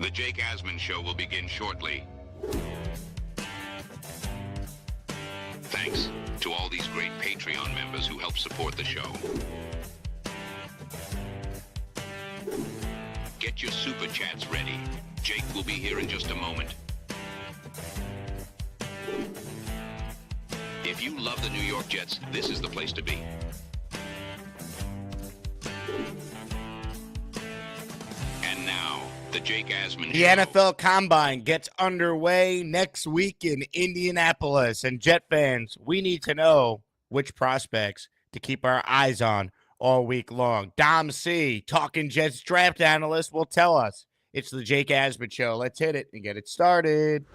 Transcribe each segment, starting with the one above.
The Jake Asman Show will begin shortly. Thanks to all these great Patreon members who help support the show. Get your super chats ready. Jake will be here in just a moment. If you love the New York Jets, this is the place to be. And now, the Jake Asman The Show. NFL Combine gets underway next week in Indianapolis. And Jet fans, we need to know which prospects to keep our eyes on all week long. Dom C, Talkin Jets draft analyst, will tell us. It's the Jake Asman Show. Let's hit it and get it started.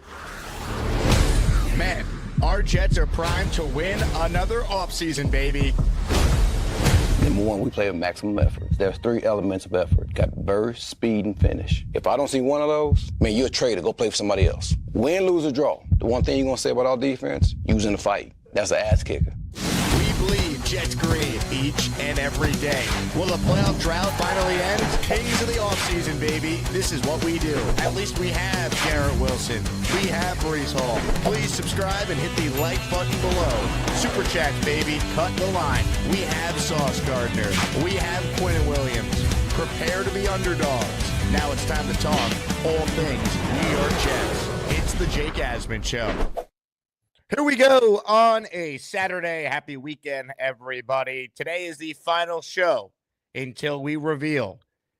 Man, our Jets are primed to win another offseason, baby. Number one, we play with maximum effort. There's three elements of effort. Got burst, speed, and finish. If I don't see one of those, man, you're a traitor. Go play for somebody else. Win, lose, or draw. The one thing you're going to say about our defense, using the fight. That's an ass kicker. We bleed Jets green each and every day. Will the playoff drought finally end? Kings of the offseason, baby. This is what we do. At least we have Garrett Wilson. We have Brees Hall. Please subscribe and hit the like button below. Super chat, baby. Cut the line. We have Sauce Gardner. We have Quentin Williams. Prepare to be underdogs. Now it's time to talk all things New York Jets. It's the Jake Asman Show. Here we go on a Saturday. Happy weekend, everybody. Today is the final show until we reveal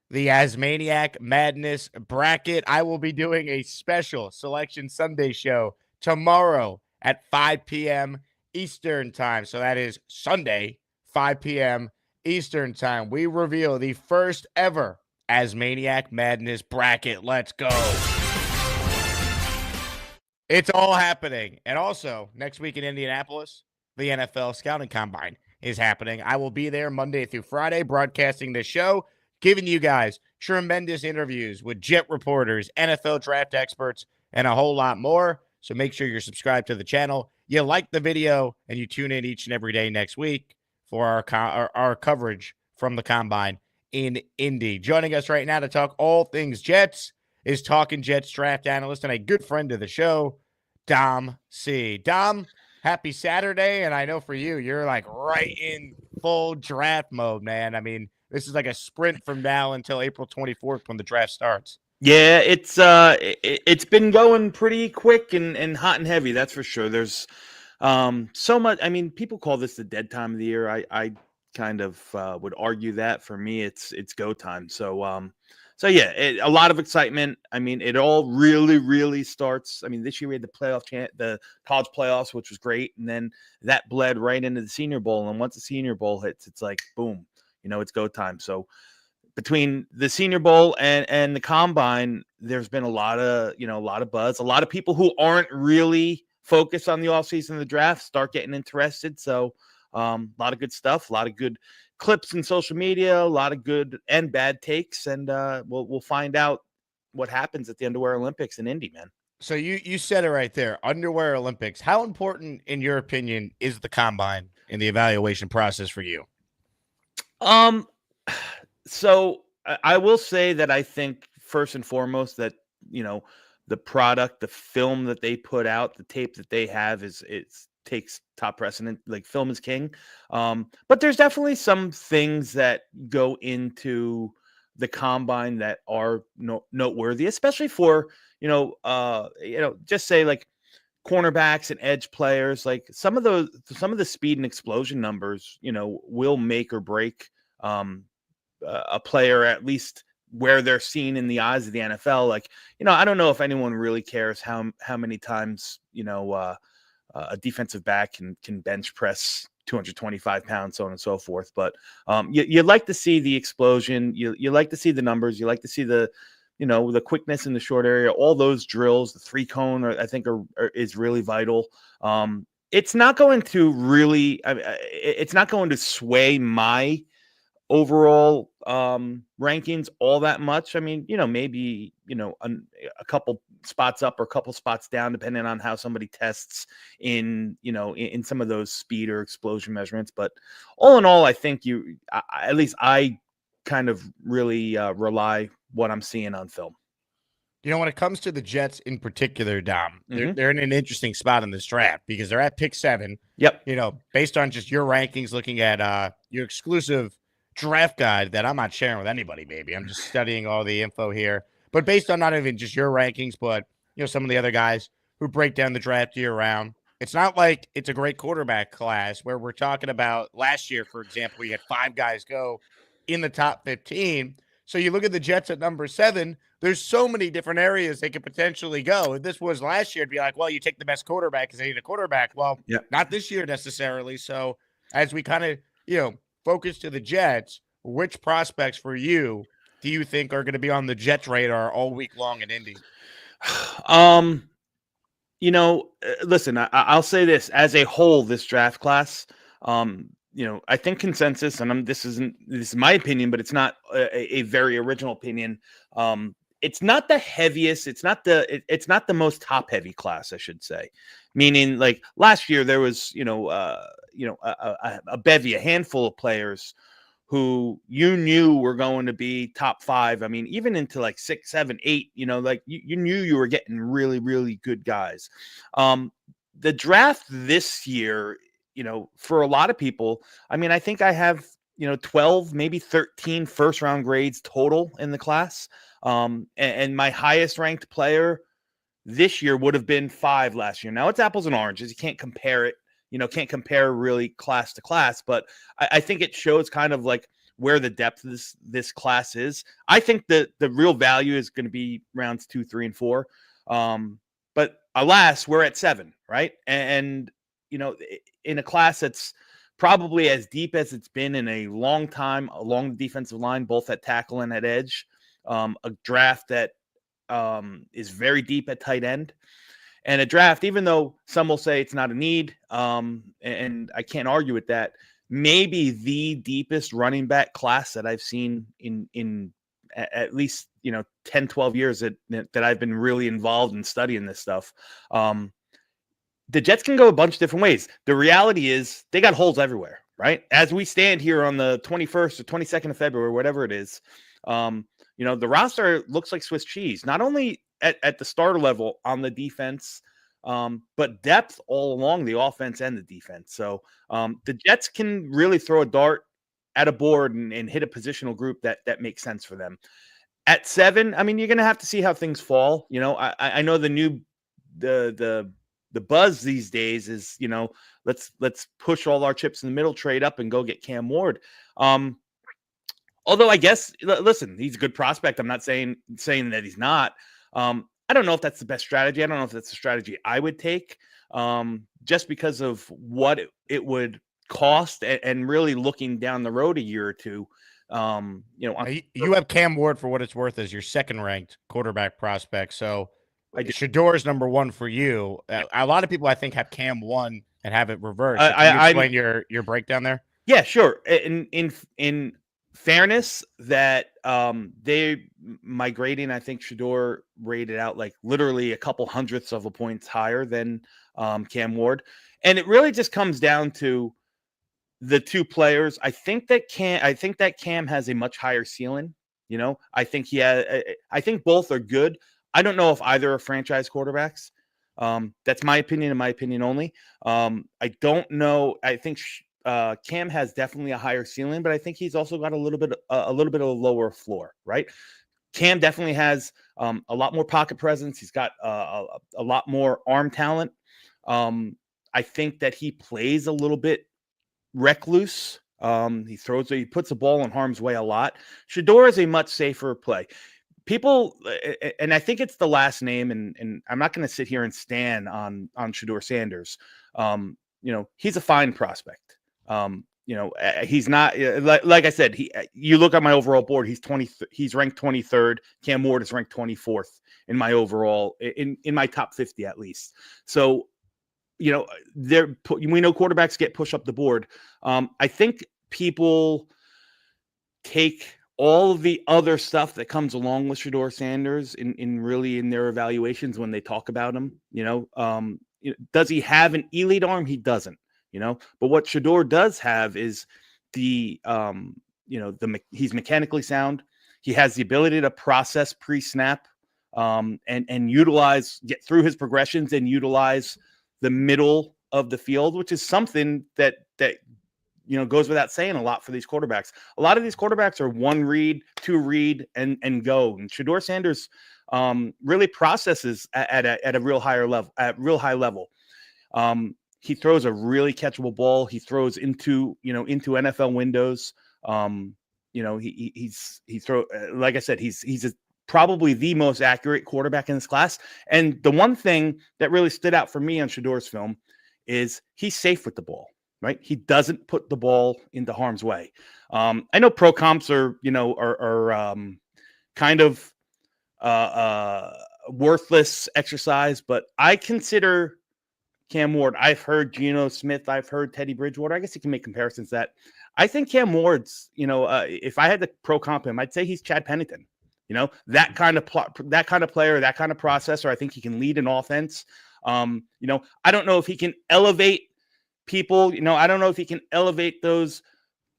the Asmaniac Madness bracket. I will be doing a special Selection Sunday show tomorrow at 5 p.m. Eastern Time. So that is Sunday, 5 p.m. Eastern Time. We reveal the first ever Asmaniac Madness bracket. Let's go. It's all happening. And also, next week in Indianapolis, the NFL Scouting Combine is happening. I will be there Monday through Friday broadcasting the show, giving you guys tremendous interviews with Jet reporters, NFL draft experts, and a whole lot more. So make sure you're subscribed to the channel. You like the video, and you tune in each and every day next week for our coverage from the Combine in Indy. Joining us right now to talk all things Jets is Talkin Jets draft analyst and a good friend of the show, Dom C. Dom, happy Saturday. And I know for you, you're like right in full draft mode, man. I mean, this is like a sprint from now until April 24th when the draft starts. Yeah, it's been going pretty quick and hot and heavy, that's for sure. There's so much. I mean, people call this the dead time of the year. I kind of would argue that for me, it's go time. So yeah, a lot of excitement. I mean, it all really starts. I mean, this year we had the college playoffs, which was great, and then that bled right into the Senior Bowl. And once the Senior Bowl hits, it's like boom, it's go time. So between the Senior Bowl and the Combine, there's been a lot of buzz. A lot of people who aren't really focused on the offseason and the draft start getting interested. So a lot of good stuff, a lot of good clips in social media, a lot of good and bad takes, and we'll find out what happens at the Underwear Olympics in Indy, man. So you said it right there, Underwear Olympics. How important, in your opinion, is the Combine in the evaluation process for you? So I will say that I think first and foremost that the product, the film that they put out, the tape that they have takes top precedent. Like, film is king. But there's definitely some things that go into the Combine that are noteworthy, especially for, just say like cornerbacks and edge players. Like some of the speed and explosion numbers, will make or break a player, at least where they're seen in the eyes of the NFL. Like, I don't know if anyone really cares how many times, a defensive back can bench press 225 pounds, so on and so forth. But you like to see the explosion. You like to see the numbers. You like to see the quickness in the short area. All those drills, the 3-cone, I think is really vital. It's not going to really. It's not going to sway my overall rankings all that much. I mean, maybe a couple spots up or a couple spots down, depending on how somebody tests in some of those speed or explosion measurements. But all in all, I think at least I kind of really rely what I'm seeing on film. When it comes to the Jets in particular, Dom, Mhm. they're in an interesting spot in this draft because they're at pick 7. Yep. Based on just your rankings, looking at your exclusive draft guide that I'm not sharing with anybody, baby. I'm just studying all the info here. But based on not even just your rankings, but some of the other guys who break down the draft year round, it's not like it's a great quarterback class where we're talking about last year, for example, you had 5 guys go in the top 15. So you look at the Jets at number 7. There's so many different areas they could potentially go. If this was last year, it'd be like, well, you take the best quarterback because they need a quarterback. Well, Yep. not this year necessarily. So as we kind of, focus to the Jets, which prospects for you do you think are going to be on the Jets radar all week long in Indy? Listen, I'll say this as a whole, this draft class, I think consensus, and this is my opinion, but it's not a very original opinion. It's not the heaviest. It's not the most top heavy class, I should say. Meaning, like last year, there was a bevy, a handful of players who you knew were going to be top 5. I mean, even into like 6, 7, 8. Like you knew you were getting really, really good guys. The draft this year, for a lot of people, I mean, I think I have 12, maybe 13 first round grades total in the class. And my highest ranked player this year would have been 5 last year. Now it's apples and oranges. You can't compare it, can't compare really class to class, but I think it shows kind of like where the depth of this class is. I think that the real value is going to be rounds 2, 3, and 4. But alas, we're at 7, right? And in a class that's probably as deep as it's been in a long time along the defensive line, both at tackle and at edge. A draft that is very deep at tight end, and a draft, even though some will say it's not a need, and I can't argue with that, maybe the deepest running back class that I've seen in at least 10, 12 years that I've been really involved in studying this stuff. The Jets can go a bunch of different ways. The reality is they got holes everywhere, right? As we stand here on the 21st or 22nd of February, whatever it is, the roster looks like Swiss cheese, not only at the starter level on the defense, but depth all along the offense and the defense. So the Jets can really throw a dart at a board and hit a positional group that makes sense for them. At 7, I mean, you're going to have to see how things fall. I know the buzz these days is, let's push all our chips in the middle, trade up, and go get Cam Ward. Although I guess, listen, he's a good prospect. I'm not saying that he's not. I don't know if that's the best strategy. I don't know if that's the strategy I would take, just because of what it would cost and really looking down the road a year or two. You have Cam Ward, for what it's worth, as your second-ranked quarterback prospect. So Shador's number 1 for you. A lot of people, I think, have Cam 1 and have it reversed. So can you explain your breakdown there? Yeah, sure. In fairness, that my grading, I think Shador rated out like literally a couple hundredths of a points higher than Cam Ward, and it really just comes down to the two players. I think that Cam has a much higher ceiling. I think both are good. I don't know if either are franchise quarterbacks. That's my opinion and my opinion only. I don't know. I think Cam has definitely a higher ceiling, but I think he's also got a little bit of a lower floor, right? Cam definitely has a lot more pocket presence. He's got a lot more arm talent. I think that he plays a little bit recluse. He puts the ball in harm's way a lot. Shador is a much safer play. People, and I think it's the last name, and I'm not going to sit here and stand on Shador Sanders. He's a fine prospect. He's not like I said. You look at my overall board. He's ranked 23rd. Cam Ward is ranked 24th in my overall in my top 50 at least. So, we know quarterbacks get pushed up the board. I think people take all of the other stuff that comes along with Shador Sanders in their evaluations when they talk about him. Does he have an elite arm? He doesn't. But what Shador does have is he's mechanically sound. He has the ability to process pre-snap and get through his progressions and utilize the middle of the field, which is something that goes without saying a lot for these quarterbacks. A lot of these quarterbacks are one read, two read, and go. And Shedeur Sanders really processes at a real high level. He throws a really catchable ball. He throws into NFL windows. Like I said, he's probably the most accurate quarterback in this class. And the one thing that really stood out for me on Shedeur's film is he's safe with the ball, right? He doesn't put the ball into harm's way. I know pro comps are kind of worthless exercise, but I consider Cam Ward. I've heard Geno Smith. I've heard Teddy Bridgewater. I guess you can make comparisons to that. I think Cam Ward's, if I had to pro comp him, I'd say he's Chad Pennington. That kind of player, that kind of processor. I think he can lead an offense. I don't know if he can elevate people. I don't know if he can elevate those,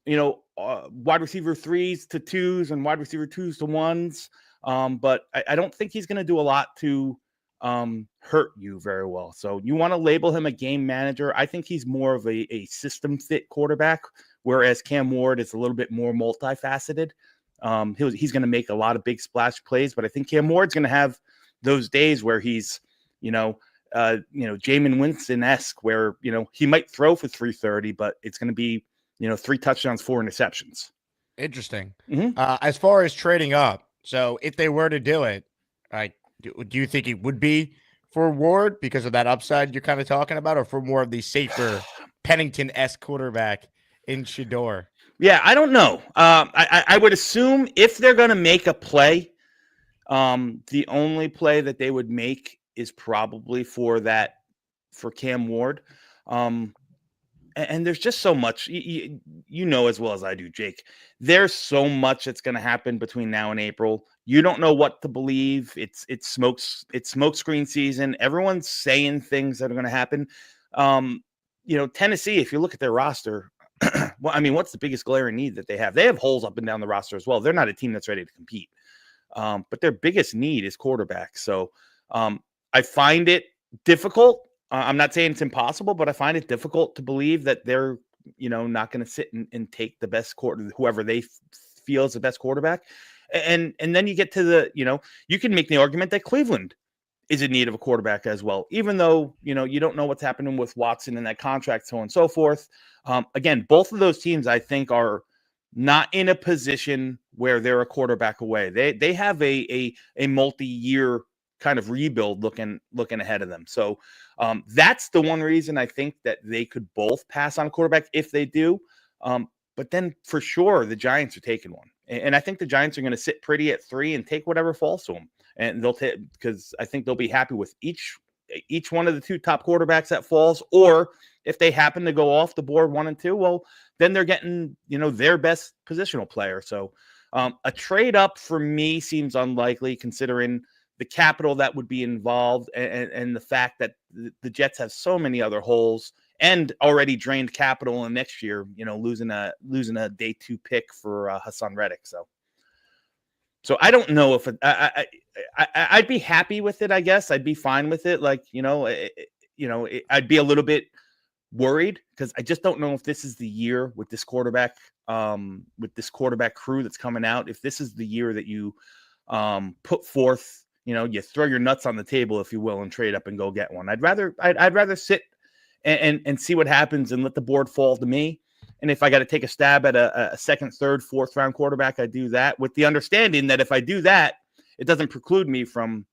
wide receiver 3s to 2s and wide receiver 2s to 1s. But I don't think he's going to do a lot to hurt you very well. So you want to label him a game manager. I think he's more of a system fit quarterback, whereas Cam Ward is a little bit more multifaceted. He's going to make a lot of big splash plays, but I think Cam Ward's going to have those days where he's, Jameis Winston-esque, where, he might throw for 330, but it's going to be, 3 touchdowns, 4 interceptions. Interesting. Mm-hmm. As far as trading up, so if they were to do it, do you think it would be for Ward because of that upside you're kind of talking about, or for more of the safer Pennington-esque quarterback in Shedeur? Yeah, I don't know. I would assume if they're going to make a play, the only play that they would make is probably for Cam Ward. And there's just so much, as well as I do, Jake. There's so much that's going to happen between now and April. You don't know what to believe. It's smokescreen season. Everyone's saying things that are going to happen. Tennessee, if you look at their roster, well, I mean, what's the biggest glaring need that they have? They have holes up and down the roster as well. They're not a team that's ready to compete. But their biggest need is quarterback. So I find it difficult. I'm not saying it's impossible, but I find it difficult to believe that they're, not going to sit and take the best whoever they feel is the best quarterback. And then you get to you can make the argument that Cleveland is in need of a quarterback as well, even though, you don't know what's happening with Watson and that contract, so on and so forth. Again, both of those teams, I think, are not in a position where they're a quarterback away. They have a multi-year kind of rebuild looking ahead of them. So that's the one reason I think that they could both pass on a quarterback if they do. But then for sure, the Giants are taking one. And I think the Giants are going to sit pretty at 3 and take whatever falls to them. And they'll take, because I think they'll be happy with each one of the 2 top quarterbacks that falls. Or if they happen to go off the board 1 and 2, well, then they're getting, their best positional player. So a trade up for me seems unlikely, considering the capital that would be involved and the fact that the Jets have so many other holes and already drained capital in next year, losing a day 2 pick for Hassan Reddick. So I don't know if I'd be happy with it. I guess I'd be fine with it. Like, I'd be a little bit worried because I just don't know if this is the year with this quarterback crew that's coming out. If this is the year that you put forth, you throw your nuts on the table, if you will, and trade up and go get one. I'd rather sit and see what happens and let the board fall to me. And if I got to take a stab at a second, third, fourth round quarterback, I do that with the understanding that if I do that, it doesn't preclude me from,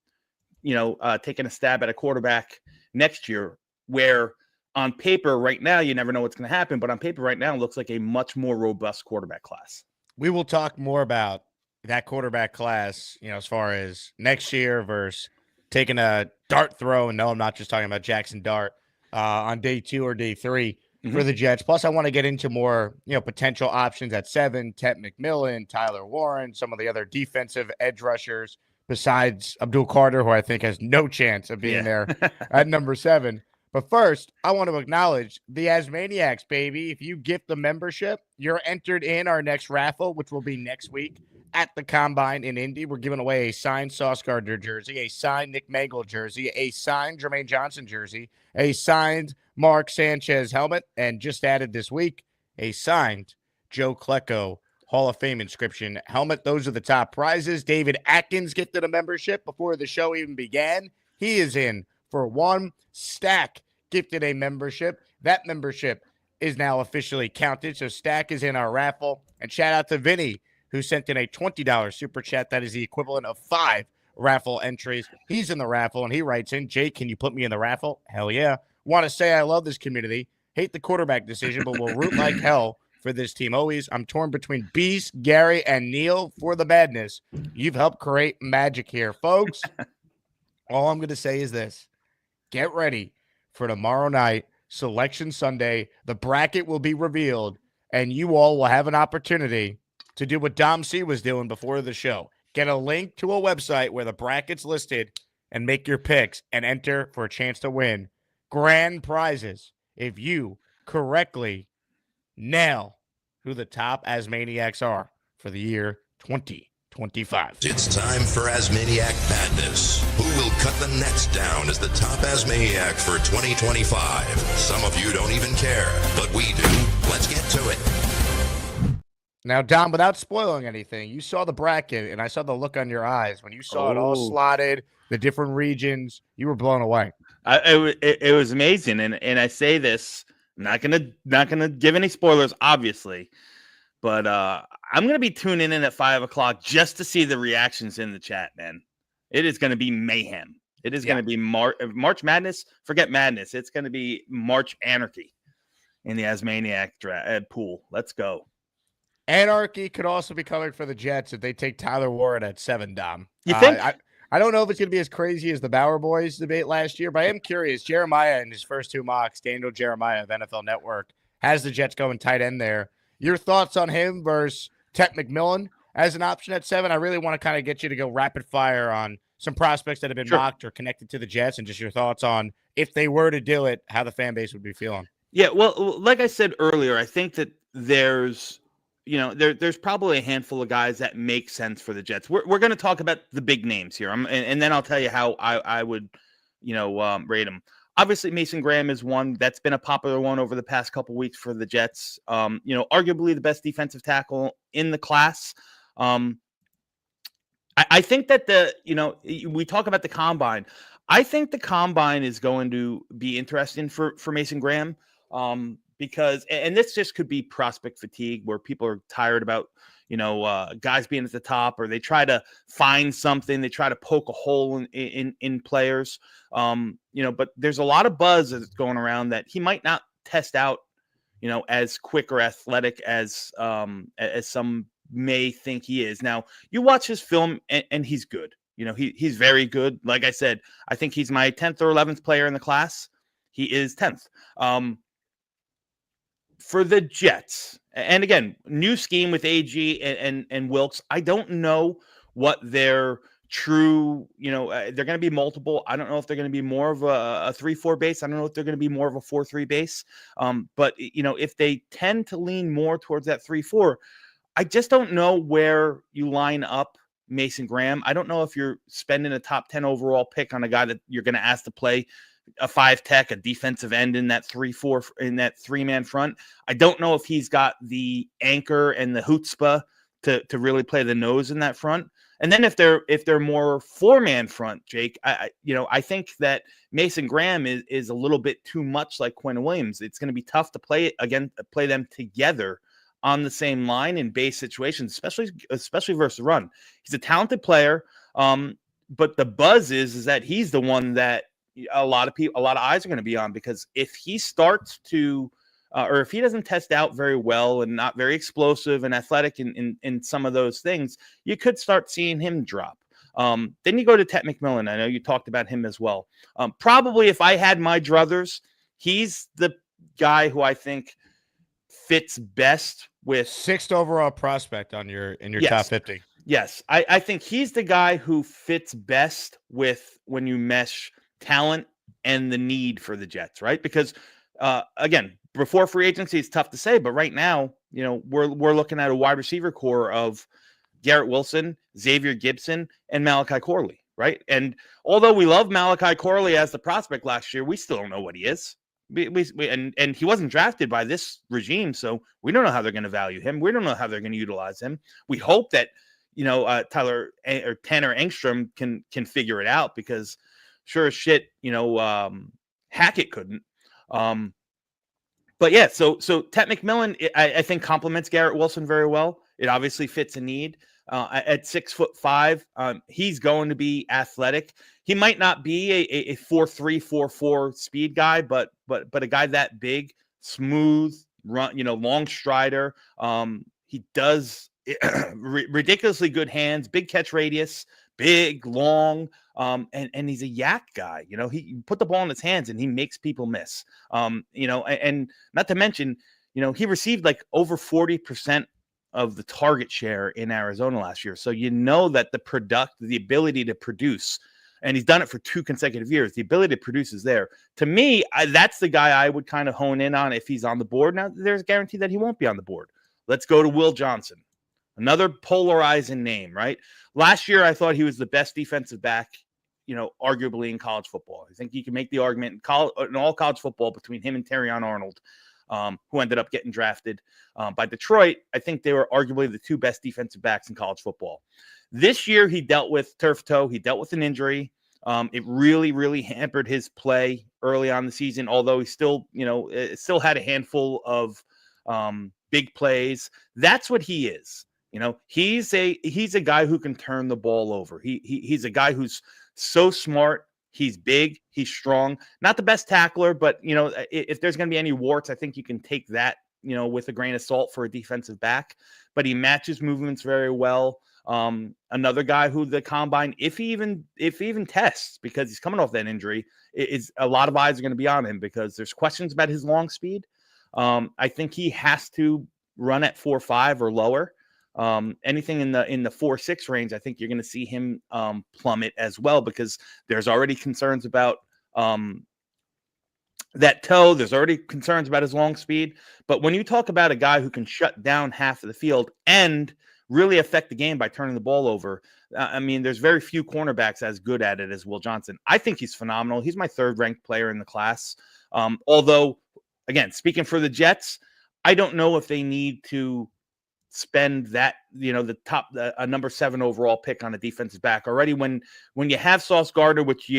taking a stab at a quarterback next year, where on paper right now, you never know what's going to happen. But on paper right now, it looks like a much more robust quarterback class. We will talk more about that quarterback class, as far as next year versus taking a dart throw. And no, I'm not just talking about Jackson Dart on day 2 or day 3 for the Jets. Plus, I want to get into more, potential options at 7, Tet McMillan, Tyler Warren, some of the other defensive edge rushers besides Abdul Carter, who I think has no chance of being there at number 7. But first, I want to acknowledge the Asmaniacs, baby. If you gift the membership, you're entered in our next raffle, which will be next week at the Combine in Indy. We're giving away a signed Sauce Gardner jersey, a signed Nick Mangold jersey, a signed Jermaine Johnson jersey, a signed Mark Sanchez helmet, and just added this week, a signed Joe Klecko Hall of Fame inscription helmet. Those are the top prizes. David Atkins gifted a membership before the show even began. He is in for one. Stack gifted a membership. That membership is now officially counted, so Stack is in our raffle. And shout out to Vinny, who sent in a $20 super chat. That is the equivalent of 5 raffle entries. He's in the raffle, and he writes in, Jake, can you put me in the raffle? Hell yeah. Want to say I love this community. Hate the quarterback decision, but will root like hell for this team always. I'm torn between Beast, Gary, and Neil for the badness. You've helped create magic here, folks. All I'm going to say is this. Get ready for tomorrow night, Selection Sunday. The bracket will be revealed, and you all will have an opportunity to do what Dom C was doing before the show. Get a link to a website where the bracket's listed and make your picks and enter for a chance to win grand prizes if you correctly nail who the top Asmaniacs are for the year 2025. It's time for Asmaniac Madness. Who will cut the nets down as the top Asmaniac for 2025? Some of you don't even care, but we do. Let's get to it. Now, Dom, without spoiling anything, you saw the bracket, and I saw the look on your eyes when you saw it all slotted, the different regions. You were blown away. It was amazing, and I say this, I'm not gonna give any spoilers, obviously, but I'm gonna be tuning in at 5:00 just to see the reactions in the chat, man. It is gonna be mayhem. It is gonna be March Madness. Forget madness. It's gonna be March Anarchy in the Asmaniac pool. Let's go. Anarchy could also be covered for the Jets if they take Tyler Warren at 7, Dom. You think? I don't know if it's going to be as crazy as the Bauer Boys debate last year, but I am curious. Jeremiah in his first 2 mocks, Daniel Jeremiah of NFL Network, has the Jets going tight end there. Your thoughts on him versus Tet McMillan as an option at 7? I really want to kind of get you to go rapid fire on some prospects that have been mocked or connected to the Jets, and just your thoughts on if they were to do it, how the fan base would be feeling. Yeah, well, like I said earlier, I think that there's probably a handful of guys that make sense for the Jets. We're going to talk about the big names here, and then I'll tell you how I would, rate them. Obviously, Mason Graham is one that's been a popular one over the past couple weeks for the Jets. Arguably the best defensive tackle in the class. I think that we talk about the combine. I think the combine is going to be interesting for Mason Graham. Because, and this just could be prospect fatigue where people are tired about, guys being at the top, or they try to find something, they try to poke a hole in players. But there's a lot of buzz that's going around that he might not test out, as quick or athletic as some may think he is. Now, you watch his film and he's good. He's very good. Like I said, I think he's my 10th or 11th player in the class. He is 10th. For the Jets, and again, new scheme with AG and Wilkes, I don't know what their true, they're going to be multiple. I don't know if they're going to be more of a 3-4 base. I don't know if they're going to be more of a 4-3 base. But, if they tend to lean more towards that 3-4, I just don't know where you line up Mason Graham. I don't know if you're spending a top 10 overall pick on a guy that you're going to ask to play a 5 tech, a defensive end in that 3-4, in that 3-man front. I don't know if he's got the anchor and the chutzpah to really play the nose in that front. And then if they're more 4-man front, Jake, I think that Mason Graham is a little bit too much like Quinn Williams. It's going to be tough to play them together on the same line in base situations, especially versus the run. He's a talented player, but the buzz is that he's the one that a lot of eyes are going to be on, because if he starts to, or if he doesn't test out very well and not very explosive and athletic in some of those things, you could start seeing him drop. Then you go to Tet McMillan. I know you talked about him as well. Probably if I had my druthers, he's the guy who I think fits best with 6th overall prospect in your top 50. Yes. I think he's the guy who fits best with when you mesh talent and the need for the Jets, right? Because again, before free agency, it's tough to say, but right now, we're looking at a wide receiver core of Garrett Wilson, Xavier Gibson, and Malachi Corley, right? And although we love Malachi Corley as the prospect last year, we still don't know what he is. And he wasn't drafted by this regime, so we don't know how they're going to value him. We don't know how they're going to utilize him. We hope that Tanner Engstrom can figure it out, because sure as shit, Hackett couldn't. But yeah, so Tet McMillan, I think complements Garrett Wilson very well. It obviously fits a need. At 6'5", he's going to be athletic. He might not be a 4.3, 4.4 speed guy, but a guy that big, smooth, run, long strider. He does ridiculously good hands, big catch radius, big, long, and he's a yak guy. He put the ball in his hands and he makes people miss. And not to mention, he received like over 40% of the target share in Arizona last year. So that the ability to produce, and he's done it for 2 consecutive years. The ability to produce is there. To me, that's the guy I would kind of hone in on if he's on the board. Now, there's a guarantee that he won't be on the board. Let's go to Will Johnson, another polarizing name, right? Last year, I thought he was the best defensive back, arguably in college football. I think you can make the argument in all college football between him and Terrion Arnold, who ended up getting drafted by Detroit. I think they were arguably the 2 best defensive backs in college football. This year, he dealt with turf toe. He dealt with an injury. It really, really hampered his play early on the season, although he still had a handful of big plays. That's what he is. He's a guy who can turn the ball over. He's a guy who's so smart. He's big. He's strong. Not the best tackler, but if there's going to be any warts, I think you can take that with a grain of salt for a defensive back. But he matches movements very well. Another guy who the combine, if he even tests, because he's coming off that injury, is a lot of eyes are going to be on him because there's questions about his long speed. I think he has to run at 4.5 or lower. Anything in the 4.6 range, I think you're going to see him plummet as well, because there's already concerns about that toe. There's already concerns about his long speed. But when you talk about a guy who can shut down half of the field and really affect the game by turning the ball over, there's very few cornerbacks as good at it as Will Johnson. I think he's phenomenal. He's my 3rd ranked player in the class. Although, again, speaking for the Jets, I don't know if they need to spend that, a number 7 overall pick on a defensive back already. When you have Sauce Gardner, which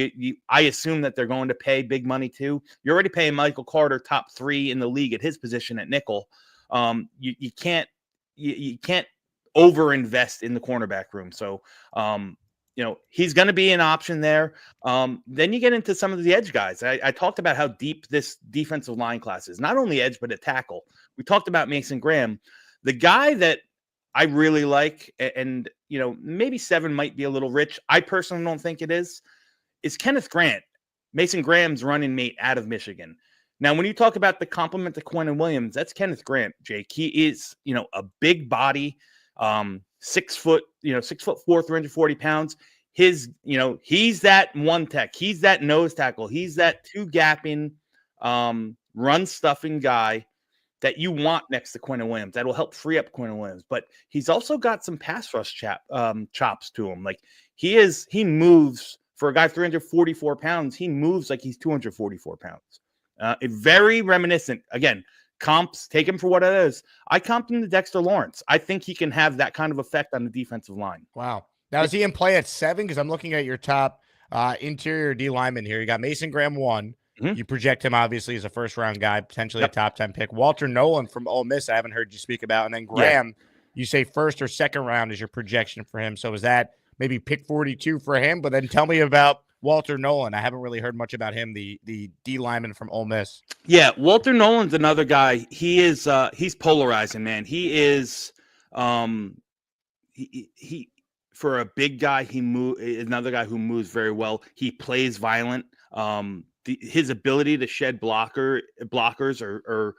I assume that they're going to pay big money to, you're already paying Michael Carter top 3 in the league at his position at nickel. You can't overinvest in the cornerback room. So, he's going to be an option there. Then you get into some of the edge guys. I talked about how deep this defensive line class is, not only edge, but at tackle. We talked about Mason Graham. The guy that I really like, and maybe 7 might be a little rich, I personally don't think it is Kenneth Grant, Mason Graham's running mate out of Michigan. Now, when you talk about the complement to Quinnen Williams, that's Kenneth Grant, Jake. He is, a big body, 6 foot, 6'4", 340 pounds. He's that one tech. He's that nose tackle. He's that 2 gapping, run stuffing guy that you want next to Quinnen Williams. That will help free up Quinnen Williams. But he's also got some pass rush chops to him. Like he moves for a guy 344 pounds. He moves like he's 244 pounds. Very reminiscent. Again, comps, take him for what it is. I comped him to Dexter Lawrence. I think he can have that kind of effect on the defensive line. Wow. Now, is he in play at 7? Because I'm looking at your top interior D lineman here. You got Mason Graham 1. Mm-hmm. You project him, obviously, as a first-round guy, potentially a top 10 pick. Walter Nolan from Ole Miss, I haven't heard you speak about. And then Graham, you say first or second round is your projection for him. So is that maybe pick 42 for him? But then tell me about Walter Nolan. I haven't really heard much about him, the D lineman from Ole Miss. Yeah, Walter Nolan's another guy. He is he's polarizing, man. He is he for a big guy, another guy who moves very well. He plays violent. His ability to shed blockers are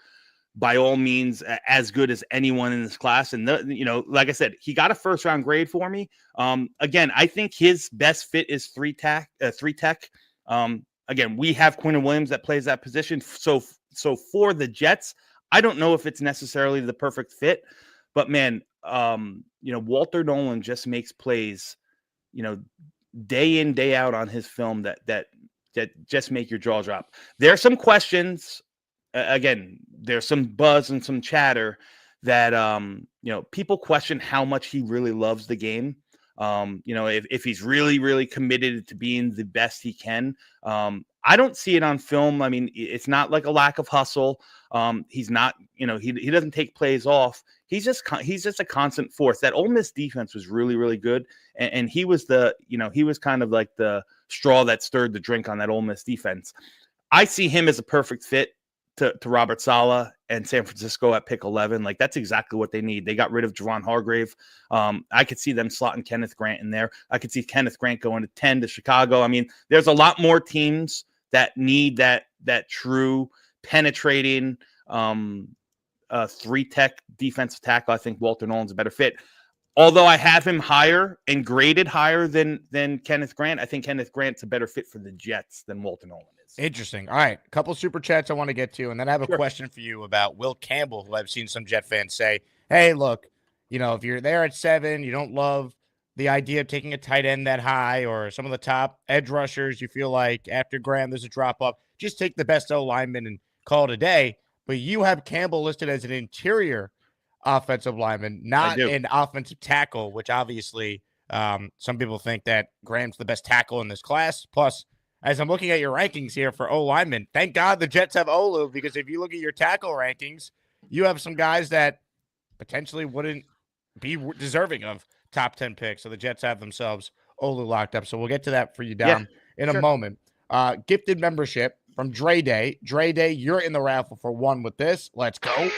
by all means as good as anyone in this class. And like I said, he got a 1st-round grade for me. Again, I think his best fit is 3 tech. Again, we have Quinnen Williams that plays that position. So for the Jets, I don't know if it's necessarily the perfect fit, But man, Walter Nolan just makes plays, day in, day out on his film that just make your jaw drop. There are some questions. Again, there's some buzz and some chatter that people question how much he really loves the game. If he's really, really committed to being the best he can. I don't see it on film. I mean, it's not like a lack of hustle. He's not, he doesn't take plays off. He's just a constant force. That Ole Miss defense was really, really good. And he was he was kind of like the straw that stirred the drink on that Ole Miss defense. I see him as a perfect fit to Robert Saleh and San Francisco at pick 11. Like, that's exactly what they need. They got rid of Javon Hargrave. I could see them slotting Kenneth Grant in there. I could see Kenneth Grant going to 10 to Chicago. I mean, there's a lot more teams that need that true penetrating 3-tech defensive tackle. I think Walter Nolan's a better fit. Although I have him higher and graded higher than Kenneth Grant, I think Kenneth Grant's a better fit for the Jets than Walter Nolan is. Interesting. All right, a couple super chats I want to get to, and then I have a question for you about Will Campbell, who I've seen some Jet fans say, hey, look, if you're there at 7, you don't love the idea of taking a tight end that high, or some of the top edge rushers, you feel like after Graham there's a drop-off, just take the best O-lineman and call it a day. But you have Campbell listed as an interior offensive lineman, not an offensive tackle, which obviously some people think that Graham's the best tackle in this class. Plus, as I'm looking at your rankings here for O-linemen, thank God the Jets have Olu, because if you look at your tackle rankings, you have some guys that potentially wouldn't be deserving of top 10 picks. So the Jets have themselves Olu locked up. So we'll get to that for you, Dom, in a moment. Gifted membership from Dre Day. Dre Day, you're in the raffle for one with this. Let's go.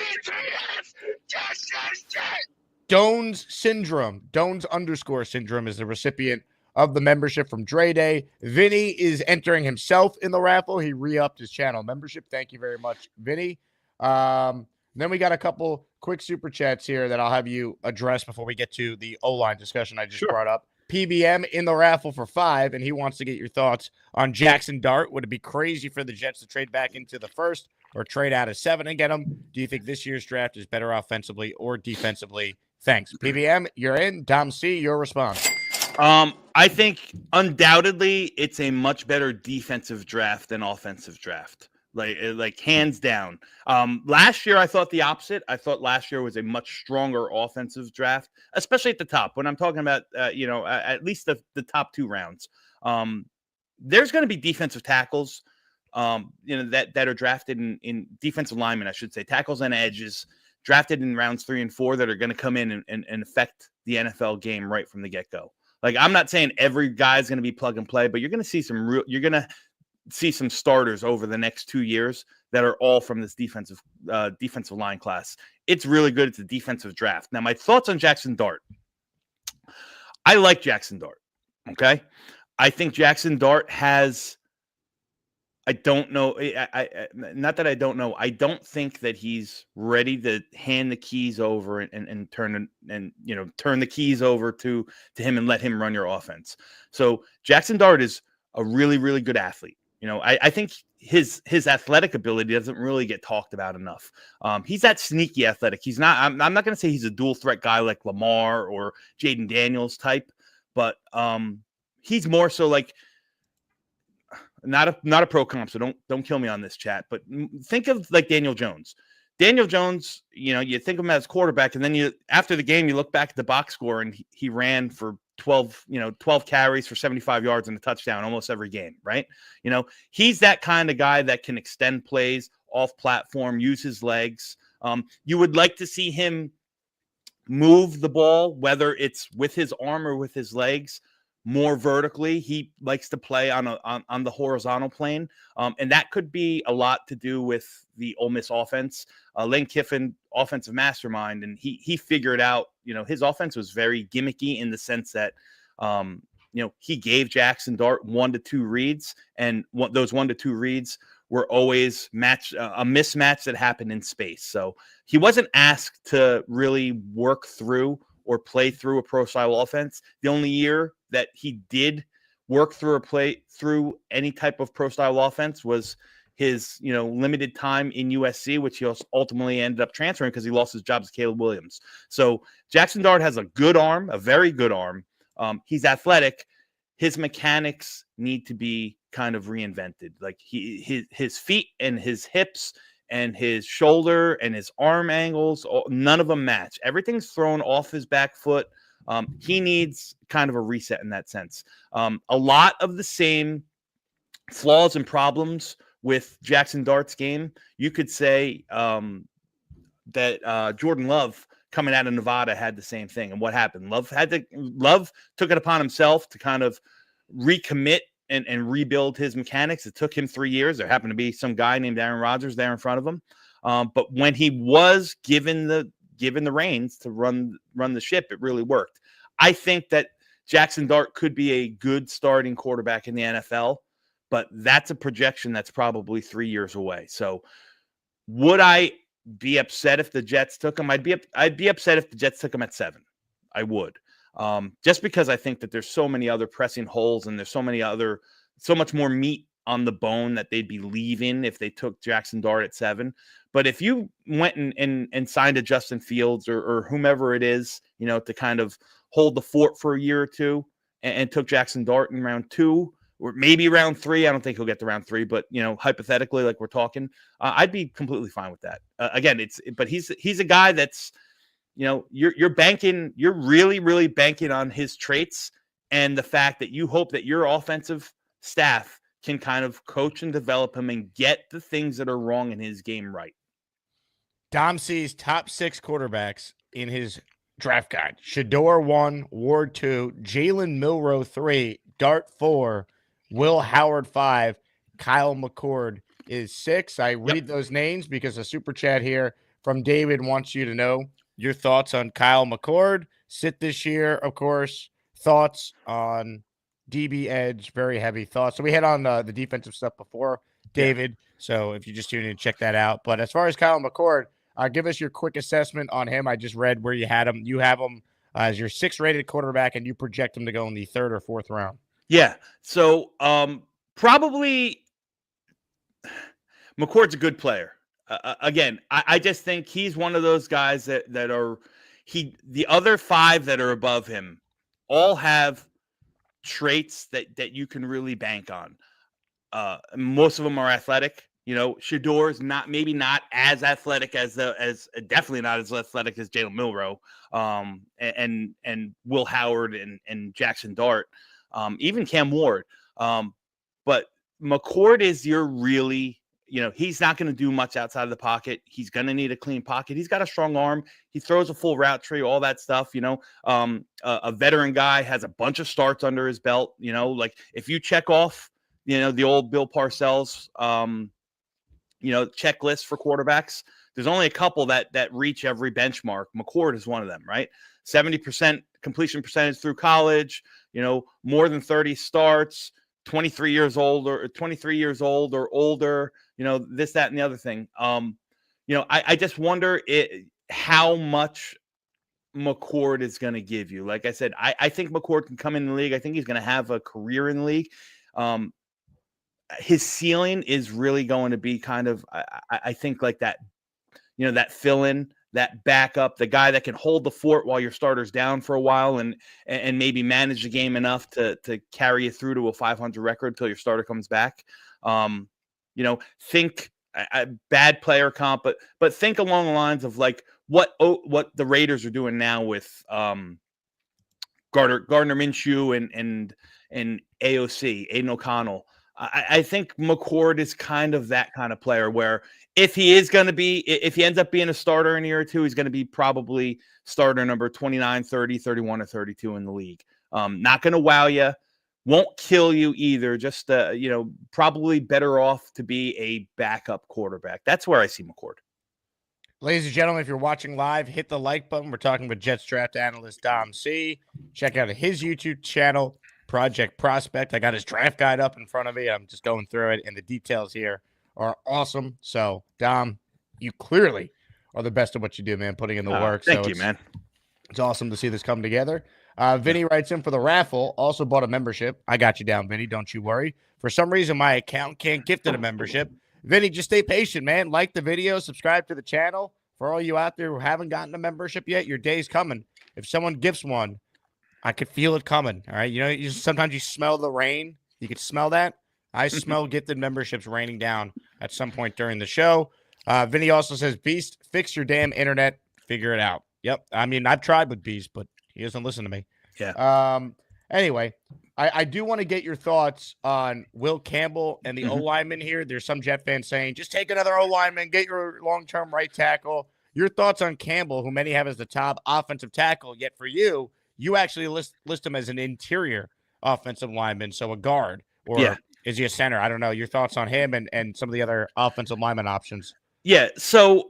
Dones Syndrome. Dones_syndrome is the recipient of the membership from Dre Day. Vinny is entering himself in the raffle. He re-upped his channel membership. Thank you very much, Vinny. Then we got a couple quick super chats here that I'll have you address before we get to the O-line discussion I just brought up. PBM in the raffle for 5, and he wants to get your thoughts on Jackson Dart. Would it be crazy for the Jets to trade back into the first or trade out of 7 and get him? Do you think this year's draft is better offensively or defensively? Thanks. PBM, you're in. Dom C, your response. I think undoubtedly it's a much better defensive draft than offensive draft. Like hands down. Last year, I thought the opposite. I thought last year was a much stronger offensive draft, especially at the top. When I'm talking about, at least the top 2 rounds, there's going to be defensive tackles, that are drafted in defensive linemen, I should say, tackles and edges drafted in rounds 3 and 4 that are going to come in and affect the NFL game right from the get-go. Like, I'm not saying every guy's going to be plug and play, but you're going to see some starters over the next 2 years that are all from this defensive line class. It's really good. It's a defensive draft. Now, my thoughts on Jackson Dart. I like Jackson Dart. Okay. I think Jackson Dart has, I don't know. Not that I don't know. I don't think that he's ready to hand the keys over and turn the keys over to him and let him run your offense. So Jackson Dart is a really, really good athlete. I think his athletic ability doesn't really get talked about enough. He's that sneaky athletic. He's not. I'm not going to say he's a dual threat guy like Lamar or Jaden Daniels type, but he's more so like not a pro comp. So don't kill me on this, chat. But think of like Daniel Jones. Daniel Jones, you think of him as quarterback, and then after the game you look back at the box score and he ran for 12 carries for 75 yards and a touchdown almost every game, right? He's that kind of guy that can extend plays off platform, use his legs. You would like to see him move the ball, whether it's with his arm or with his legs, more vertically. He likes to play on the horizontal plane. And that could be a lot to do with the Ole Miss offense. Lane Kiffin, offensive mastermind, and he figured out, his offense was very gimmicky in the sense that, he gave Jackson Dart 1 to 2 reads, and those 1 to 2 reads were always a mismatch that happened in space. So he wasn't asked to really work through or play through a pro style offense. The only year that he did work through or play through any type of pro style offense was his, limited time in USC, which he also ultimately ended up transferring because he lost his job as Caleb Williams. So Jackson Dart has a good arm, a very good arm. He's athletic. His mechanics need to be kind of reinvented. Like his feet and his hips and his shoulder and his arm angles, none of them match. Everything's thrown off his back foot. He needs kind of a reset in that sense. A lot of the same flaws and problems with Jackson Dart's game, you could say that Jordan Love coming out of Nevada had the same thing. And what happened? Love took it upon himself to kind of recommit and rebuild his mechanics. It took him 3 years. There happened to be some guy named Aaron Rodgers there in front of him. But when he was given the reins to run the ship, it really worked. I think that Jackson Dart could be a good starting quarterback in the NFL, but that's a projection that's probably 3 years away. So would I be upset if the Jets took him? I'd be upset if the Jets took him at 7. I would. Just because I think that there's so many other pressing holes and there's so much more meat on the bone that they'd be leaving if they took Jackson Dart at 7. But if you went and signed a Justin Fields or whomever it is, to kind of hold the fort for a year or two and took Jackson Dart in round 2 or maybe round 3, I don't think he'll get to round 3, but hypothetically, like we're talking, I'd be completely fine with that. Again, but he's a guy that's, you're banking, you're really, really banking on his traits and the fact that you hope that your offensive staff can kind of coach and develop him and get the things that are wrong in his game right. Dom C's top 6 quarterbacks in his draft guide: Shador 1, Ward 2, Jalen Milroe 3, Dart 4, Will Howard 5, Kyle McCord is 6. I read those names because a super chat here from David wants you to know your thoughts on Kyle McCord. Sit this year, of course. Thoughts on DB Edge, very heavy thoughts. So we had on the defensive stuff before, David. So if you just tune in, check that out. But as far as Kyle McCord, give us your quick assessment on him. I just read where you had him. You have him as your 6th rated quarterback, and you project him to go in the 3rd or 4th round. Yeah. So probably McCord's a good player. Again, I just think he's one of those guys that are the other 5 that are above him all have traits that you can really bank on. Most of them are athletic. Shador's maybe not as athletic as definitely not as athletic as Jalen Milroe, and Will Howard and Jackson Dart, even Cam Ward. But McCord is your really, he's not going to do much outside of the pocket. He's going to need a clean pocket. He's got a strong arm. He throws a full route tree, all that stuff. A veteran guy has a bunch of starts under his belt. Like if you check off, the old Bill Parcells, checklist for quarterbacks, there's only a couple that reach every benchmark. McCord is one of them, right? 70% completion percentage through college, more than 30 starts, 23 years old or older, this, that, and the other thing. I just wonder how much McCord is going to give you. Like I said, I think McCord can come in the league. I think he's going to have a career in the league. His ceiling is really going to be kind of, I think, like that, that fill-in, that backup, the guy that can hold the fort while your starter's down for a while and maybe manage the game enough to carry you through to a 500 record until your starter comes back. Think bad player comp, but think along the lines of like what the Raiders are doing now with Gardner Minshew and AOC, Aiden O'Connell. I think McCord is kind of that kind of player where if he ends up being a starter in a year or two, he's going to be probably starter number 29, 30, 31, or 32 in the league. Not going to wow you, won't kill you either. Just, probably better off to be a backup quarterback. That's where I see McCord. Ladies and gentlemen, if you're watching live, hit the like button. We're talking with Jets draft analyst Dom C. Check out his YouTube channel, Project Prospect. I got his draft guide up in front of me. I'm just going through it, and the details here are awesome. So, Dom, you clearly are the best at what you do, man, putting in the work. Thank you, man. It's awesome to see this come together. Vinny writes in for the raffle, also bought a membership. I got you down, Vinny. Don't you worry. For some reason, my account can't gift it a membership. Vinny, just stay patient, man. Like the video, subscribe to the channel. For all you out there who haven't gotten a membership yet, your day's coming. If someone gifts one, I could feel it coming. All right. Sometimes you smell the rain. You could smell that. I smell gifted memberships raining down at some point during the show. Vinny also says, Beast, fix your damn internet. Figure it out. Yep. I mean, I've tried with Beast, but he doesn't listen to me. Yeah. Anyway, I do want to get your thoughts on Will Campbell and the O-lineman here. There's some Jet fans saying, just take another O-lineman, get your long-term right tackle. Your thoughts on Campbell, who many have as the top offensive tackle, yet for you actually list him as an interior offensive lineman, so a guard, or is he a center? I don't know. Your thoughts on him and some of the other offensive lineman options. Yeah, so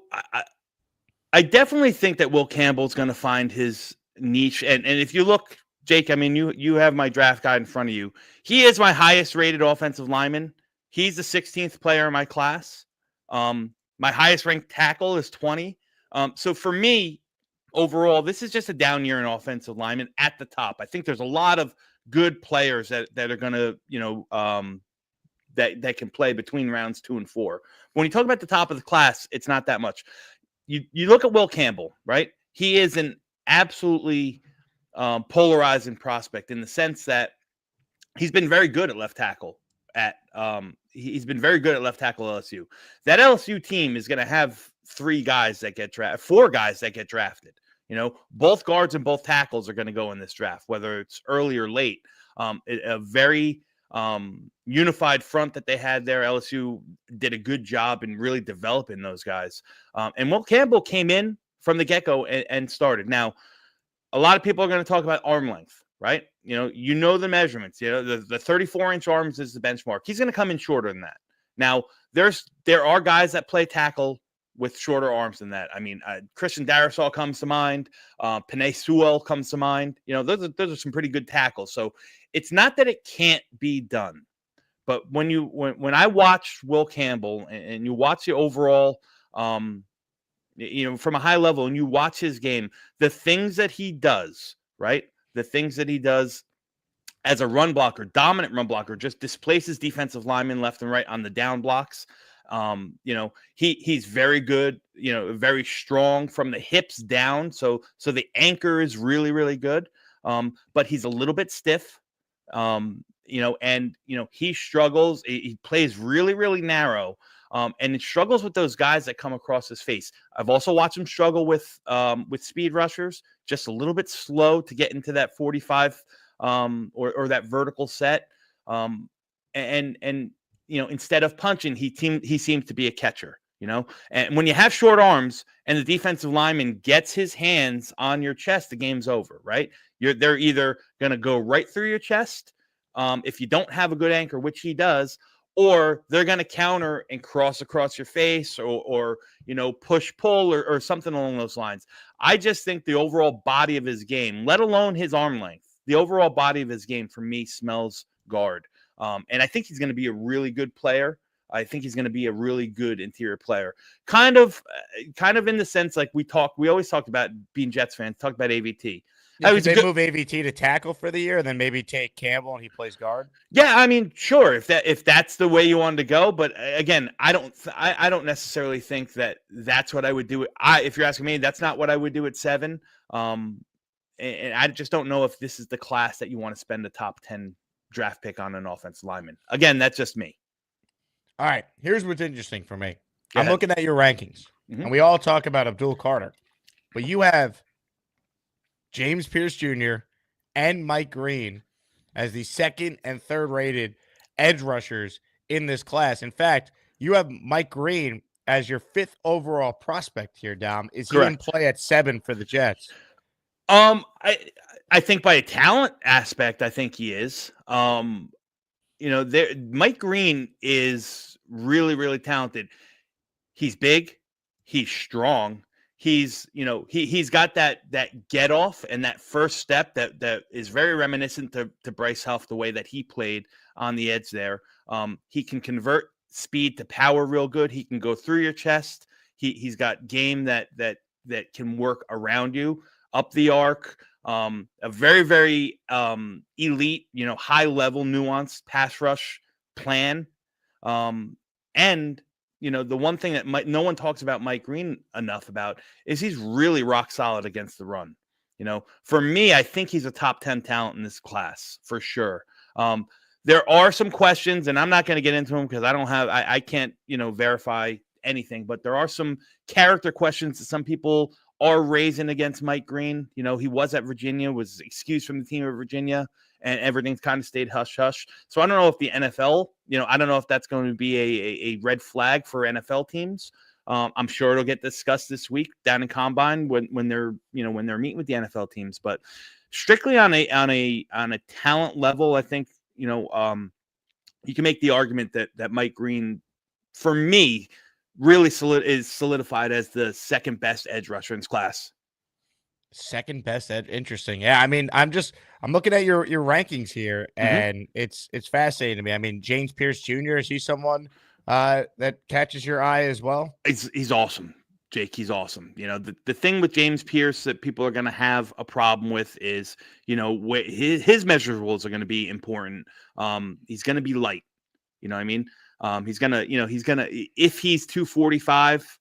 I definitely think that Will Campbell's going to find his niche. And if you look, Jake, I mean, you have my draft guide in front of you. He is my highest rated offensive lineman. He's the 16th player in my class. My highest ranked tackle is 20. So for me, overall, this is just a down year in offensive lineman at the top. I think there's a lot of good players that are going to, that can play between rounds 2 and 4. When you talk about the top of the class, it's not that much. You look at Will Campbell, right? He is an absolutely polarizing prospect in the sense that he's been very good at left tackle he's been very good at left tackle LSU. That LSU team is going to have 4 guys that get drafted. Both guards and both tackles are going to go in this draft, whether it's early or late. A very unified front that they had there. LSU did a good job in really developing those guys. And Will Campbell came in from the get-go and started. Now, a lot of people are going to talk about arm length, right? The measurements. The 34-inch arms is the benchmark. He's going to come in shorter than that. Now, there are guys that play tackle with shorter arms than that. I mean, Christian Darrisaw comes to mind. Penei Sewell comes to mind. Those are some pretty good tackles. So it's not that it can't be done, but when I watched Will Campbell and you watch the overall, from a high level, and you watch his game, the things that he does, right? The things that he does as a run blocker, dominant run blocker, just displaces defensive linemen left and right on the down blocks. He's very good, very strong from the hips down. So the anchor is really, really good. But he's a little bit stiff. He struggles. He plays really, really narrow. And it struggles with those guys that come across his face. I've also watched him struggle with speed rushers, just a little bit slow to get into that 45 or that vertical set. Instead of punching, he seems to be a catcher, and when you have short arms and the defensive lineman gets his hands on your chest, the game's over, right? They're either going to go right through your chest if you don't have a good anchor, which he does, or they're going to counter and cross across your face or push pull or something along those lines. I just think the overall body of his game, let alone his arm length, the overall body of his game for me smells guard. And I think he's going to be a really good player. I think he's going to be a really good interior player. Kind of in the sense like we always talked about being Jets fans, talked about AVT. Could they move AVT to tackle for the year and then maybe take Campbell and he plays guard? Yeah, I mean, sure, if that's the way you wanted to go. But again, I don't necessarily think that that's what I would do. If you're asking me, that's not what I would do at 7. And I just don't know if this is the class that you want to spend a top 10 draft pick on an offensive lineman. Again, that's just me. All right. Here's what's interesting for me. Go I'm ahead. looking at your rankings, and we all talk about Abdul Carter, but you have James Pierce Jr. and Mike Green as the 2nd and 3rd rated edge rushers in this class. In fact, you have Mike Green as your 5th overall prospect here, Dom. Is he in play at 7 for the Jets? I think by a talent aspect, I think he is. Mike Green is really, really talented. He's big, he's strong. He's got that get off and that first step that is very reminiscent to Bryce Huff, the way that he played on the edge there. He can convert speed to power real good. He can go through your chest. He's got game that can work around you, up the arc. A very, very elite, high level nuanced pass rush plan. And the one thing that no one talks about Mike Green enough about is he's really rock solid against the run. For me, I think he's a top 10 talent in this class for sure. There are some questions, and I'm not going to get into them because I can't, verify anything, but there are some character questions that some people are raising against Mike Green. He was at Virginia, was excused from the team of Virginia, and everything's kind of stayed hush-hush. So I don't know if the NFL, I don't know if that's going to be a red flag for NFL teams. I'm sure it'll get discussed this week down in Combine when they're meeting with the NFL teams. But strictly on a talent level, I think, you can make the argument that Mike Green, for me, really is solidified as the second best edge rusher in this class. Second best edge. Interesting. Yeah. I mean, I'm looking at your rankings here, and it's fascinating to me. I mean, James Pierce Jr., is he someone that catches your eye as well? He's awesome, Jake. He's awesome. The thing with James Pierce that people are going to have a problem with is, his measurables are going to be important. He's going to be light. You know what I mean? He's gonna, if he's 245,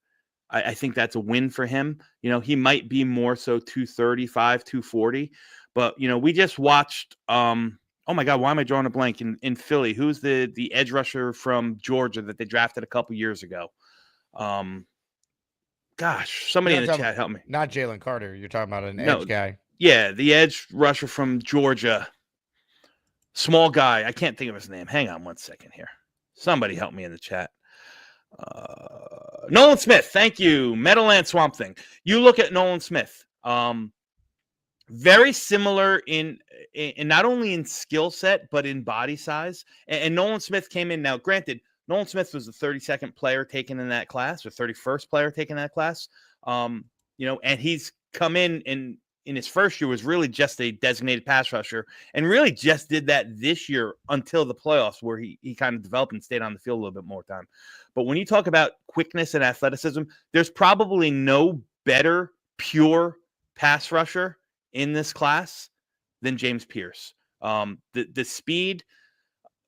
I think that's a win for him. He might be more so 235, 240. But, we just watched, oh my God, why am I drawing a blank in Philly? Who's the edge rusher from Georgia that they drafted a couple years ago? Gosh, somebody in the chat help me. Not Jalen Carter. You're talking about an edge guy. Yeah, the edge rusher from Georgia. Small guy. I can't think of his name. Hang on one second here. Somebody help me in the chat. Nolan Smith. Thank you. Meadowland Swamp Thing. You look at Nolan Smith. Very similar in not only in skill set, but in body size. And Nolan Smith came in. Now, granted, Nolan Smith was the 32nd player taken in that class, or 31st player taken in that class. And he's come in his first year was really just a designated pass rusher, and really just did that this year until the playoffs, where he kind of developed and stayed on the field a little bit more time. But when you talk about quickness and athleticism, there's probably no better pure pass rusher in this class than James Pierce. The speed,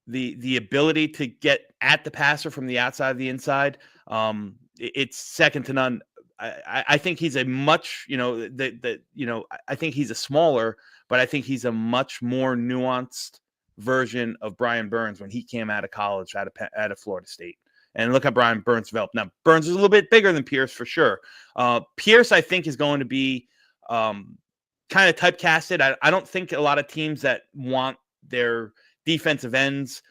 the ability to get at the passer from the outside of the inside, it's second to none. I think he's a much, I think he's a smaller, but I think he's a much more nuanced version of Brian Burns when he came out of college out of Florida State. And look how Brian Burns developed. Now, Burns is a little bit bigger than Pierce for sure. Pierce, I think, is going to be kind of typecasted. I don't think a lot of teams that want their defensive ends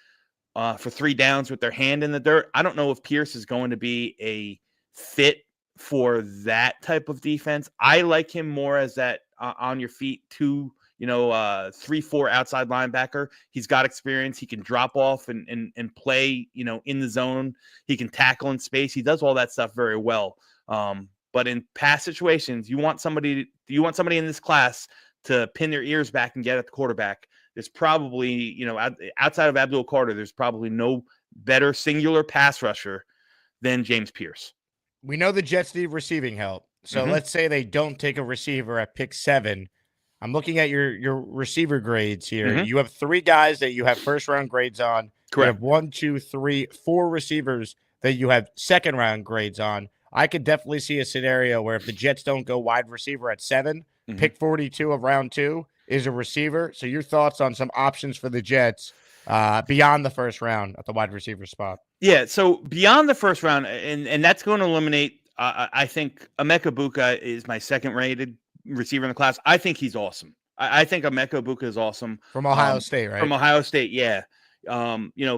for 3 downs with their hand in the dirt, I don't know if Pierce is going to be a fit for that type of defense. I like him more as that on your feet 2, 3-4 outside linebacker. He's got experience. He can drop off and play, in the zone. He can tackle in space. He does all that stuff very well. But in pass situations, you want somebody in this class to pin their ears back and get at the quarterback. There's probably, outside of Abdul Carter, there's probably no better singular pass rusher than James Pierce. We know the Jets need receiving help. So let's say they don't take a receiver at pick 7. I'm looking at your receiver grades here. You have 3 guys that you have first-round grades on. Correct. You have 4 receivers that you have second-round grades on. I could definitely see a scenario where if the Jets don't go wide receiver at 7, pick 42 of round 2 is a receiver. So your thoughts on some options for the Jets beyond the first round at the wide receiver spot? Yeah, so beyond the first round, and that's going to eliminate, I think Emeka Buka is my second-rated receiver in the class. I think he's awesome. I think Emeka Buka is awesome. From Ohio State, right? From Ohio State, yeah.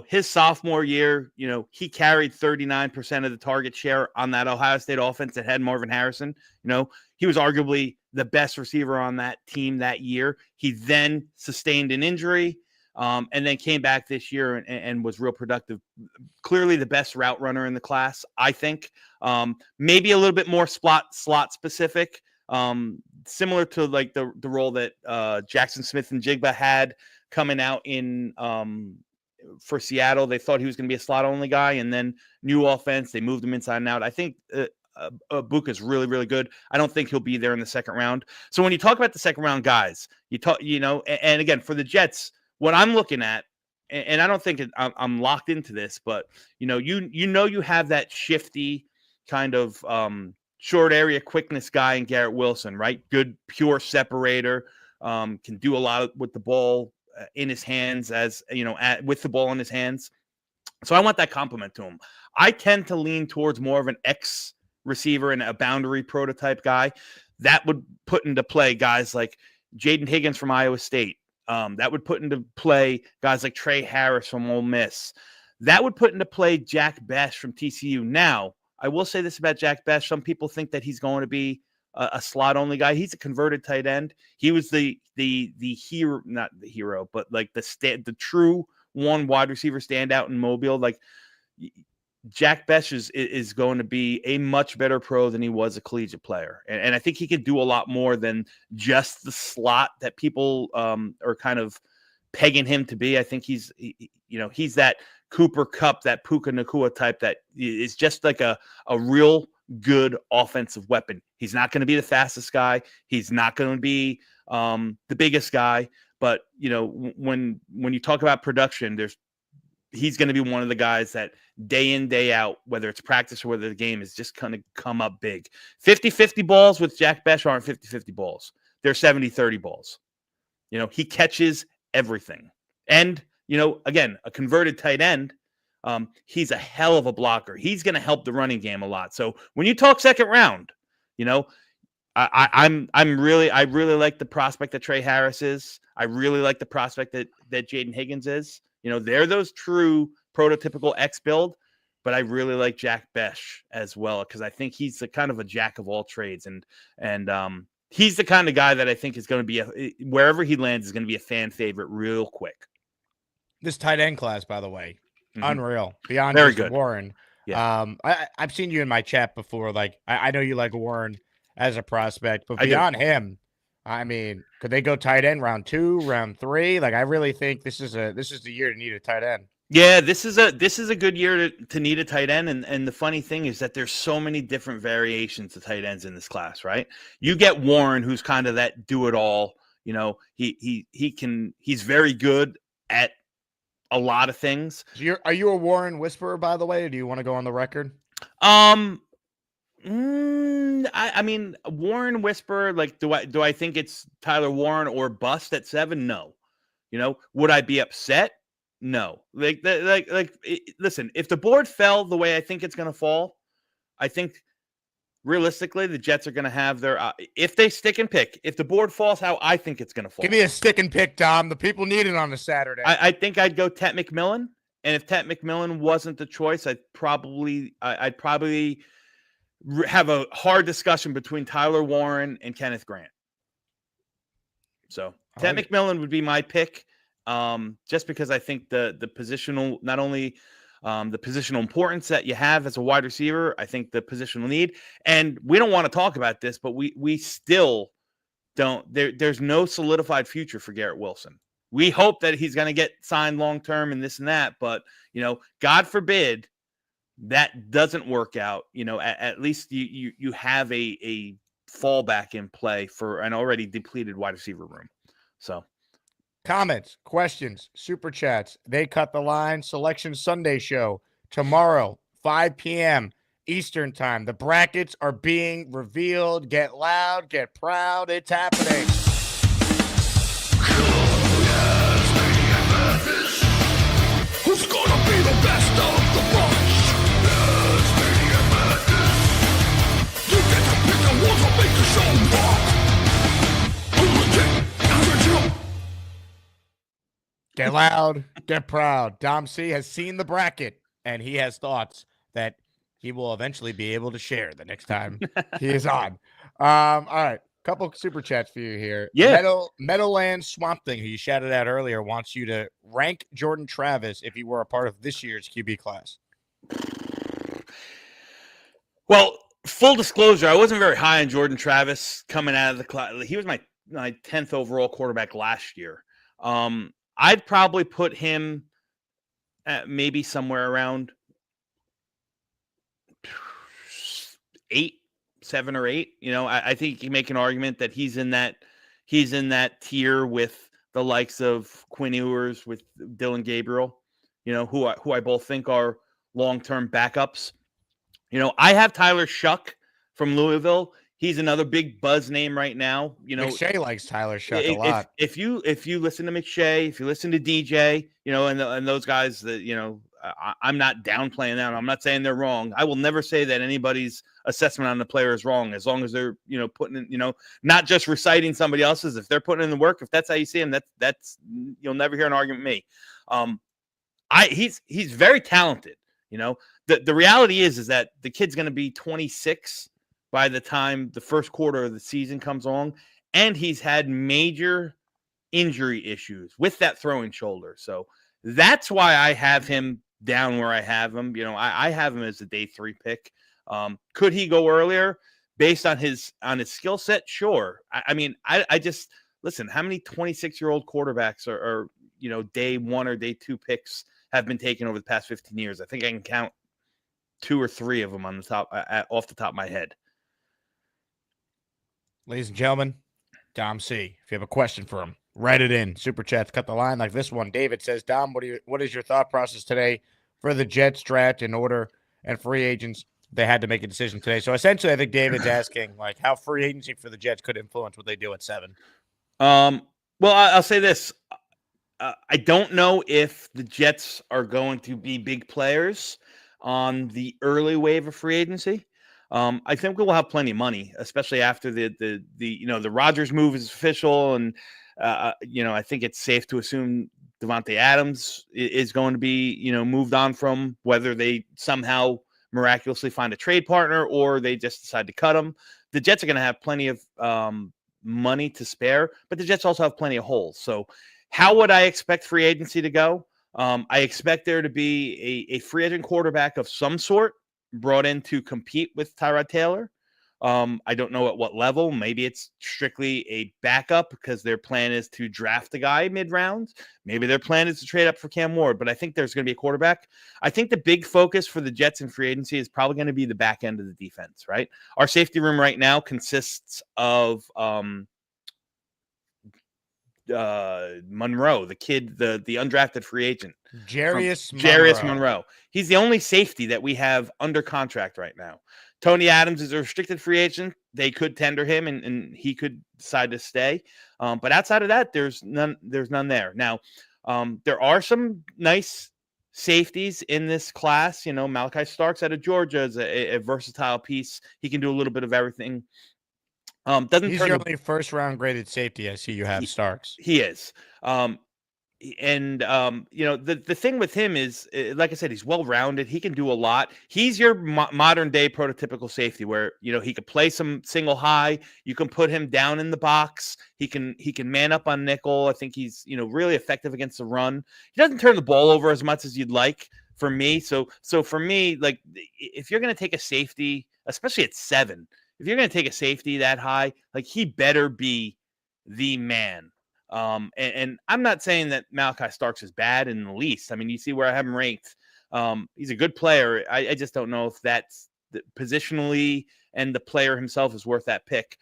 His sophomore year, he carried 39% of the target share on that Ohio State offense that had Marvin Harrison. He was arguably the best receiver on that team that year. He then sustained an injury. And then came back this year and was real productive. Clearly the best route runner in the class, I think. Maybe a little bit more slot specific, similar to like the role that Jackson Smith and Jigba had coming out in for Seattle. They thought he was going to be a slot only guy, and then new offense, they moved him inside and out. I think Buka is really, really good. I don't think he'll be there in the second round. So when you talk about the second round guys, and again, for the Jets, what I'm looking at and I don't think I'm locked into this, but you have that shifty kind of short area quickness guy in Garrett Wilson, right? Good pure separator, can do a lot with the ball in his hands, with the ball in his hands. So I want that compliment to him. I tend to lean towards more of an X receiver and a boundary prototype guy. That would put into play guys like Jaden Higgins from Iowa State. That would put into play guys like Trey Harris from Ole Miss. That would put into play Jack Bech from TCU. Now, I will say this about Jack Bech. Some people think that he's going to be a slot-only guy. He's a converted tight end. He was the hero, not the hero, but like the true one wide receiver standout in Mobile. Like Jack Bech is going to be a much better pro than he was a collegiate player. And I think he could do a lot more than just the slot that people are kind of pegging him to be. I think he's that Cooper Kupp, that Puka Nacua type that is just like a real good offensive weapon. He's not going to be the fastest guy. He's not going to be the biggest guy. But, when you talk about production, he's going to be one of the guys that day in, day out, whether it's practice or whether the game is just going to come up big. 50-50 balls with Jack Bech aren't 50-50 balls. They're 70-30 balls. He catches everything. And, again, a converted tight end, he's a hell of a blocker. He's going to help the running game a lot. So when you talk second round, I really like the prospect that Trey Harris is. I really like the prospect that Jaden Higgins is. They're those true prototypical X build, but I really like Jack Bech as well because I think he's the kind of a jack of all trades, and he's the kind of guy that I think is going to be wherever he lands is going to be a fan favorite real quick. This tight end class, by the way, unreal. Beyond Very just good. Warren. Yeah. I've seen you in my chat before. Like I know you like Warren as a prospect, but beyond him, I mean, could they go tight end round 2, round 3? Like I really think this is the year to need a tight end. Yeah, this is a good year to need a tight end, and the funny thing is that there's so many different variations of tight ends in this class, right? You get Warren, who's kind of that do it all. He's very good at a lot of things. So are you a Warren whisperer, by the way, or do you want to go on the record? I mean, Warren whisperer, like, do I think it's Tyler Warren or bust at 7? No. Would I be upset? No. Listen, if the board fell the way I think it's going to fall, I think realistically the Jets are going to have their if they stick and pick, if the board falls how I think it's going to fall. Give me a stick and pick, Dom. The people need it on a Saturday. I think I'd go Tet McMillan, and if Tet McMillan wasn't the choice, I'd probably have a hard discussion between Tyler Warren and Kenneth Grant. So Tet McMillan would be my pick, just because I think the positional, not only the positional importance that you have as a wide receiver, I think the positional need, and we don't want to talk about this, but we still don't. There's no solidified future for Garrett Wilson. We hope that he's going to get signed long term and this and that, but God forbid that doesn't work out. At least you have a fallback in play for an already depleted wide receiver room. So, comments, questions, super chats. They cut the line. Selection Sunday show tomorrow, 5 p.m. Eastern time. The brackets are being revealed. Get loud, get proud. It's happening. Who's gonna be the best of the bunch? You get to pick the ones that make the show rock. Get loud, get proud. Dom C has seen the bracket, and he has thoughts that he will eventually be able to share the next time he is on. All right, couple super chats for you here. Yeah. Meadowland Swamp Thing, who you shouted out earlier, wants you to rank Jordan Travis if he were a part of this year's QB class. Well, full disclosure, I wasn't very high on Jordan Travis coming out of the class. He was my 10th overall quarterback last year. I'd probably put him at maybe somewhere around 7 or 8. I think you can make an argument that he's in that tier with the likes of Quinn Ewers with Dylan Gabriel, who I both think are long-term backups. I have Tyler Shuck from Louisville. He's another big buzz name right now. McShay likes Tyler Shuck a lot. If you listen to McShay, if you listen to DJ, and those guys that I'm not downplaying them. I'm not saying they're wrong. I will never say that anybody's assessment on the player is wrong, as long as they're putting in, not just reciting somebody else's. If they're putting in the work, if that's how you see him, that's you'll never hear an argument with me. He's very talented. The reality is that the kid's going to be 26 by the time the first quarter of the season comes along, and he's had major injury issues with that throwing shoulder. So that's why I have him down where I have him. I have him as a day 3 pick. Could he go earlier based on his skill set? Sure. I just listen. How many 26-year-old quarterbacks are day 1 or day 2 picks have been taken over the past 15 years? I think I can count 2 or 3 of them on the top off the top of my head. Ladies and gentlemen, Dom C. If you have a question for him, write it in. Super chats, cut the line like this one. David says, Dom, what is your thought process today for the Jets draft in order and free agents? They had to make a decision today. So essentially, I think David's asking how free agency for the Jets could influence what they do at 7. Well, I'll say this. I don't know if the Jets are going to be big players on the early wave of free agency. I think we'll have plenty of money, especially after the Rodgers move is official, and I think it's safe to assume Devontae Adams is going to be moved on from, whether they somehow miraculously find a trade partner or they just decide to cut him. The Jets are going to have plenty of money to spare, but the Jets also have plenty of holes. So how would I expect free agency to go? I expect there to be a free agent quarterback of some sort brought in to compete with Tyrod Taylor. I don't know at what level. Maybe it's strictly a backup because their plan is to draft a guy mid-round. Maybe their plan is to trade up for Cam Ward, but I think there's going to be a quarterback. I think the big focus for the Jets in free agency is probably going to be the back end of the defense, right? Our safety room right now consists of Monroe, the kid, the undrafted free agent. Jarius Monroe. He's the only safety that we have under contract right now. Tony Adams is a restricted free agent. They could tender him and he could decide to stay. But outside of that, there's none there. Now, there are some nice safeties in this class. Malachi Starks out of Georgia is a versatile piece. He can do a little bit of everything. He's your only first-round graded safety. I see you have Starks. He is. The thing with him is, like I said, he's well-rounded. He can do a lot. He's your modern-day prototypical safety where, he could play some single high. You can put him down in the box. He can man up on nickel. I think he's, really effective against the run. He doesn't turn the ball over as much as you'd like for me. So for me, like, if you're going to take a safety, especially at 7, if you're going to take a safety that high, like, he better be the man. And I'm not saying that Malachi Starks is bad in the least. I mean, you see where I have him ranked. He's a good player. I just don't know if that's positionally and the player himself is worth that pick.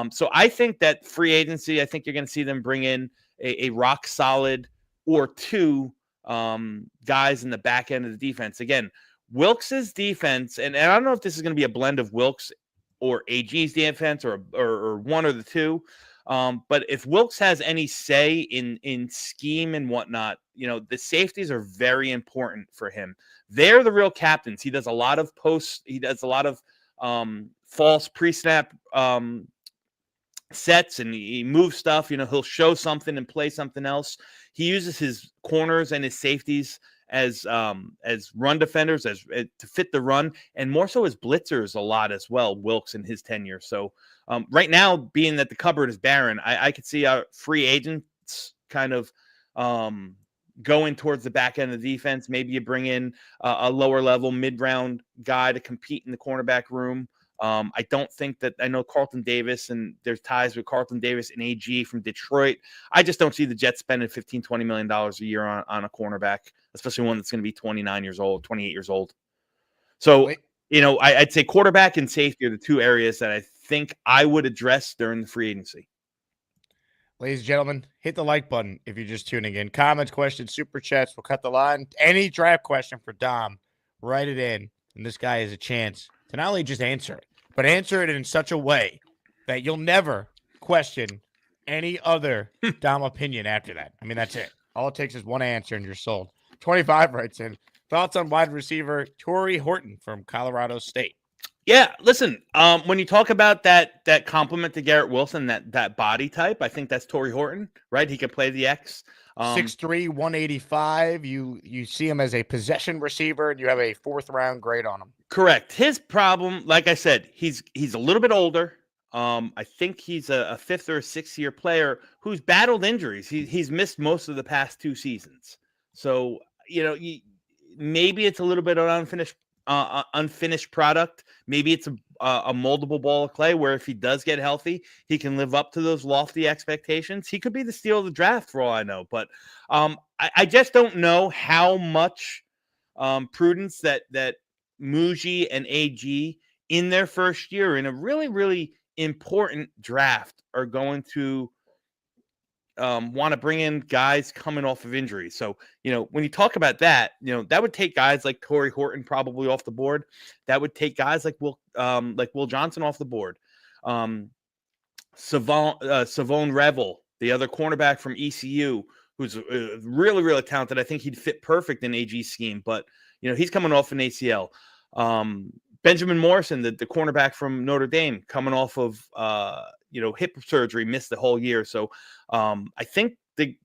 So I think that free agency, I think you're going to see them bring in a rock solid or 2 guys in the back end of the defense. Again, Wilkes's defense, and I don't know if this is going to be a blend of Wilkes or AG's defense or one or the 2. But if Wilkes has any say in scheme and whatnot, the safeties are very important for him. They're the real captains. He does a lot of posts. He does a lot of false pre-snap sets, and he moves stuff. He'll show something and play something else. He uses his corners and his safeties as run defenders, as to fit the run, and more so as blitzers a lot as well, Wilkes in his tenure. So right now, being that the cupboard is barren, I could see our free agents kind of going towards the back end of the defense. Maybe you bring in a lower level mid-round guy to compete in the cornerback room. I don't think that, I know Carlton Davis, and there's ties with Carlton Davis and AG from Detroit. I just don't see the Jets spending $15-20 million a year on a cornerback, especially one that's going to be 29 years old, 28 years old. So, I'd say quarterback and safety are the 2 areas that I think I would address during the free agency. Ladies and gentlemen, hit the like button if you're just tuning in. Comments, questions, super chats. We'll cut the line. Any draft question for Dom, write it in. And this guy has a chance to not only just answer it, but answer it in such a way that you'll never question any other Dom opinion after that. I mean, that's it. All it takes is one answer and you're sold. 25 writes in. Thoughts on wide receiver Torrey Horton from Colorado State? Yeah, listen, when you talk about that compliment to Garrett Wilson, that body type, I think that's Torrey Horton, right? He can play the X. 6'3", 185. You see him as a possession receiver, and you have a 4th-round grade on him. Correct. His problem, like I said, he's a little bit older. I think he's a 5th or 6th year player who's battled injuries. He's missed most of the past 2 seasons. So, maybe it's a little bit of unfinished product. Maybe it's a moldable ball of clay where if he does get healthy, he can live up to those lofty expectations. He could be the steal of the draft for all I know. But I just don't know how much prudence that Muji and AG in their first year in a really, really important draft are going to want to bring in guys coming off of injury. So, when you talk about that, that would take guys like Torrey Horton probably off the board. That would take guys like Will Johnson off the board. Savon Revel, the other cornerback from ECU, who's really, really talented. I think he'd fit perfect in AG's scheme, but he's coming off an ACL. Benjamin Morrison, the cornerback from Notre Dame, coming off of hip surgery, missed the whole year. So I think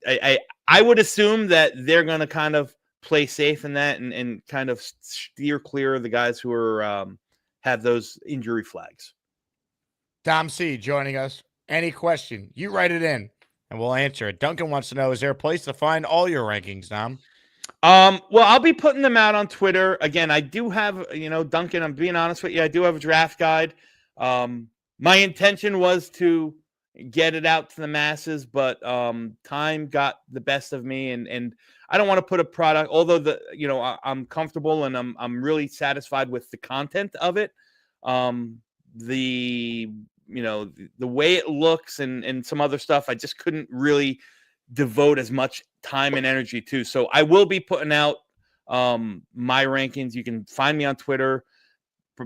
I would assume that they're going to kind of play safe in that and kind of steer clear of the guys who are have those injury flags. Dom C joining us. Any question, you write it in and we'll answer it. Duncan wants to know, is there a place to find all your rankings, Dom? Well, I'll be putting them out on Twitter. Again, I do have, Duncan, I'm being honest with you, I do have a draft guide. My intention was to get it out to the masses, but time got the best of me, and I don't want to put a product, although I'm comfortable and I'm really satisfied with the content of it. The way it looks and some other stuff, I just couldn't really devote as much time and energy to. So I will be putting out my rankings. You can find me on Twitter.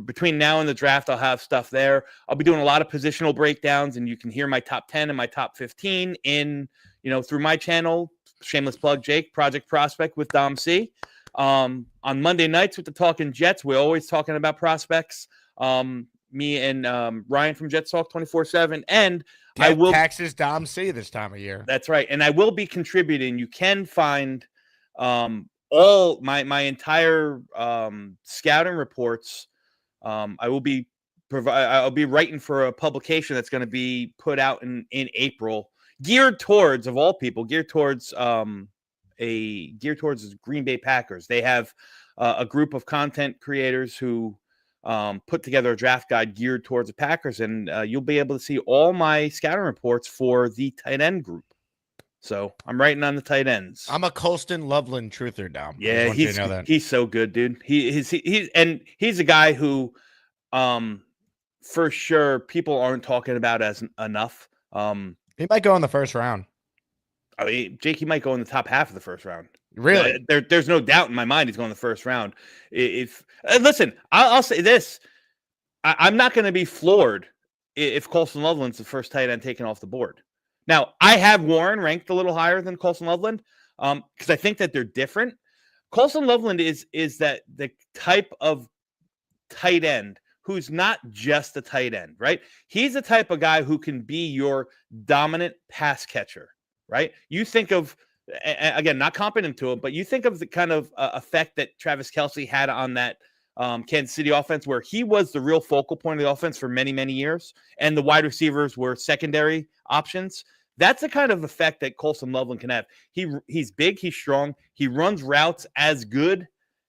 Between now and the draft, I'll have stuff there. I'll be doing a lot of positional breakdowns, and you can hear my top 10 and my top 15 in, through my channel. Shameless plug, Jake, Project Prospect with Dom C. On Monday nights with the Talkin Jets, we're always talking about prospects. Me and Ryan from Jets Talk 24/7, and I will taxes Dom C this time of year. That's right, and I will be contributing. You can find all my entire scouting reports. I'll be writing for a publication that's going to be put out in April, geared towards Green Bay Packers. They have a group of content creators who put together a draft guide geared towards the Packers, and you'll be able to see all my scouting reports for the tight end group. So I'm writing on the tight ends. I'm a Colston Loveland truther, Dom. Yeah, he's so good, dude. He's a guy who, for sure, people aren't talking about as enough. He might go in the first round. I mean, Jake, he might go in the top half of the first round. Really? There's no doubt in my mind he's going in the first round. Listen, I'll say this: I'm not going to be floored if Colston Loveland's the first tight end taken off the board. Now, I have Warren ranked a little higher than Colston Loveland because I think that they're different. Colston Loveland is that the type of tight end who's not just a tight end, right? He's the type of guy who can be your dominant pass catcher, right? You think of, again, not comparing him to him, but you think of the kind of effect that Travis Kelce had on that Kansas City offense, where he was the real focal point of the offense for many, many years, and the wide receivers were secondary options. That's the kind of effect that Colston Loveland can have. He's big, he's strong, he runs routes as good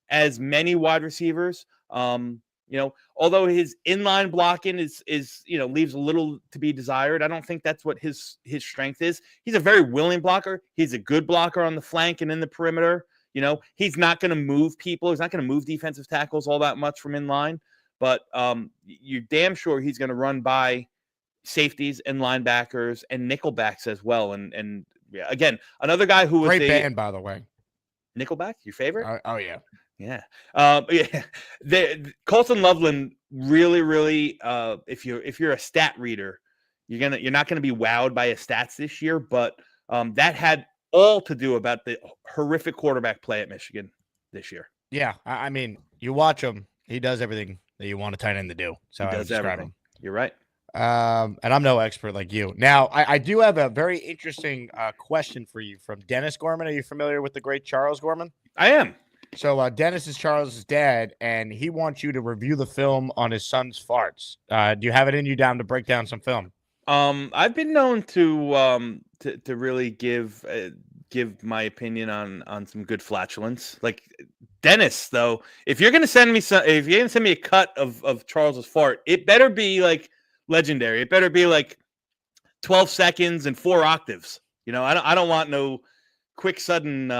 as many wide receivers. Although his inline blocking is leaves a little to be desired. I don't think that's what his strength is. He's a very willing blocker. He's a good blocker on the flank and in the perimeter. He's not going to move people. He's not going to move defensive tackles all that much from inline, but you're damn sure he's going to run by safeties and linebackers and nickelbacks as well. And yeah, again, another guy who was Great band, by the way. Nickelback, your favorite? Oh yeah. Yeah. Yeah. Colton Loveland really, if you're a stat reader, you're not gonna be wowed by his stats this year, but that had all to do about the horrific quarterback play at Michigan this year. Yeah, I mean, you watch him; he does everything that you want a tight end to do. So He I would does describe everything. You're right. him. And I'm no expert like you. Now, I do have a very interesting question for you from Dennis Gorman. Are you familiar with the great Charles Gorman? I am. So Dennis is Charles's dad, and he wants you to review the film on his son's farts. Do you have it in you down to break down some film? I've been known to really give my opinion on some good flatulence. Like Dennis, though, if you're gonna send me a cut of Charles's fart, it better be like legendary. It better be like 12 seconds and 4 octaves. I don't want no quick sudden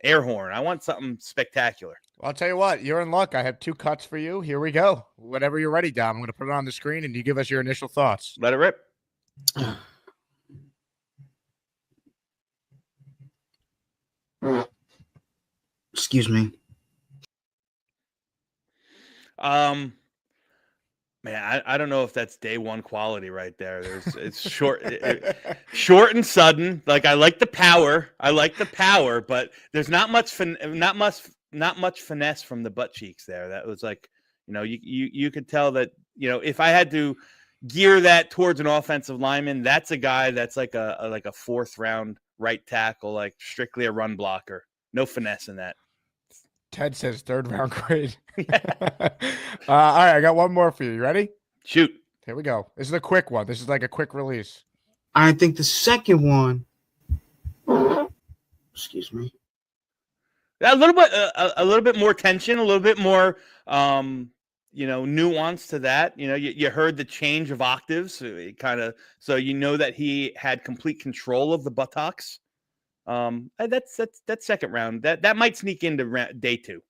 air horn. I want something spectacular. Well, I'll tell you what, you're in luck. I have 2 cuts for you. Here we go. Whenever you're ready, Dom, I'm going to put it on the screen, and you give us your initial thoughts. Let it rip. Excuse me. Man, I don't know if that's day one quality right there. It's short, short and sudden. Like I like the power, but there's not much finesse from the butt cheeks there. That was like, you could tell that, if I had to gear that towards an offensive lineman, that's a guy that's like a 4th round right tackle, like strictly a run blocker. No finesse in that. Ted says 3rd round grade. All right, I got one more for you. You ready? Shoot. Here we go. This is a quick one. This is like a quick release. I think the second one. Excuse me. A little bit more tension, a little bit more, nuance to that. You heard the change of octaves, so that he had complete control of the buttocks. That's second round. That might sneak into day 2.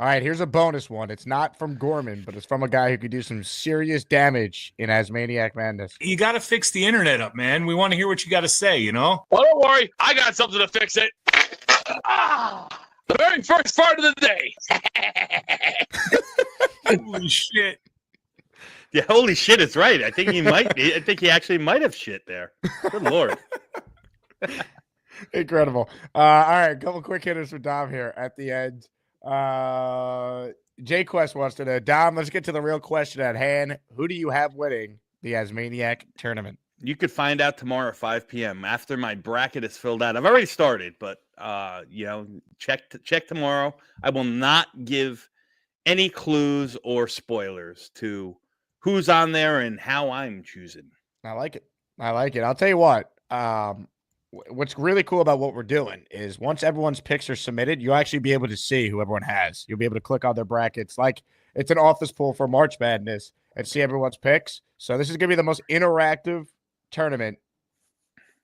All right, here's a bonus one. It's not from Gorman, but it's from a guy who could do some serious damage in Asmaniac Madness. You got to fix the internet up, man. We want to hear what you got to say, Well, don't worry. I got something to fix it. The very first part of the day. Holy shit. Yeah, holy shit, it's right. I think he actually might have shit there. Good Lord. Incredible. All right, a couple quick hitters for Dom here at the end. J Quest wants to know, Dom, let's get to the real question at hand. Who do you have winning the Asmaniac tournament? You could find out tomorrow at 5 p.m. after my bracket is filled out. I've already started, but check tomorrow. I will not give any clues or spoilers to who's on there and how I'm choosing. I like it. I'll tell you what. What's really cool about what we're doing is once everyone's picks are submitted, you'll actually be able to see who everyone has. You'll be able to click on their brackets like it's an office pool for March Madness and see everyone's picks. So this is going to be the most interactive tournament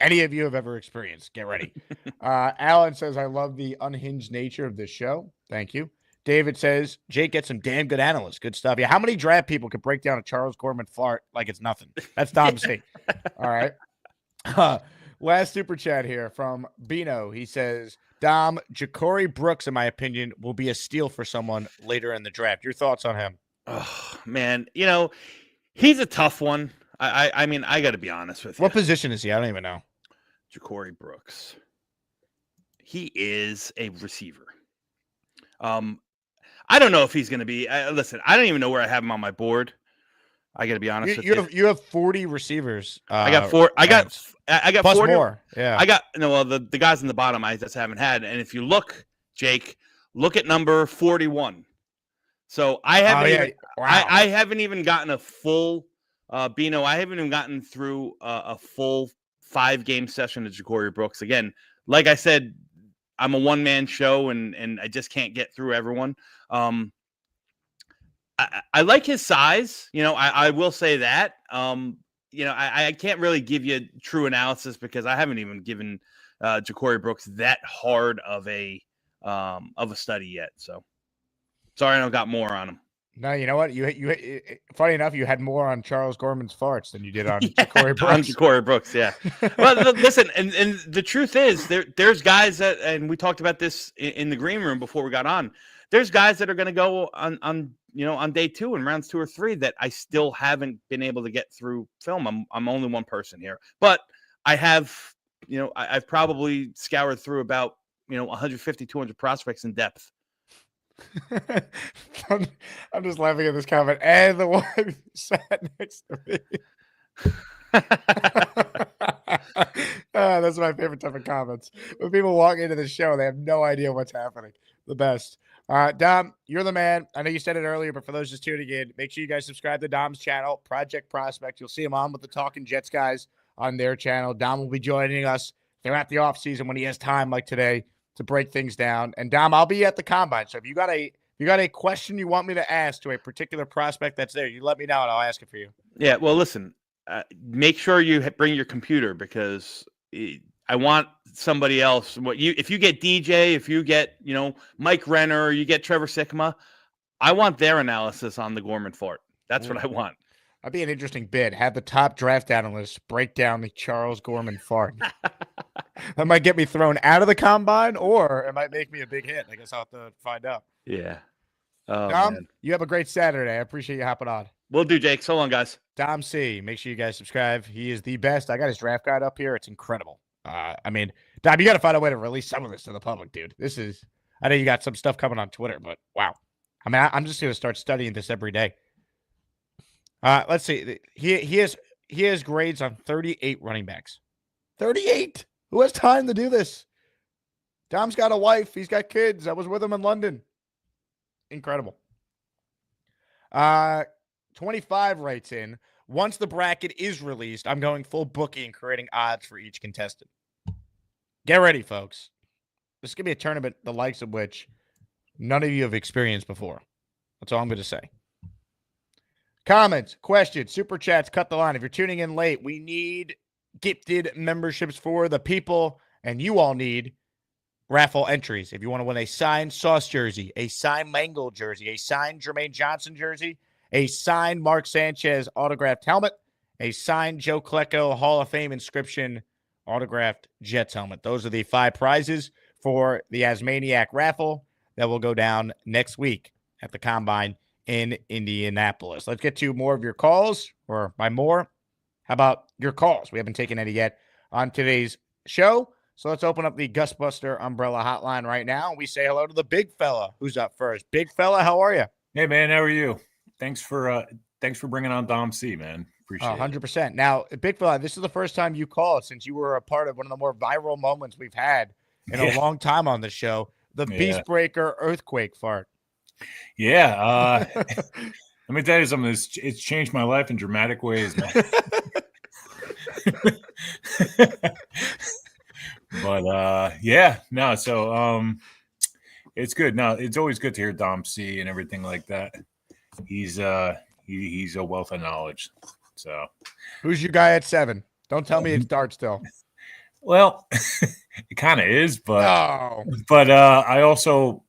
any of you have ever experienced. Get ready. Alan says, I love the unhinged nature of this show. Thank you. David says, Jake gets some damn good analysts. Good stuff. Yeah, how many draft people could break down a Charles Gorman fart like it's nothing? That's Dom's thing. All right. Last super chat here from Bino. He says, Dom, Ja'Cory Brooks, in my opinion, will be a steal for someone later in the draft. Your thoughts on him? Oh, man. He's a tough one. I mean, I got to be honest with you. What position is he? I don't even know. Ja'Cory Brooks. He is a receiver. I don't know if he's going to be. Listen, I don't even know where I have him on my board. I got to be honest with you. You have 40 receivers. I got 4. I got plus 40 more. Yeah. The guys in the bottom I just haven't had. And if you look, Jake, look at number 41. So I haven't even gotten a full Bino. I haven't even gotten through a full 5-game session of Ja'Cory Brooks. Again, like I said, I'm a one-man show and I just can't get through everyone. I like his size. I will say that. I can't really give you true analysis because I haven't even given Ja'Cory Brooks that hard of a study yet. So sorry, I don't got more on him. No, you know what? Funny enough, you had more on Charles Gorman's farts than you did on Ja'Cory Brooks. On Ja'Cory Brooks, yeah. Well, listen, and the truth is, there's guys that, and we talked about this in the green room before we got on. There's guys that are going to go on on day 2 and rounds 2 or 3 that I still haven't been able to get through film. I'm only one person here, but I have, I've probably scoured through about 150, 200 prospects in depth. I'm just laughing at this comment. And the one who sat next to me. That's my favorite type of comments. When people walk into the show, they have no idea what's happening. The best. Dom, you're the man. I know you said it earlier, but for those just tuning in, make sure you guys subscribe to Dom's channel, Project Prospect. You'll see him on with the Talkin Jets guys on their channel. Dom will be joining us throughout the offseason when he has time like today to break things down. And Dom, I'll be at the combine. So if you got a question you want me to ask to a particular prospect that's there, you let me know and I'll ask it for you. Yeah, well, listen, make sure you bring your computer because I want somebody else. If you get DJ, if you get Mike Renner, you get Trevor Sikkema, I want their analysis on the Gorman fart. That's what I want. That'd be an interesting bid. Have the top draft analysts break down the Charles Gorman fart. That might get me thrown out of the combine, or it might make me a big hit. I guess I'll have to find out. Yeah. Oh, Dom, man. you have a great Saturday. I appreciate you hopping on. Will do, Jake. So long, guys. Dom C. Make sure you guys subscribe. He is the best. I got his draft guide up here. It's incredible. I mean, Dom, you got to find a way to release some of this to the public, dude. I know you got some stuff coming on Twitter, but wow. I mean, I'm just going to start studying this every day. Let's see. He has grades on 38 running backs. 38. Who has time to do this? Dom's got a wife. He's got kids. I was with him in London. Incredible. 25 writes in. Once the bracket is released, I'm going full bookie and creating odds for each contestant. Get ready, folks. This is going to be a tournament the likes of which none of you have experienced before. That's all I'm going to say. Comments, questions, super chats, cut the line. If you're tuning in late, we need gifted memberships for the people, and you all need raffle entries. If you want to win a signed Sauce jersey, a signed Mangle jersey, a signed Jermaine Johnson jersey, a signed Mark Sanchez autographed helmet, a signed Joe Klecko Hall of Fame inscription autographed Jets helmet. Those are the 5 prizes for the Asmaniac raffle that will go down next week at the Combine in Indianapolis. Let's get to more of your calls, or by more, how about your calls? We haven't taken any yet on today's show. So let's open up the Gusbuster Umbrella Hotline right now. We say hello to the big fella who's up first. Big fella, how are you? Hey, man, how are you? Thanks for bringing on Dom C, man. Appreciate 100%. Now, big fella, this is the first time you called since you were a part of one of the more viral moments we've had in a long time on the show, the Beast Breaker earthquake fart. Yeah. Let me tell you something. It's changed my life in dramatic ways, man. But it's good. No, it's always good to hear Dom C and everything like that. He's a wealth of knowledge. So who's your guy at 7? Don't tell me it's Dart still. Well, it kind of is, but I also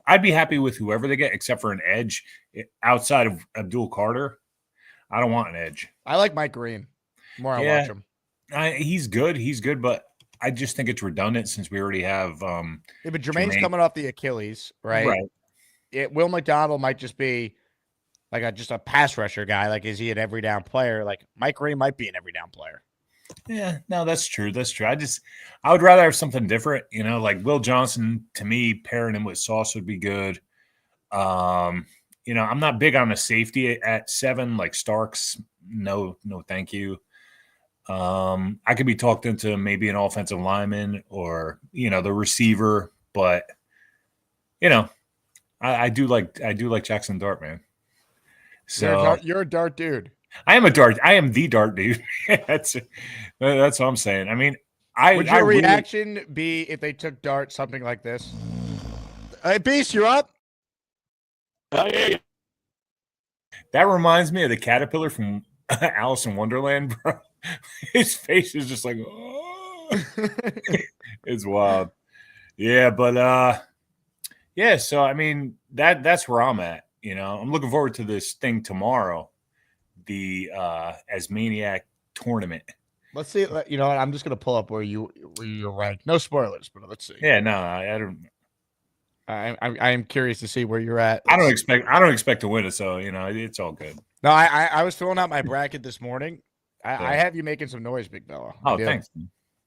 I'd be happy with whoever they get, except for an edge outside of Abdul Carter. I don't want an edge. I like Mike Green. More I watch him. He's good, but I just think it's redundant since we already have. But Jermaine's coming off the Achilles, right? Right. Will McDonald might just be like just a pass rusher guy. Like, is he an every down player? Like Mike Green might be an every down player. Yeah, no, that's true. I would rather have something different, like Will Johnson. To me, pairing him with Sauce would be good. I'm not big on a safety at 7, like Starks. No, thank you. I could be talked into maybe an offensive lineman or, the receiver, but I do like Jackson Dart, man. So you're a Dart dude. I am the Dart dude. That's what I'm saying. I mean, would your reaction be if they took Dart something like this? Hey, Beast, you're up. That reminds me of the caterpillar from Alice in Wonderland, bro. His face is just like, oh. It's wild. Yeah, but so I mean that's where I'm at. I'm looking forward to this thing tomorrow, the Asmaniac tournament. Let's see. You know what? I'm just gonna pull up where you're ranked. No spoilers, but let's see. Yeah, no, I don't. I am curious to see where you're at. I don't expect to win it, so it's all good. No, I was filling out my bracket this morning. I have you making some noise, big fella. Oh, thanks.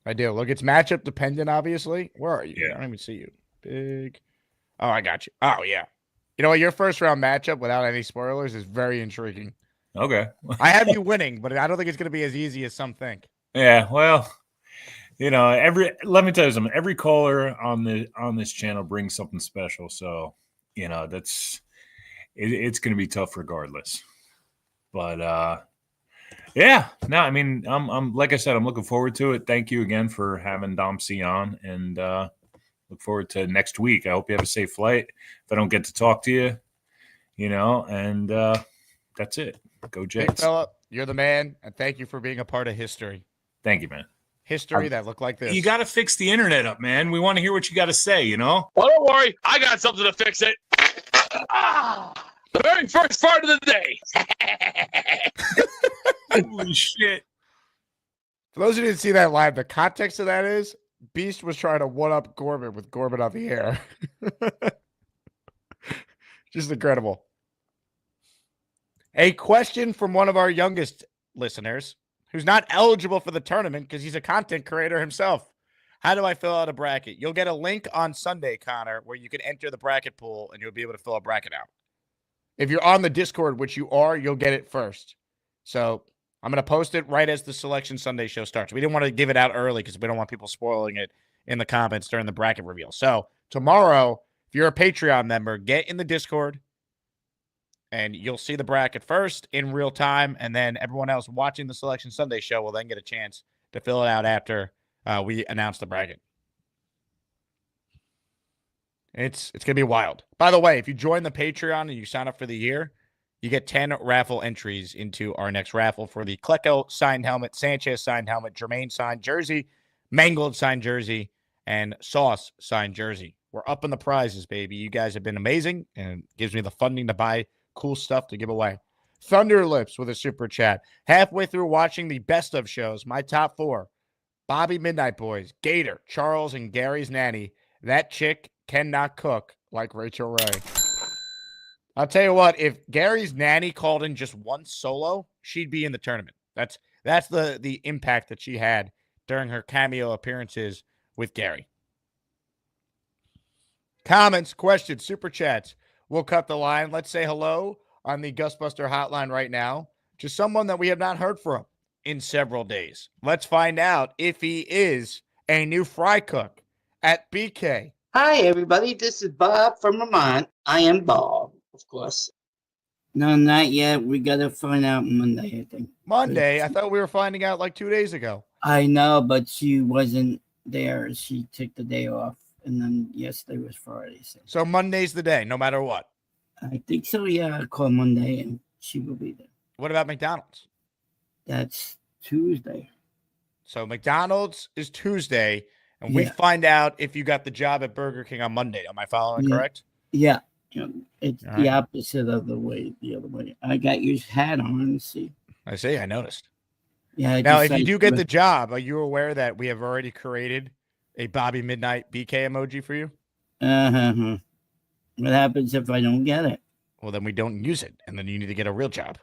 I do. Look, it's matchup dependent, obviously. Where are you? Yeah. I don't even see you. Big. Oh, I got you. Oh, yeah. You know what? Your first round matchup without any spoilers is very intriguing. Okay. I have you winning, but I don't think it's going to be as easy as some think. Yeah, well, let me tell you something. Every caller on this channel brings something special, so it's going to be tough regardless. But yeah, no, I mean, I'm like I said, I'm looking forward to it. Thank you again for having Dom C on, and look forward to next week. I hope you have a safe flight. If I don't get to talk to you, and that's it. Go Jets. Big fella, you're the man, and thank you for being a part of history. Thank you, man. History that looked like this. You got to fix the internet up, man. We want to hear what you got to say, Well, don't worry. I got something to fix it. The very first part of the day. Holy shit. For those who didn't see that live, the context of that is Beast was trying to one-up Corbin with Corbin on the air. Just incredible. A question from one of our youngest listeners who's not eligible for the tournament because he's a content creator himself. How do I fill out a bracket? You'll get a link on Sunday, Connor, where you can enter the bracket pool and you'll be able to fill a bracket out. If you're on the Discord, which you are, you'll get it first. So I'm going to post it right as the Selection Sunday show starts. We didn't want to give it out early because we don't want people spoiling it in the comments during the bracket reveal. So tomorrow, if you're a Patreon member, get in the Discord and you'll see the bracket first in real time. And then everyone else watching the Selection Sunday show will then get a chance to fill it out after we announce the bracket. It's going to be wild. By the way, if you join the Patreon and you sign up for the year, you get 10 raffle entries into our next raffle for the Klecko signed helmet, Sanchez signed helmet, Jermaine signed jersey, Mangold signed jersey, and Sauce signed jersey. We're up in the prizes, baby. You guys have been amazing, and it gives me the funding to buy cool stuff to give away. Thunderlips with a super chat. Halfway through watching the best of shows, my top 4, Bobby Midnight Boys, Gator, Charles, and Gary's Nanny. That chick cannot cook like Rachel Ray. I'll tell you what, if Gary's Nanny called in just once solo, she'd be in the tournament. That's the impact that she had during her cameo appearances with Gary. Comments, questions, super chats. We'll cut the line. Let's say hello on the Gusbuster hotline right now to someone that we have not heard from in several days. Let's find out if he is a new fry cook at BK. Hi, everybody. This is Bob from Vermont. I am Bob, of course. No, not yet. We got to find out Monday, I think. Monday? I thought we were finding out like 2 days ago. I know, but she wasn't there. She took the day off. And then yesterday was Friday. So Monday's the day, no matter what. I think so, yeah. I'll call Monday and she will be there. What about McDonald's? That's Tuesday. So McDonald's is Tuesday, and we find out if you got the job at Burger King on Monday. Am I following correct? Yeah. It's the opposite of the other way. I got your hat on. See? I see. I noticed. Yeah. Now, if you do get the job, are you aware that we have already created a Bobby Midnight BK emoji for you? What happens if I don't get it? Well, then we don't use it, and then you need to get a real job.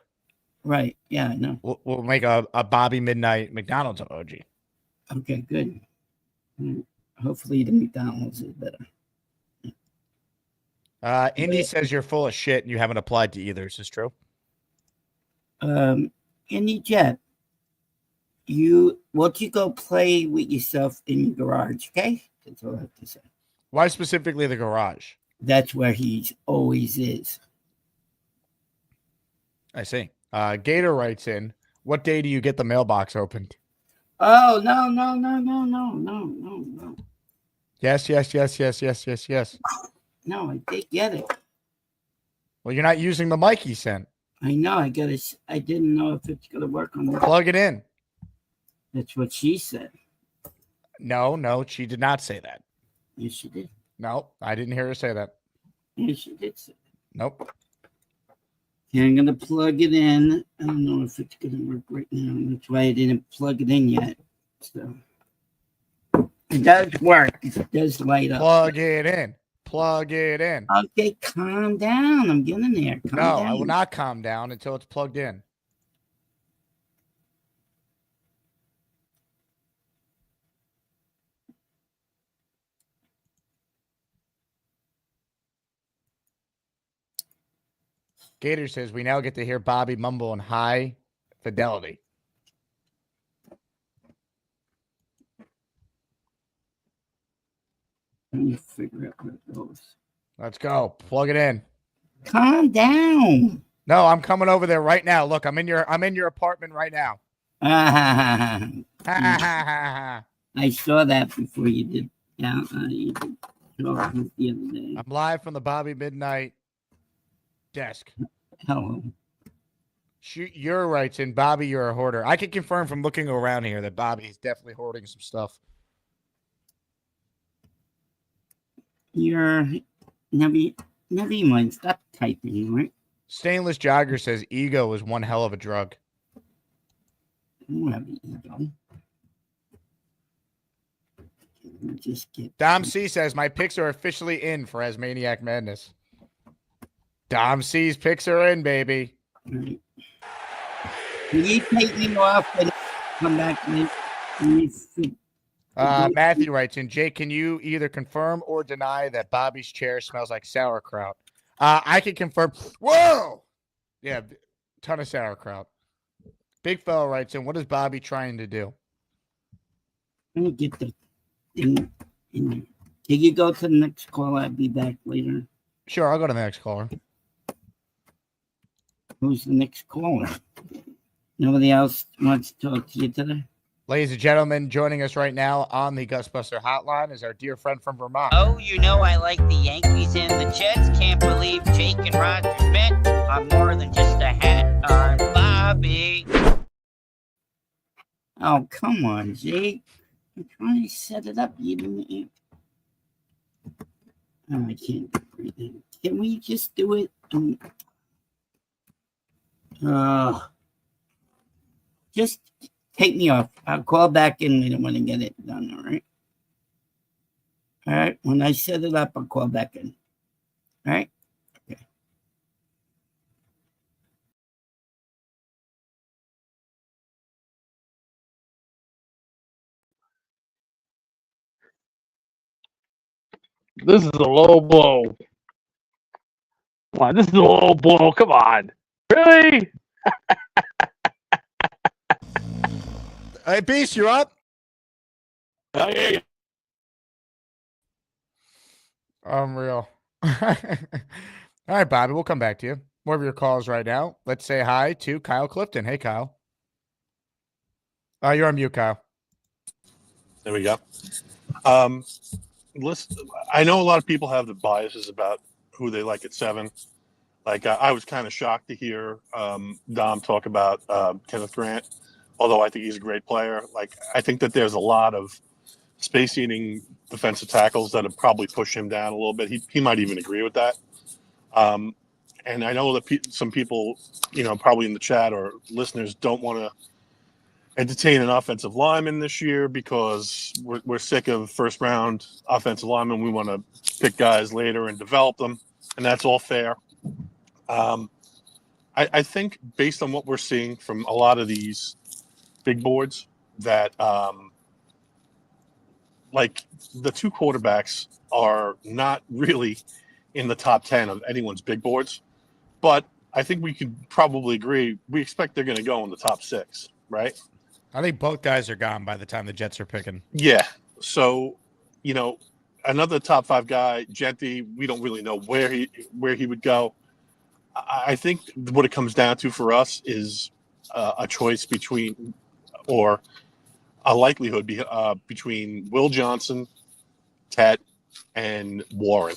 Right. Yeah, I know. We'll make a Bobby Midnight McDonald's emoji. Okay, good. Hopefully the McDonald's is better. Indy says you're full of shit and you haven't applied to either. Is this true? Indy Jet, you go play with yourself in your garage, okay? That's all I have to say. Why specifically the garage? That's where he always is. I see. Gator writes in, what day do you get the mailbox opened? Oh, no. Yes. No, I did get it. Well, you're not using the mic he sent. I know. I didn't know if it's going to work on that. Plug it in. That's what she said. No, she did not say that. Yes, she did. No, I didn't hear her say that. Yes, she did say that. Nope. Okay, I'm gonna plug it in. I don't know if it's gonna work right now. That's why I didn't plug it in yet. So it does work. It does light up. Plug it in. Plug it in. Okay, calm down. I'm getting there. Calm No, down. I will not calm down until it's plugged in. Gator says we now get to hear Bobby mumble in high fidelity. Let me figure out where it goes. Let's go. Plug it in. Calm down. No, I'm coming over there right now. Look, I'm in your apartment right now. I saw that before you did. Yeah, you did show it the other day. I'm live from the Bobby Midnight desk. Hello. You're right, and Bobby, you're a hoarder. I can confirm from looking around here that Bobby is definitely hoarding some stuff. You're never mind. Stop typing, right? Stainless Jogger says ego is one hell of a drug. You have ego. Just get Dom C says my picks are officially in for Asmaniac Madness. Dom C's picks are in, baby. right. Can you take me off and come back and Matthew writes in, Jake, can you either confirm or deny that Bobby's chair smells like sauerkraut? I can confirm. Whoa! Yeah, ton of sauerkraut. Big fella writes in, what is Bobby trying to do? Let me get the thing in there. Can you go to the next call? I'll be back later. Sure, I'll go to the next caller. Who's the next caller? Nobody else wants to talk to you today? Ladies and gentlemen, joining us right now on the Gusbuster Hotline is our dear friend from Vermont. Oh, you know I like the Yankees and the Jets. Can't believe Jake and Roger met. I'm more than just a hat on Bobby. Oh, come on, Jake. I'm trying to set it up. You didn't. Oh, I can't do it right now. Can we just do it? Just take me off. I'll call back in later when I get it done, all right? All right, when I set it up, I'll call back in. All right? Okay. This is a low blow. Come on, this is a low blow. Come on. Really? Hey, Beast, you up? I hear you. Unreal. All right, Bobby, we'll come back to you. More of your calls right now. Let's say hi to Kyle Clifton. Hey, Kyle. You're on mute, Kyle. There we go. Listen, I know a lot of people have the biases about who they like at 7. Like I was kind of shocked to hear Dom talk about Kenneth Grant, although I think he's a great player. Like I think that there's a lot of space-eating defensive tackles that have probably pushed him down a little bit. He might even agree with that. And I know that some people, probably in the chat or listeners don't want to entertain an offensive lineman this year because we're sick of first-round offensive linemen. We want to pick guys later and develop them, and that's all fair. I think based on what we're seeing from a lot of these big boards that like the 2 quarterbacks are not really in the top 10 of anyone's big boards, but I think we could probably agree we expect they're going to go in the top 6, right? I think both guys are gone by the time the Jets are picking. Yeah. So, another top 5 guy, Genty, we don't really know where he would go. I think what it comes down to for us is a choice between, or a likelihood between Will Johnson, Tet, and Warren.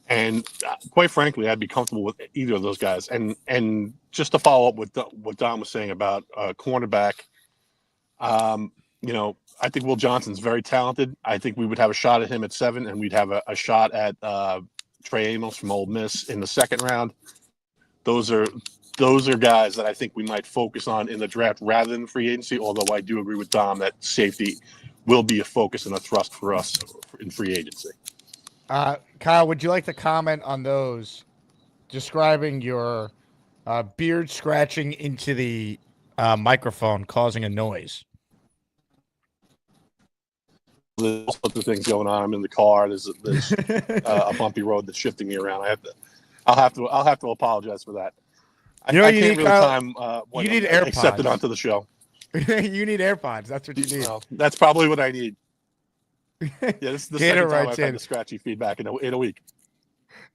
And quite frankly, I'd be comfortable with either of those guys. And just to follow up with what Don was saying about cornerback, I think Will Johnson's very talented. I think we would have a shot at him at 7, and we'd have a shot at Trey Amos from Ole Miss in the 2nd round. those are guys that I think we might focus on in the draft rather than free agency. Although I do agree with Dom that safety will be a focus and a thrust for us in free agency. Kyle, would you like to comment on those, describing your beard scratching into the microphone, causing a noise? There's all sorts of things going on. I'm in the car. There's a bumpy road that's shifting me around. I'll have to apologize for that. I can't really time when you need I'm AirPods. accepted onto the show. You need AirPods. That's what you need. Well, that's probably what I need. Yeah, this is the second time I've in. had the scratchy feedback in a week.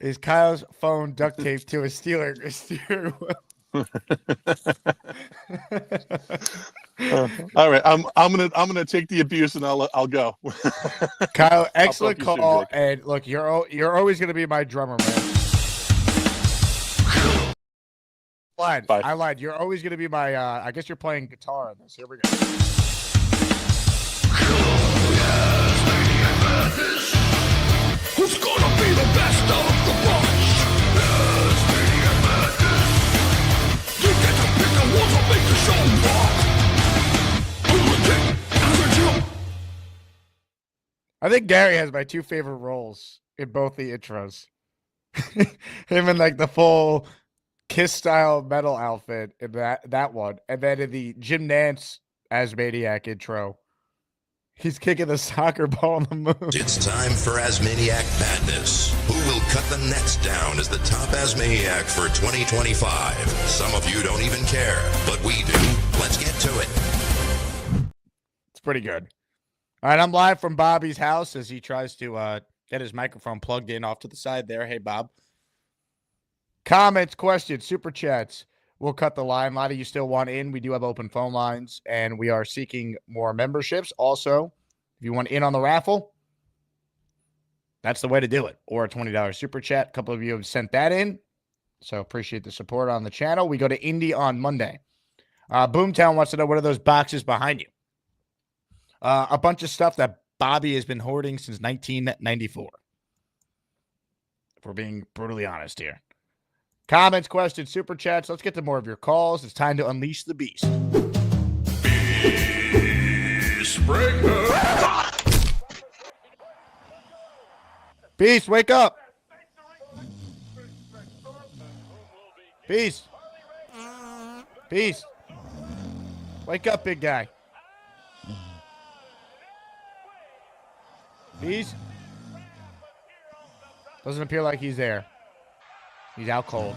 Is Kyle's phone duct taped to a steering wheel? All right, I'm gonna take the abuse and I'll go. Kyle, excellent I'll call. soon, and look, you're always gonna be my drummer, man. I lied. You're always gonna be my. I guess you're playing guitar on this. Here we go. Who's gonna be the best of the bunch? You get to pick the ones that make the show rock. I think Gary has my two favorite roles in both the intros. Him in like the full Kiss style metal outfit in that one, and then in the Jim Nance as Maniac intro, he's kicking the soccer ball on the moon. It's time for Asmaniac Madness. Who will cut the nets down as the top Asmaniac for 2025? Some of you don't even care, but we do. Let's get to it. It's pretty good. All right, I'm live from Bobby's house as he tries to get his microphone plugged in off to the side there. Hey, Bob. Comments, questions, super chats. We'll cut the line. A lot of you still want in. We do have open phone lines, and we are seeking more memberships. Also, if you want in on the raffle, that's the way to do it. Or a $20 super chat. A couple of you have sent that in, so appreciate the support on the channel. We go to Indy on Monday. Boomtown wants to know, what are those boxes behind you? A bunch of stuff that Bobby has been hoarding since 1994. If we're being brutally honest here. Comments, questions, super chats. Let's get to more of your calls. It's time to unleash the beast. Beast, wake up. Beast. Beast. Wake up, big guy. Beast. Doesn't appear like he's there. He's out cold.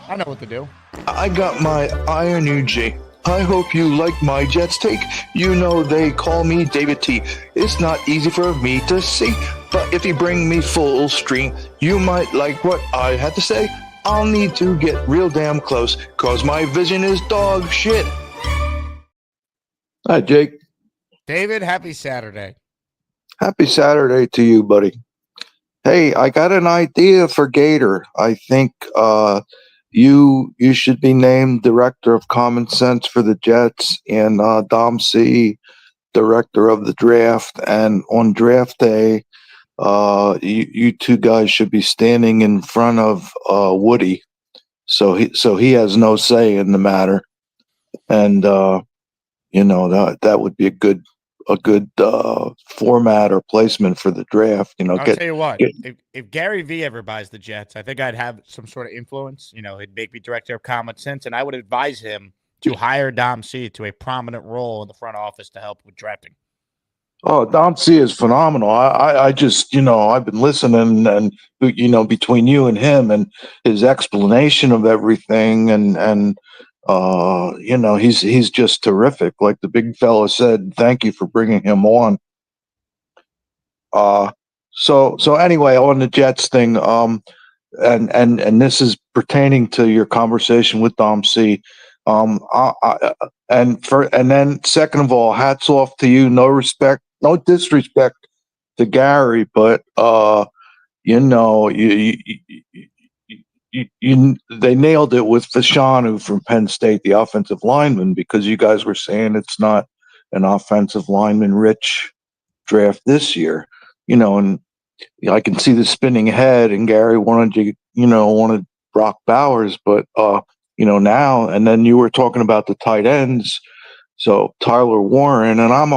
I know what to do. I got my Iron UJ. I hope you like my Jets take. You know they call me David T. It's not easy for me to see, but if you bring me full stream, you might like what I had to say. I'll need to get real damn close, cause my vision is dog shit. Hi, Jake. David, happy Saturday. Happy Saturday to you, buddy. Hey, I got an idea for Gator. I think you should be named Director of Common Sense for the Jets, and Dom C, Director of the Draft. And on draft day, you two guys should be standing in front of Woody, so he has no say in the matter. And that would be a good format or placement for the draft. I'll tell you what, if Gary V ever buys the Jets, I think I'd have some sort of influence. He'd make me Director of Common Sense, and I would advise him to hire Dom C to a prominent role in the front office to help with drafting. Oh, Dom C is phenomenal. I just, I've been listening, and between you and him and his explanation of everything, and he's just terrific. Like the big fella said, thank you for bringing him on. So anyway, on the Jets thing, and this is pertaining to your conversation with Dom C. And then second of all, hats off to you. No disrespect to Gary, but they nailed it with Fashanu from Penn State, the offensive lineman, because you guys were saying it's not an offensive lineman rich draft this year, and I can see the spinning head, and Gary wanted Brock Bowers, but now, and then you were talking about the tight ends. So Tyler Warren, and I'm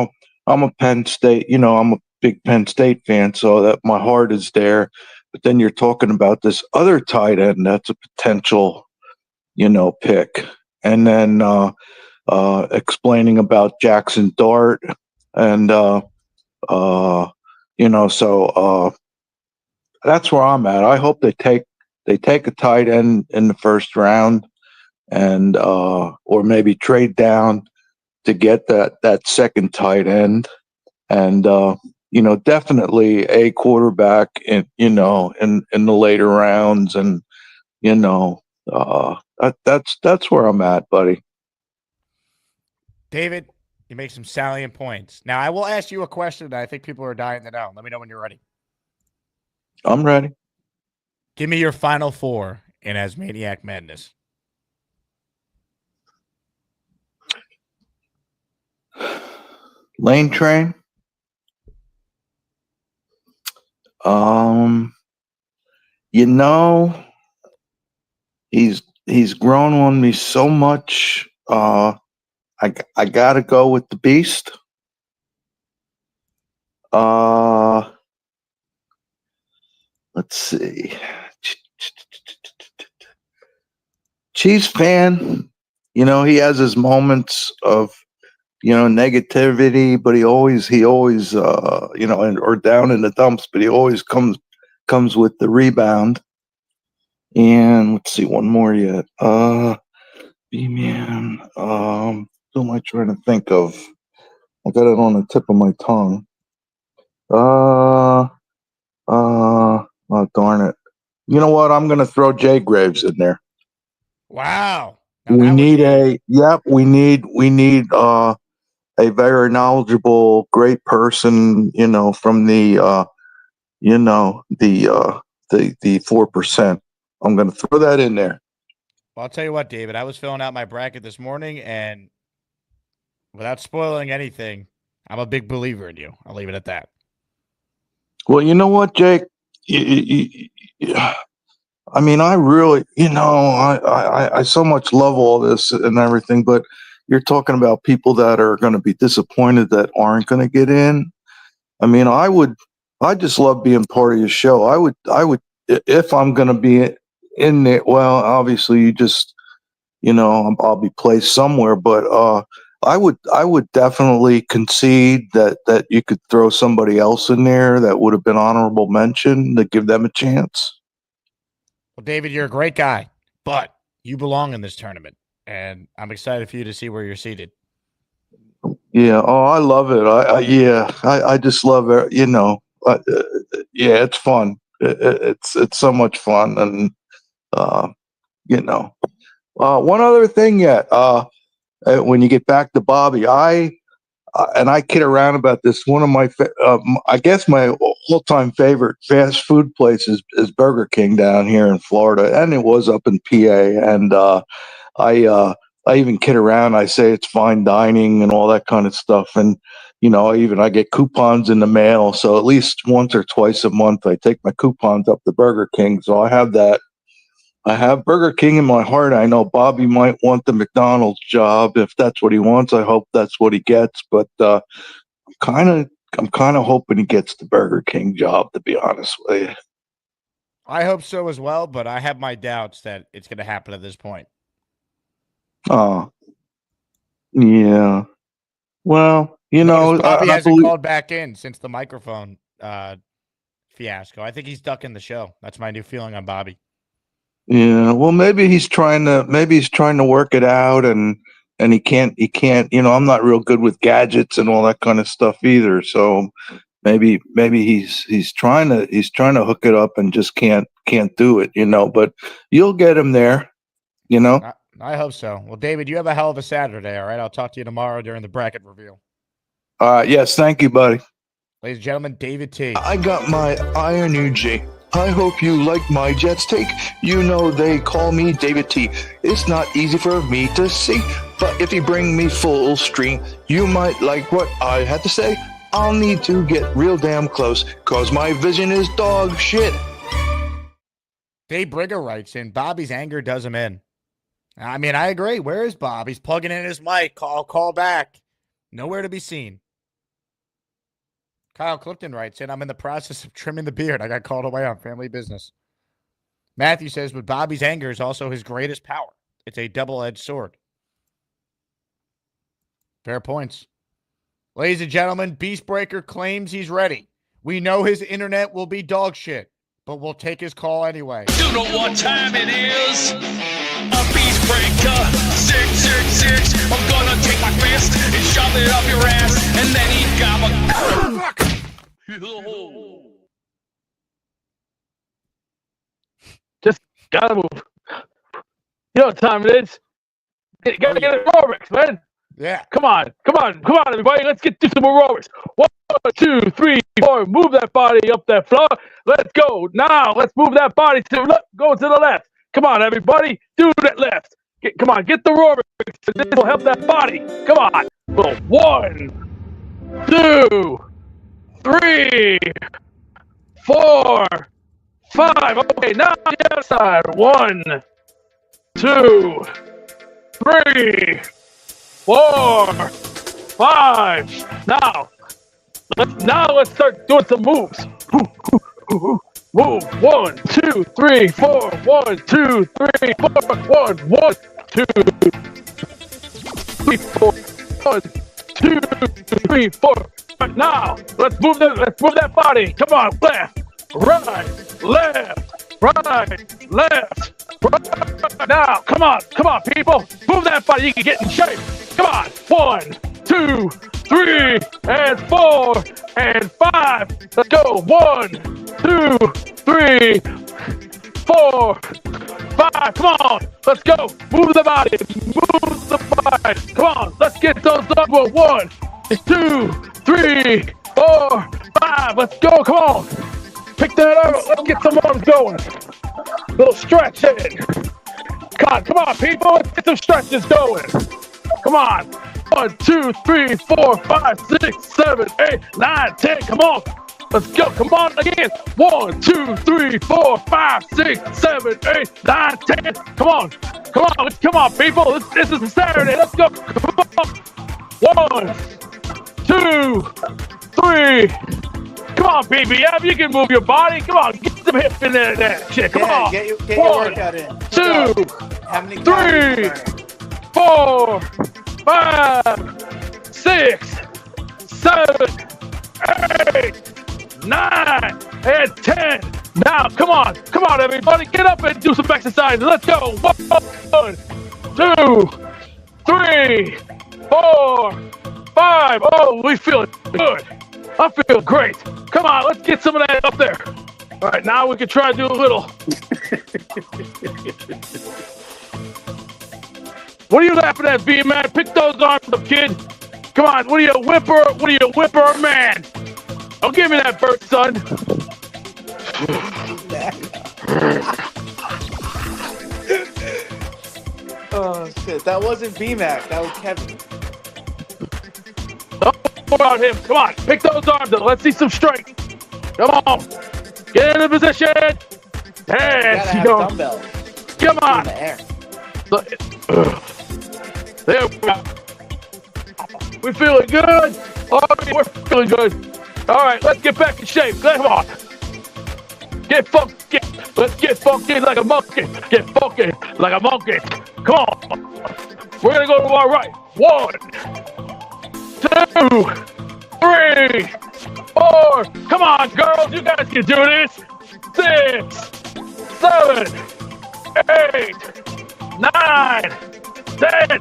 a Penn State, I'm a big Penn State fan, so that my heart is there. But then you're talking about this other tight end that's a potential, pick. And then explaining about Jackson Dart, and so that's where I'm at. I hope they take a tight end in the first round, and or maybe trade down to get that second tight end, and definitely a quarterback in the later rounds, and that's where I'm at, buddy. David, you make some salient points. Now, I will ask you a question that I think people are dying to know. Let me know when you're ready. I'm ready. Give me your final four in Asmaniac Madness. Lane Train. He's grown on me so much. I gotta go with the Beast. Let's see. Chiefs fan. He has his moments of negativity, but he always or down in the dumps, but he always comes with the rebound. And let's see, one more yet. B-Man. Who am I trying to think of? I got it on the tip of my tongue. Oh, darn it. You know what? I'm going to throw Jay Graves in there. Wow. We need a very knowledgeable, great person, from the 4%. I'm going to throw that in there. Well, I'll tell you what, David, I was filling out my bracket this morning, and without spoiling anything, I'm a big believer in you. I'll leave it at that. Well, you know what, Jake? I mean, I really, I so much love all this and everything, but you're talking about people that are going to be disappointed that aren't going to get in. I mean, I just love being part of your show. I would, if I'm going to be in there, well, obviously you just, I'll be placed somewhere, but, I would definitely concede that you could throw somebody else in there that would have been honorable mention to give them a chance. Well, David, you're a great guy, but you belong in this tournament, and I'm excited for you to see where you're seated. Yeah. Oh, I love it. I just love it. Yeah, it's fun. It's so much fun. And, one other thing yet, when you get back to Bobby, I kid around about this. One of my, I guess my all-time favorite fast food place is Burger King down here in Florida, and it was up in PA. And I even kid around. I say it's fine dining and all that kind of stuff. And I get coupons in the mail, so at least once or twice a month I take my coupons up to Burger King. So I have that. I have Burger King in my heart. I know Bobby might want the McDonald's job. If that's what he wants, I hope that's what he gets. But I'm kind of hoping he gets the Burger King job, to be honest with you. I hope so as well, but I have my doubts that it's going to happen at this point. Oh, yeah. Well, Bobby hasn't called back in since the microphone fiasco. I think he's ducking the show. That's my new feeling on Bobby. Yeah, well, maybe he's trying to work it out, and he can't. I'm not real good with gadgets and all that kind of stuff either. So maybe he's trying to hook it up and just can't do it. But you'll get him there. I hope so. Well, David, you have a hell of a Saturday. All right, I'll talk to you tomorrow during the bracket reveal. Yes, thank you, buddy. Ladies and gentlemen, David T. I got my Iron UG. I hope you like my Jets take. They call me David T. It's not easy for me to see, but if you bring me full stream, you might like what I had to say. I'll need to get real damn close, cause my vision is dog shit. Dave Brigger writes in, Bobby's anger does him in. I mean, I agree. Where is Bob? He's plugging in his mic. Call back. Nowhere to be seen. Kyle Clifton writes in, I'm in the process of trimming the beard. I got called away on family business. Matthew says, but Bobby's anger is also his greatest power. It's a double-edged sword. Fair points. Ladies and gentlemen, Beastbreaker claims he's ready. We know his internet will be dog shit, but we'll take his call anyway. You know what time it is? A Beastbreaker 666. I'm gonna take my fist and shove it up your ass, and then he got Just gotta move. You know what time it is? Gotta get aerobics, man. Yeah. Come on, everybody. Let's get to some aerobics. 1, 2, 3, 4. Move that body up that floor. Let's go. Now, let's move that body to go to the left. Come on, everybody. Do that left. Come on, get the aerobics. This will help that body. Come on. 1, 2, 3, 4, 5. Okay, now on the other side. 1, 2, 3, 4, 5. Now let's start doing some moves. Move. 1, 2, 3, 4. 1, 2, 3, 4. 1, 1, 2, 3, 4. 1, 2, 3, 4. Now let's move that body. Come on, left, right, left, right, left. Now, come on, people. Move that body. You can get in shape. Come on. 1, 2, 3, and 4, and 5. Let's go. 1, 2, 3, 4, 5. Come on. Let's go. Move the body. Move the body. Come on. Let's get those double. 1, 2, 3, 4, 5. Let's go. Come on. Pick that up. Let's get some arms going. Little stretch in. Come on, people. Let's get some stretches going. Come on. 1, 2, 3, 4, 5, 6, 7, 8, 9, 10. Come on. Let's go. Come on again. 1, 2, 3, 4, 5, 6, 7, 8, 9, 10. Come on. Come on, people. This is a Saturday. Let's go. Come on. 1, 2, 3. Come on, BBF. You can move your body. Come on. Get some hips in there. That shit. Come on. Get your 1, workout in. 2, How many 3, 4, 5, 6, 7, 8, 9, and 10. Now, come on, everybody. Get up and do some exercises. Let's go. 1, 2, 3, 4, 5. Oh, we feel good. I feel great. Come on, let's get some of that up there. All right, now we can try to do a little. What are you laughing at, B-Man? Pick those arms up, kid. Come on, what are you, whipper, man? Don't give me that bird, son. Oh, shit. That wasn't B-Mac. That was Kevin. About him. Come on, pick those arms up. Let's see some strength. Come on. Get in the position. Yes, you know. Dumbbells. Come on. In the air. There we go. We feeling good. All right, we're feeling good. All right, let's get back in shape. Come on. Get funky. Let's get funky like a monkey. Get funky like a monkey. Come on. We're going to go to our right. 1, 2, 3, 4. Come on, girls. You guys can do this. 6, 7, 8, 9, 10.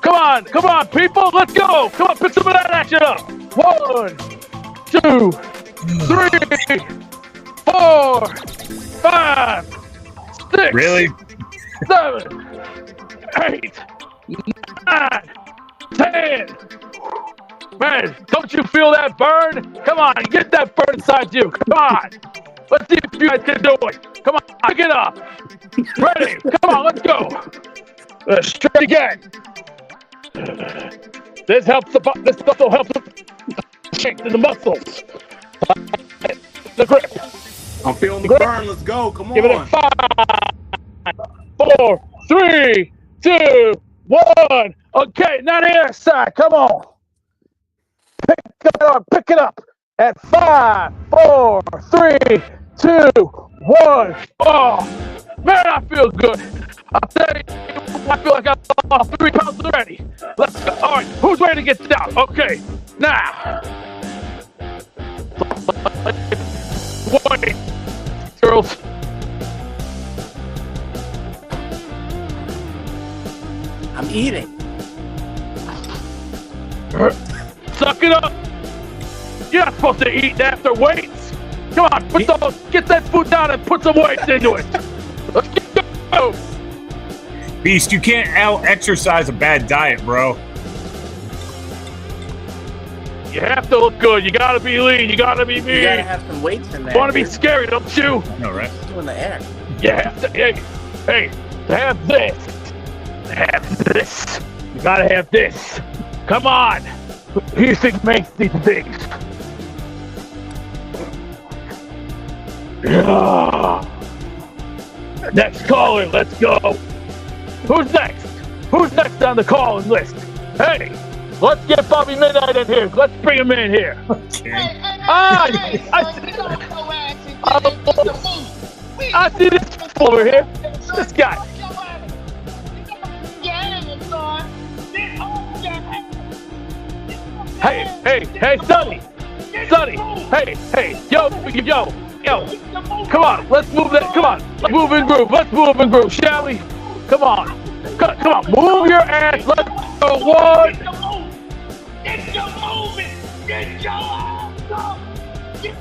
Come on, people. Let's go. Come on, pick some of that action up. 1, 2, 3, 4, 5, 6. Really? 7, 8, 9, 10. Man, don't you feel that burn? Come on, get that burn inside you. Come on. Let's see if you guys can do it. Come on, pick it up. Ready? Come on, let's go. Straight again. This also helps the strength in the muscles. The grip. I'm feeling the burn. Let's go. Come Give it a on. 5, 4, 3, 2, 1. Okay, now the other side. Come on. Pick it up at 5, 4, 3, 2, 1. Oh, man, I feel good. I'll tell you, I feel like I lost 3 pounds already. Let's go. All right, who's ready to get down? Okay, now. Wait, girls. I'm eating. Suck it up. You're not supposed to eat after weights. Come on, get that food down and put some weights into it. Let's go. Beast, you can't out-exercise a bad diet, bro. You have to look good. You gotta be lean. You gotta be mean. You gotta have some weights in there. You wanna be scary, don't you? No, right? It's in the air. You have to. Hey, to have this. To have this. You gotta have this. Come on. Who do you think makes these things? Yeah. Next caller, let's go. Who's next? Who's next on the calling list? Hey, let's get Bobby Midnight in here. Let's bring him in here. I see this fool over here. This guy. Hey, Sonny, hey, yo, come on, let's move that, come on, let's move and groove, shall we? Come on, move your ass, let's go, one. Get your moving! Get your ass up! Get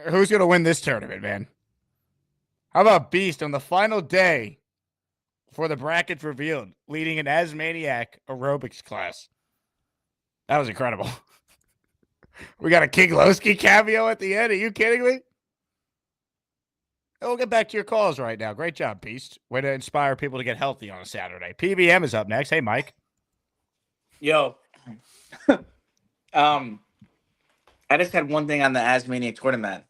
Who's going to win this tournament, man? How about Beast on the final day before the brackets revealed, leading an Asmaniac aerobics class? That was incredible. We got a Kiglowski cameo at the end. Are you kidding me? We'll get back to your calls right now. Great job, Beast. Way to inspire people to get healthy on a Saturday. PBM is up next. Hey, Mike. Yo. I just had one thing on the Asmaniac tournament.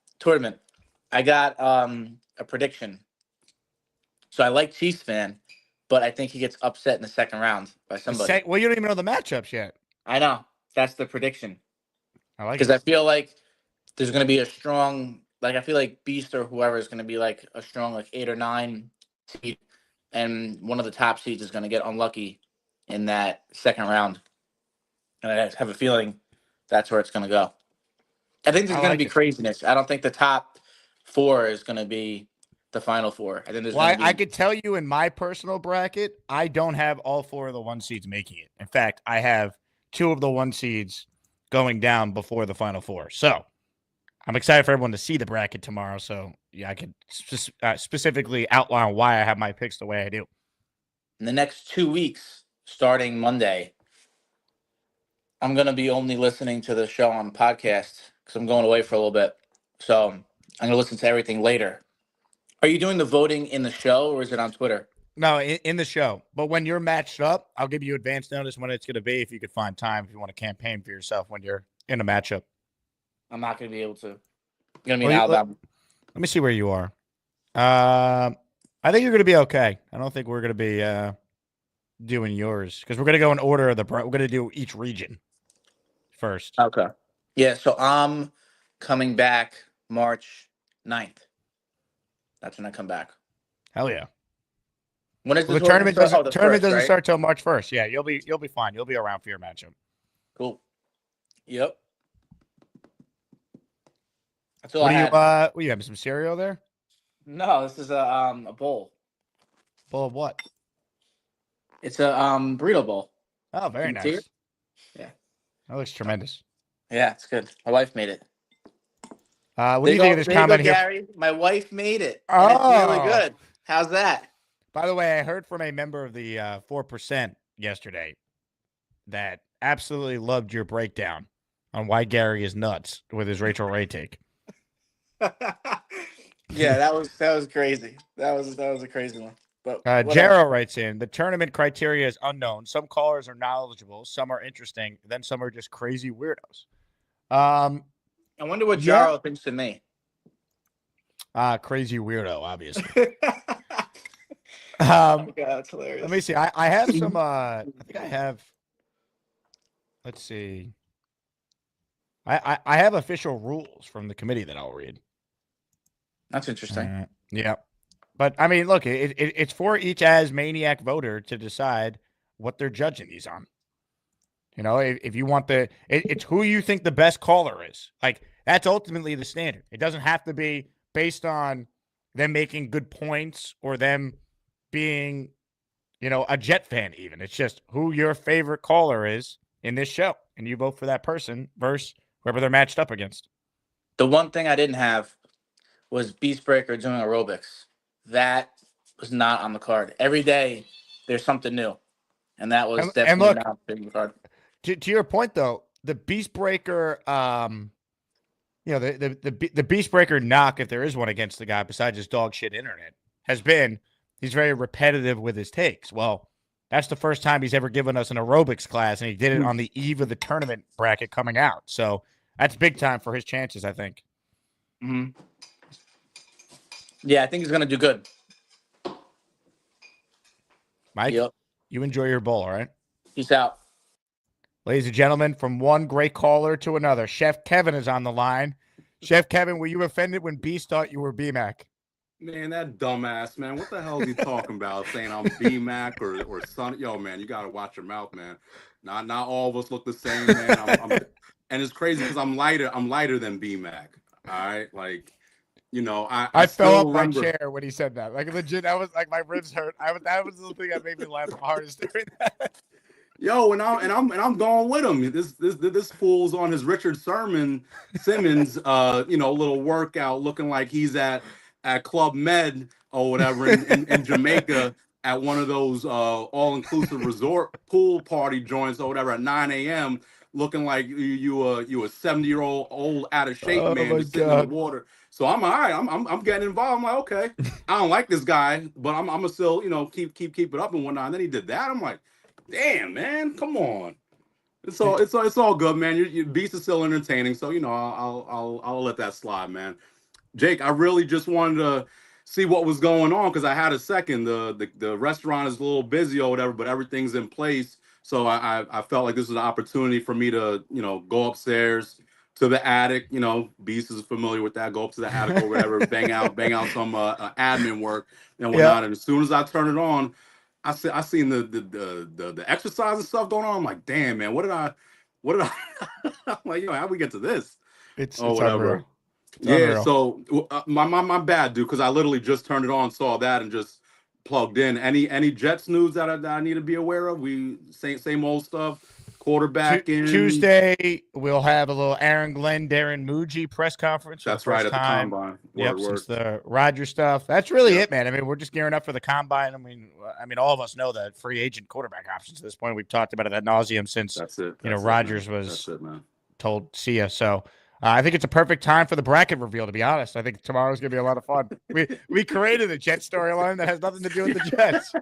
I got a prediction. So I like Chiefs fan, but I think he gets upset in the second round by somebody. Well, you don't even know the matchups yet. I know. That's the prediction. I like it. Because I feel like there's going to be a strong, like, I feel like Beast or whoever is going to be like a strong, like 8 or 9 seed. And one of the top seeds is going to get unlucky in that second round. And I have a feeling that's where it's going to go. I think there's going to be craziness. I don't think the top 4 is going to be the final 4. I think there's going to be... I could tell you in my personal bracket, I don't have all 4 of the 1 seeds making it. In fact, I have 2 of the 1 seeds going down before the final 4. So I'm excited for everyone to see the bracket tomorrow. So yeah, I could specifically outline why I have my picks the way I do. In the next 2 weeks, starting Monday, I'm going to be only listening to the show on podcast because I'm going away for a little bit. So I'm going to listen to everything later. Are you doing the voting in the show or is it on Twitter? No, in the show. But when you're matched up, I'll give you advance notice when it's going to be if you could find time, if you want to campaign for yourself when you're in a matchup. I'm not going to be able to. I'm going to be in Alabama. Let me see where you are. I think you're going to be okay. I don't think we're going to be doing yours because we're going to go in order of we're going to do each region first. Okay. Yeah, so I'm coming back March 9th. That's when I come back. Hell yeah. When is the tournament doesn't right? start till March 1st. Yeah, you'll be fine. You'll be around for your matchup. Cool. Yep. That's all I had. What you having some cereal there? No, this is a bowl. Bowl of what? It's a burrito bowl. Oh, very nice. Yeah. That looks tremendous. Yeah, it's good. My wife made it. What do you think of this comment here? Gary, my wife made it. And it's really good. How's that? By the way, I heard from a member of the 4% yesterday that absolutely loved your breakdown on why Gary is nuts with his Rachel Ray take. Yeah, that was crazy. That was a crazy one. But whatever. Jero writes in, the tournament criteria is unknown. Some callers are knowledgeable, some are interesting, then some are just crazy weirdos. I wonder what yeah. Jaro thinks of me. Crazy weirdo, obviously. God, that's hilarious. Let me see. I have some. I think I have. Let's see. I have official rules from the committee that I'll read. That's interesting. Yeah, but I mean, look, it's for each as maniac voter to decide what they're judging these on. You know, if you want it's who you think the best caller is. Like, that's ultimately the standard. It doesn't have to be based on them making good points or them being, you know, a Jet fan even. It's just who your favorite caller is in this show, and you vote for that person versus whoever they're matched up against. The one thing I didn't have was Beastbreaker doing aerobics. That was not on the card. Every day there's something new, and that was definitely not on the card. To your point, though, the Beastbreaker, you know, the Beastbreaker knock, if there is one against the guy besides his dog shit internet, has been he's very repetitive with his takes. Well, that's the first time he's ever given us an aerobics class, and he did it on the eve of the tournament bracket coming out. So that's big time for his chances, I think. Mm-hmm. Yeah, I think he's going to do good. Mike, you enjoy your bowl, all right? Peace out. Ladies and gentlemen, from one great caller to another, Chef Kevin is on the line. Chef Kevin, were you offended when Beast thought you were BMAC? Man, that dumbass, man. What the hell is he talking about? Saying I'm BMAC or Sonny? Yo, man, you got to watch your mouth, man. Not all of us look the same, man. And it's crazy because I'm lighter than BMAC. All right? Like, you know, I fell off my chair when he said that. Like, legit, I was like, my ribs hurt. That was the thing that made me laugh the hardest during that. Yo, and I'm going with him. This fool's on his Richard Simmons, you know, little workout, looking like he's at Club Med or whatever in Jamaica at one of those all-inclusive resort pool party joints or whatever at 9 a.m. looking like you a 70-year-old out of shape man just sitting in the water. So I'm all right. I'm getting involved. I'm like, okay, I don't like this guy, but I'm gonna still, you know, keep it up and whatnot. And then he did that. I'm like, damn, man, come on. It's all good, man. Your Beast is still entertaining, so you know I'll let that slide, man. Jake, I really just wanted to see what was going on because I had a second. The restaurant is a little busy or whatever, but everything's in place. So I felt like this was an opportunity for me to, you know, go upstairs to the attic. You know, Beast is familiar with that. Go up to the attic or whatever, bang out some admin work and whatnot. And as soon as I turn it on, I seen the exercise and stuff going on. I'm like, damn, man, what did I I'm like, yo, how we get to this? It's whatever. Unreal. Yeah, unreal. so my bad, dude, because I literally just turned it on, saw that, and just plugged in. Any Jets news that I need to be aware of? We same old stuff. Quarterback in Tuesday, we'll have a little Aaron Glenn, Darren Muji press conference. That's right, at the combine. Since the Roger stuff. That's really it, man. I mean, we're just gearing up for the combine. I mean, all of us know that free agent quarterback options at this point. We've talked about it ad nauseum since that's it. Rodgers was told see ya. So I think it's a perfect time for the bracket reveal, to be honest. I think tomorrow's going to be a lot of fun. We created a Jet storyline that has nothing to do with the Jets.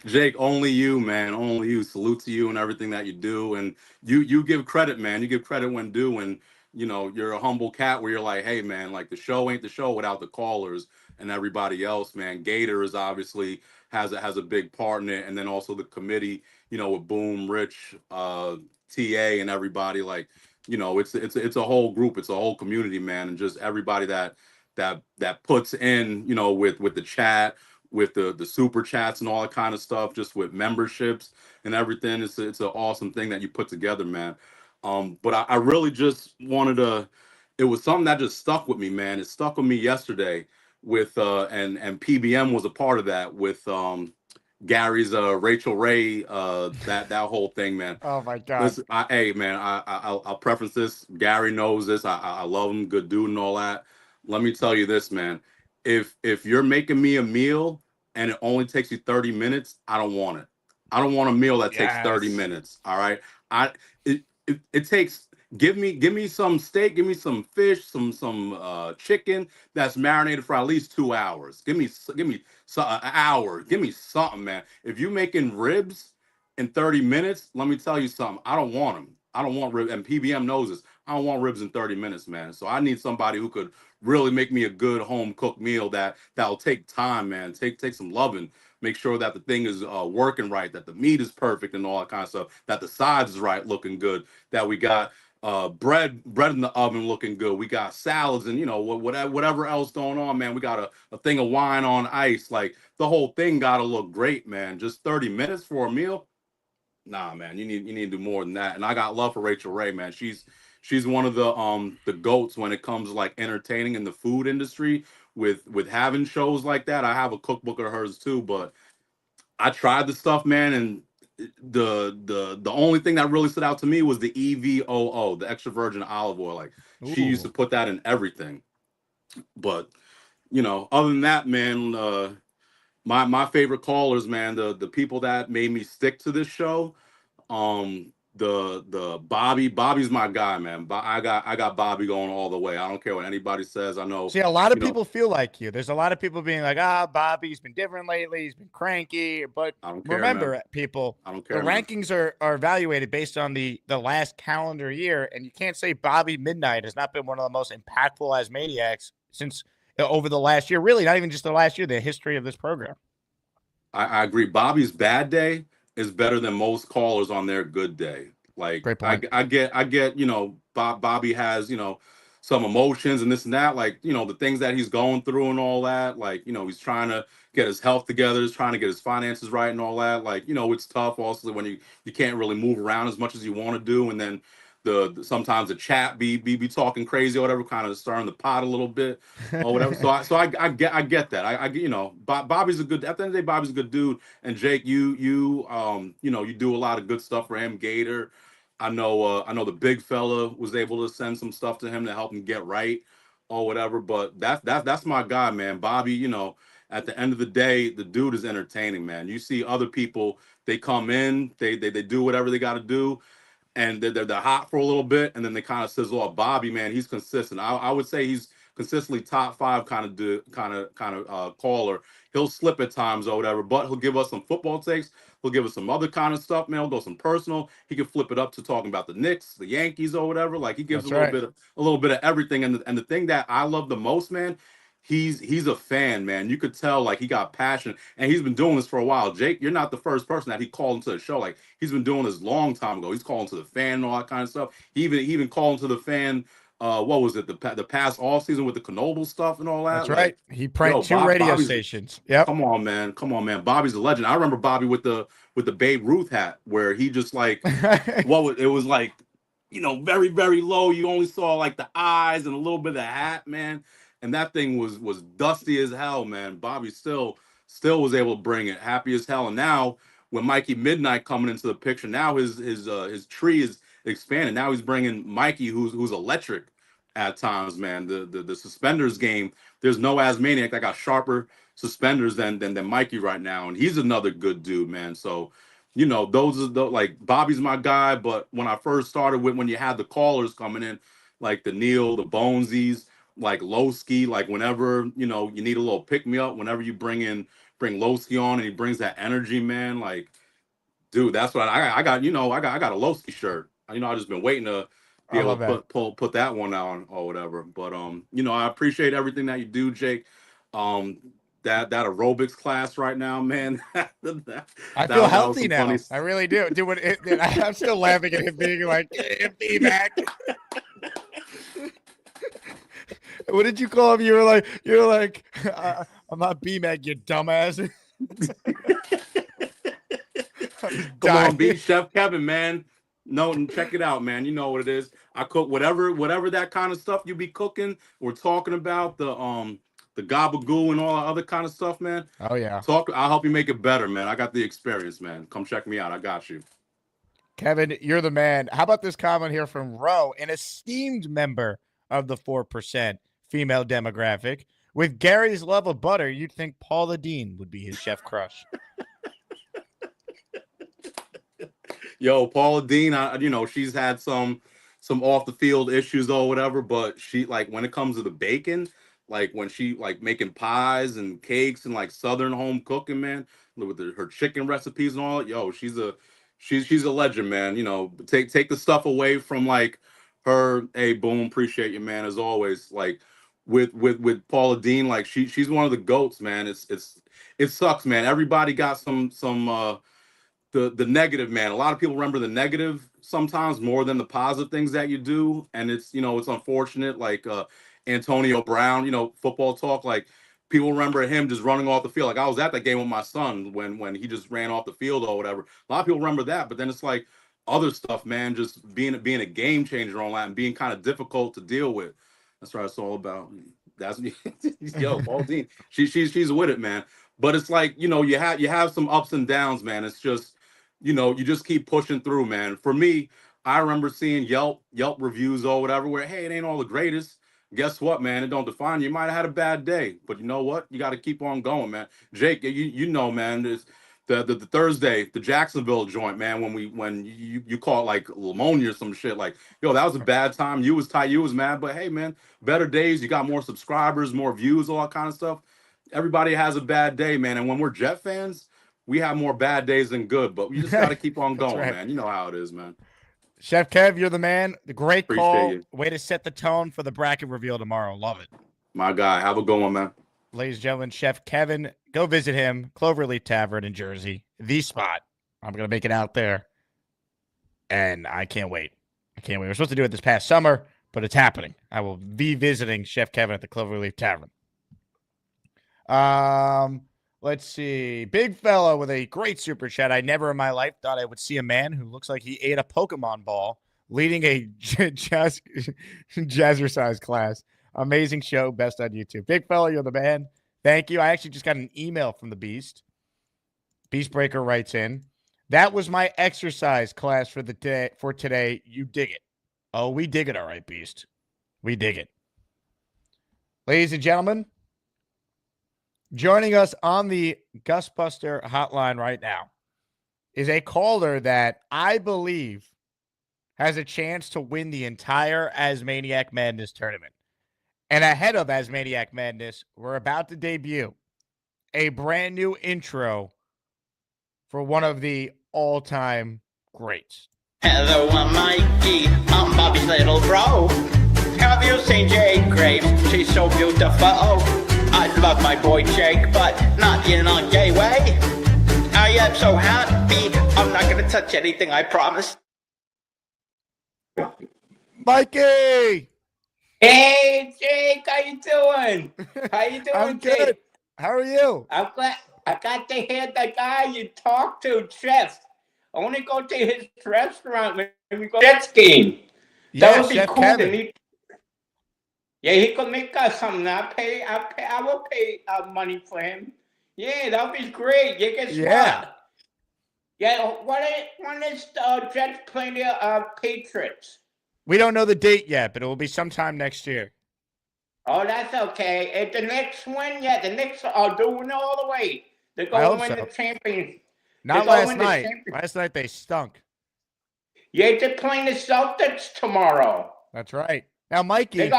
Jake, only you, man. Only you. Salute to you and everything that you do. And you give credit, man. You give credit when due. And, you know, you're a humble cat where you're like, hey, man, like the show ain't the show without the callers and everybody else, man. Gator is obviously has a big part in it. And then also the committee, you know, with Boom, Rich, TA and everybody. Like, you know, it's a whole group. It's a whole community, man. And just everybody that puts in, you know, with the chat, with the super chats and all that kind of stuff, just with memberships and everything. It's an awesome thing that you put together, man. But I really just wanted to, it was something that just stuck with me, man. It stuck with me yesterday with, and PBM was a part of that with Gary's Rachel Ray, that whole thing, man. Oh my God. Listen, hey, man, I'll preference this. Gary knows this. I love him, good dude and all that. Let me tell you this, man. If you're making me a meal and it only takes you 30 minutes, I don't want it. I don't want a meal that takes 30 minutes. All right. it takes give me some steak, give me some fish, some chicken that's marinated for at least 2 hours. An hour. Give me something, man. If you making ribs in 30 minutes, let me tell you something. I don't want them. I don't want ribs, and PBM knows this. I don't want ribs in 30 minutes, man. So I need somebody who could really make me a good home cooked meal that'll take time, man. Take some loving. Make sure that the thing is working right, that the meat is perfect and all that kind of stuff, that the sides is right, looking good, that we got bread in the oven looking good. We got salads and whatever else going on, man. We got a thing of wine on ice. Like the whole thing got to look great, man. Just 30 minutes for a meal. Nah, man, you need to do more than that. And I got love for Rachel Ray, man. She's one of the goats when it comes to like entertaining in the food industry with having shows like that. I have a cookbook of hers too, but I tried the stuff, man, and the only thing that really stood out to me was the EVOO, the extra virgin olive oil. Like she used to put that in everything. But other than that, man, my favorite callers, man, the people that made me stick to this show, the Bobby's my guy, man. I got Bobby going all the way. I don't care what anybody says. I know. See, a lot of people feel like you. There's a lot of people being like, Bobby's been different lately. He's been cranky. But I don't care, remember, man. people, I don't care, the man. rankings are evaluated based on the last calendar year. And you can't say Bobby Midnight has not been one of the most impactful as maniacs since over the last year. Really, not even just the last year, the history of this program. I agree. Bobby's bad day is better than most callers on their good day. Like Great point. I get, Bobby has, some emotions and this and that, like, the things that he's going through and all that. Like, he's trying to get his health together, he's trying to get his finances right and all that. Like, it's tough also when you can't really move around as much as you want to do. And then sometimes the chat be talking crazy or whatever, kind of stirring the pot a little bit or whatever. So I get that. Bobby's a good, at the end of the day, Bobby's a good dude. And Jake, you do a lot of good stuff for him. Gator, I know the big fella was able to send some stuff to him to help him get right or whatever. But that's my guy, man. Bobby, at the end of the day, the dude is entertaining, man. You see other people, they come in, they do whatever they got to do, and they're hot for a little bit, and then they kind of sizzle up. Bobby, man, he's consistent. I would say he's consistently top 5 kind of caller. He'll slip at times or whatever, but he'll give us some football takes. He'll give us some other kind of stuff, man. He'll go some personal. He can flip it up to talking about the Knicks, the Yankees, or whatever. Like he gives That's a little bit of everything. And the thing that I love the most, man, he's a fan, man. You could tell like he got passion, and he's been doing this for a while. Jake, you're not the first person that he called into the show. Like he's been doing this long time ago. He's calling to the fan and all that kind of stuff. He even called to the fan. What was it? The past off season with the Knoble stuff and all that. That's right. He pranked 2 radio stations. Yep. Come on, man. Bobby's a legend. I remember Bobby with the Babe Ruth hat, where he just like it was like, very, very low. You only saw like the eyes and a little bit of the hat, man. And that thing was dusty as hell, man. Bobby still was able to bring it, happy as hell. And now with Mikey Midnight coming into the picture, now his tree is expanding. Now he's bringing Mikey, who's electric at times, man. The suspenders game, there's no Asmaniac that got sharper suspenders than Mikey right now, and he's another good dude, man. So those are like Bobby's my guy. But when I first started when you had the callers coming in, like the Neil, the Bonesies, like Lowski, like whenever you need a little pick me up, whenever you bring Lowski on and he brings that energy, man. Like, dude, that's what I got. I got a Lowski shirt. I just been waiting to be able to put that one on or whatever. But I appreciate everything that you do, Jake. That aerobics class right now, man. I feel healthy now. Funny. I really do. Dude, I'm still laughing at him being like, be back. What did you call him? You were like, I'm not BMAC, you dumbass. Come on, beat Chef Kevin, man. No, check it out, man. You know what it is. I cook whatever that kind of stuff you be cooking. We're talking about the gabagoo and all that other kind of stuff, man. Oh yeah. I'll help you make it better, man. I got the experience, man. Come check me out. I got you. Kevin, you're the man. How about this comment here from Ro, an esteemed member of the 4% female demographic? With Gary's love of butter, you'd think Paula Dean would be his chef crush. Yo, Paula Dean, she's had some off the field issues or whatever, but she like when it comes to the bacon, like when she like making pies and cakes and like Southern home cooking, man, with her chicken recipes and all. Yo, she's a legend, man. Take the stuff away from like her. Hey, boom, appreciate you, man, as always. Like with Paula Dean, like she's one of the goats, man. It sucks, man. Everybody got some the negative, man. A lot of people remember the negative sometimes more than the positive things that you do, and it's unfortunate. Like Antonio Brown, football talk. Like people remember him just running off the field. Like I was at that game with my son when he just ran off the field or whatever. A lot of people remember that, but then it's like other stuff, man. Just being a game changer on that and being kind of difficult to deal with. That's what it's all about. That's yo, Paul Dean. She's with it, man. But it's like you have some ups and downs, man. It's just you just keep pushing through, man. For me, I remember seeing Yelp reviews or whatever where, hey, it ain't all the greatest. Guess what, man? It don't define you. You might have had a bad day, but you know what? You got to keep on going, man. Jake, you know, man, there's the Thursday, the Jacksonville joint, man, when you call it like pneumonia or some shit, like, yo, that was a bad time. You was tight, you was mad, but hey, man, better days. You got more subscribers, more views, all that kind of stuff. Everybody has a bad day, man. And when we're Jet fans, we have more bad days than good, but we just got to keep on going, right. man. You know how it is, man. Chef Kev, you're the man. The great Appreciate call. you. Way to set the tone for the bracket reveal tomorrow. Love it. My guy. Have a good one, man. Ladies and gentlemen, Chef Kevin, go visit him. Cloverleaf Tavern in Jersey. The spot. I'm going to make it out there. And I can't wait. We're supposed to do it this past summer, but it's happening. I will be visiting Chef Kevin at the Cloverleaf Tavern. Let's see. Big fella with a great super chat. I never in my life thought I would see a man who looks like he ate a Pokemon ball leading a jazzercise class. Amazing show. Best on YouTube. Big fella, you're the man. Thank you. I actually just got an email from the Beast. Beastbreaker writes in, that was my exercise class for today. You dig it. Oh, we dig it. All right, Beast. We dig it. Ladies and gentlemen, joining us on the Gusbuster hotline right now is a caller that I believe has a chance to win the entire Asmaniac Madness tournament. And ahead of Asmaniac Madness, we're about to debut a brand new intro for one of the all-time greats. Hello, I'm Mikey. I'm Bobby's little bro. Have you seen Jake Graves? She's so beautiful. I love my boy Jake, but not in a gay way. I am so happy. I'm not gonna touch anything, I promise. Mikey! Hey, Jake, how you doing? How you doing, I'm Jake? good. How are you? I'm glad. I got to hear the guy you talked to, Chef. I want to go to his restaurant when we go to Jets game. That would be Chef cool. Kevin. He could make us something. I will pay money for him. Yeah, that would be great. You guess what? Yeah, when is Jets playing the Patriots? We don't know the date yet, but it will be sometime next year. Oh, that's okay. If the Knicks win, the Knicks are doing it all the way. They're going to win the champion. Not last night. Last night they stunk. Yeah, they're playing the Celtics tomorrow. That's right. Now, Mikey,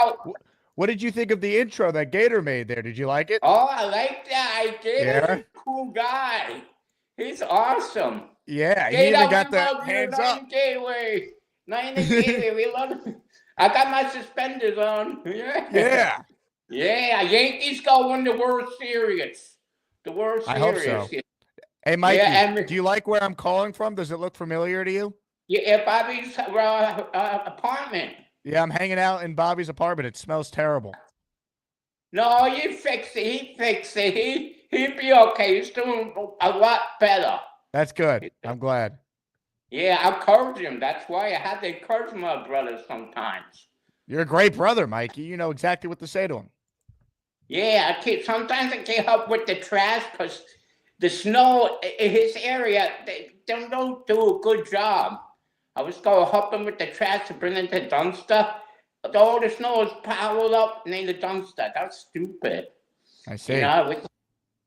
what did you think of the intro that Gator made there? Did you like it? Oh, I like that. Gator's a cool guy. He's awesome. Yeah, he Gator, even got the hands up. Gateway. Not in the gateway. We love him. I got my suspenders on. Yeah. Yeah, Yankees go win the World Series. The World Series. I hope so. Hey, Mikey, do you like where I'm calling from? Does it look familiar to you? Yeah, Bobby's apartment. Yeah, I'm hanging out in Bobby's apartment. It smells terrible. No, you fix it. He fixed it. He'd be okay. He's doing a lot better. That's good. I'm glad. Yeah, I encourage him. That's why I have to encourage my brother sometimes. You're a great brother, Mikey. You know exactly what to say to him. Yeah, sometimes I can't help with the trash because the snow in his area, they don't do a good job. I was going to help him with the trash to bring in the dumpster. All the snow is piled up in the dumpster. That's stupid. I see. You know,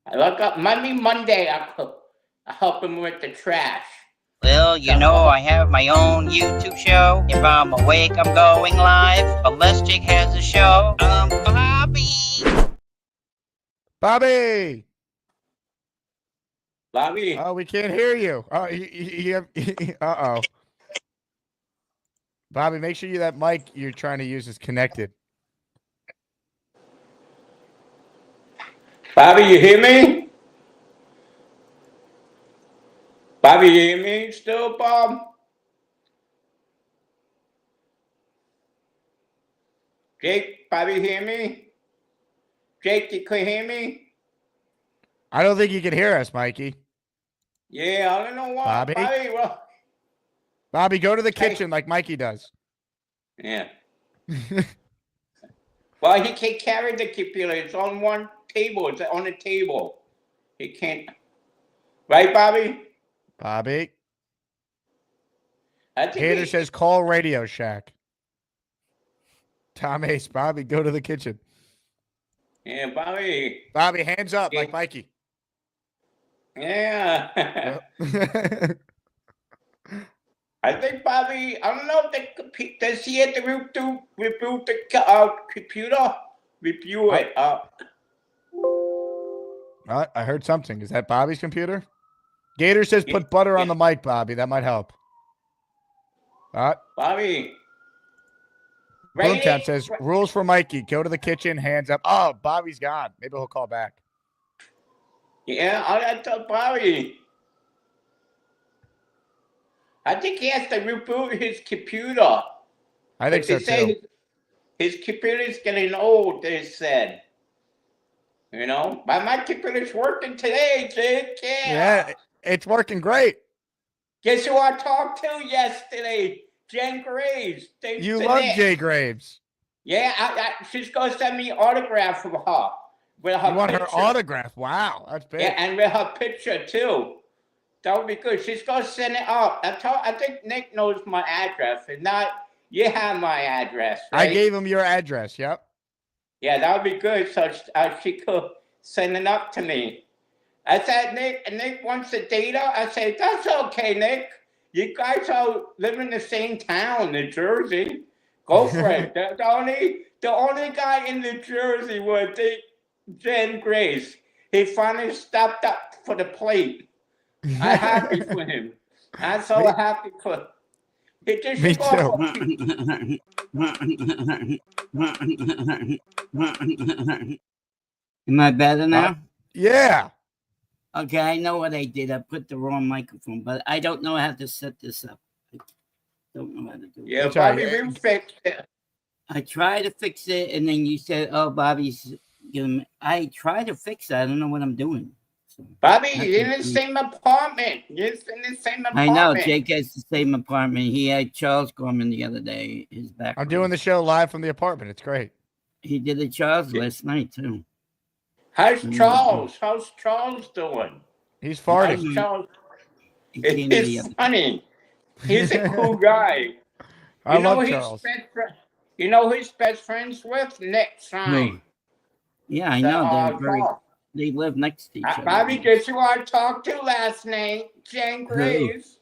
I look up Monday. I help him with the trash. Well, you know, I have my own YouTube show. If I'm awake, I'm going live. Unless Jake has a show. Bobby. Bobby. Bobby. Oh, we can't hear you. Oh, uh-oh. Bobby, make sure that mic you're trying to use is connected. Bobby, you hear me? Bobby, you hear me still, Bob? Jake, Bobby, hear me? Jake, you can hear me? I don't think you can hear us, Mikey. Yeah, I don't know why. Bobby? Well, Bobby, go to the kitchen like Mikey does. yeah. Well, he can't carry the computer. It's on one table. It's on a table. He can't. Right, Bobby? Bobby. I think Hater says call Radio Shack. Tom Ace, Bobby, go to the kitchen. Yeah, Bobby. Bobby, hands up like Mikey. Yeah. I think Bobby, I don't know if does he have to reboot the computer? Review it. I heard something. Is that Bobby's computer? Gator says put butter on the mic, Bobby. That might help. Bobby. Boomtown says rules for Mikey. Go to the kitchen, hands up. Oh, Bobby's gone. Maybe he'll call back. Yeah, I told Bobby. I think he has to reboot his computer. I think so too. His computer's getting old, they said. You know, but my computer's working today, Jake. Yeah, it's working great. Guess who I talked to yesterday? Jen Graves. You love Jay Graves. Yeah, she's going to send me an autograph from her. With her You want picture. her autograph? Wow, that's big. Yeah, and with her picture, too. That would be good. She's going to send it up. I think Nick knows my address. If not, you have my address, right? I gave him your address, yep. Yeah, that would be good. So she could send it up to me. I said, Nick wants to date her. I said, that's okay, Nick. You guys are living in the same town, New Jersey. Go for it. The only guy in New Jersey would date Jen Grace. He finally stepped up for the plate. I'm happy for him. I'm so happy for him. Me too. Am I better now? Yeah. Okay, I know what I did. I put the wrong microphone, but I don't know how to set this up. I don't know how to do it. Yeah, Bobby, we fixed it. I tried to fix it, and then you said, "Oh, Bobby's gonna." I tried to fix it. I don't know what I'm doing. So Bobby, you're in the same apartment. You're in the same apartment. I know Jake has the same apartment. He had Charles Gorman the other day. His back. I'm doing the show live from the apartment. It's great. He did it Charles last night too. How's Charles? How's Charles doing? He's farting. How's Charles? It's funny. He's a cool guy. I love Charles. You know who he's best friends with? Nick Stein. Yeah, I know. They live next to each other. Bobby, guess who I talked to last night? Jen Graves.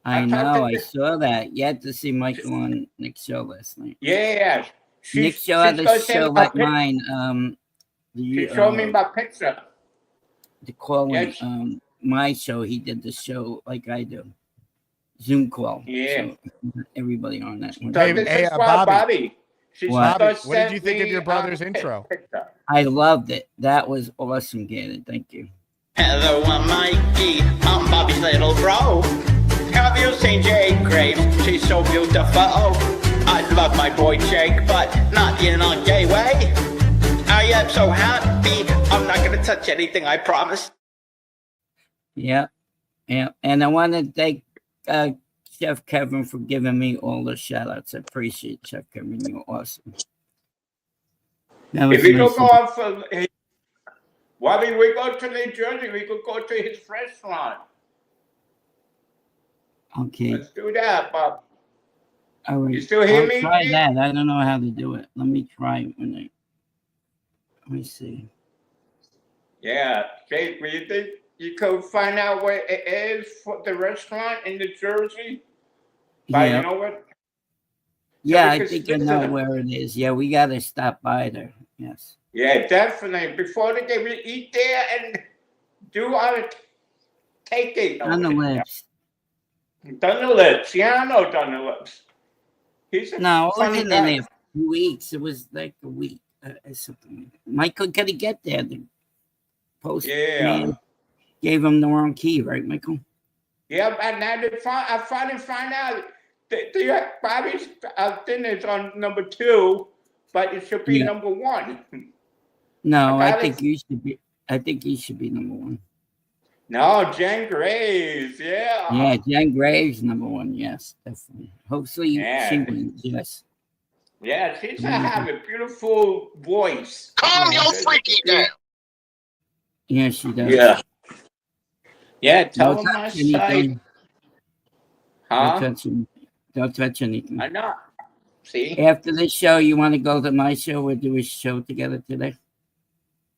I know. I saw that. You had to see Michael on Nick's show last night. Yeah. Nick's show had a show like mine. She showed me my picture. The call my show, he did the show like I do. Zoom call. Yeah. So everybody on that one. Hey, Bobby. What did you think of your brother's intro? I loved it. That was awesome, Gannon. Thank you. Hello, I'm Mikey. I'm Bobby's little bro. Have you seen Jake Graves? She's so beautiful. I love my boy Jake, but not in a gay way. I am so happy. I'm not going to touch anything, I promise. Yeah. And I want to thank Chef Kevin for giving me all the shout outs. I appreciate Chef Kevin. You're awesome. If you don't go out for Bobby, we go to New Jersey, we could go to his restaurant. Okay. Let's do that, Bob. All right. You still hear me? Try that. I don't know how to do it. Let me try it let me see. Yeah. Jake, what do you think? you can find out where it is for the restaurant in New Jersey. But you know what? Yeah, we I could think I stick to know the- where it is. Yeah, we got to stop by there. Yes. Yeah, definitely. Before the game, we eat there and do our taking. On the lips. Thunder Lips. Yeah, I know Thunder Lips. He's a No, it funny wasn't in guy. there 2 weeks. It was like a week or something. Michael got to get there. The postman gave him the wrong key, right, Michael? Yeah, and now I finally find out that Bobby's dinner is on number 2, but it should be Yeah. number 1. No, I got think it. you should be. I think he should be number 1. No, Jen Graves. Yeah. Yeah, Jen Graves number 1. Yes, definitely. Hopefully Yeah. she wins. Yes. Yeah, she's have a beautiful voice. Calm your freaky down. Yeah, she does. Yeah. Yeah, tell Don't him my touch side. anything. Huh? Don't touch anything. I know. See? After this show, you want to go to my show? We'll do a show together today.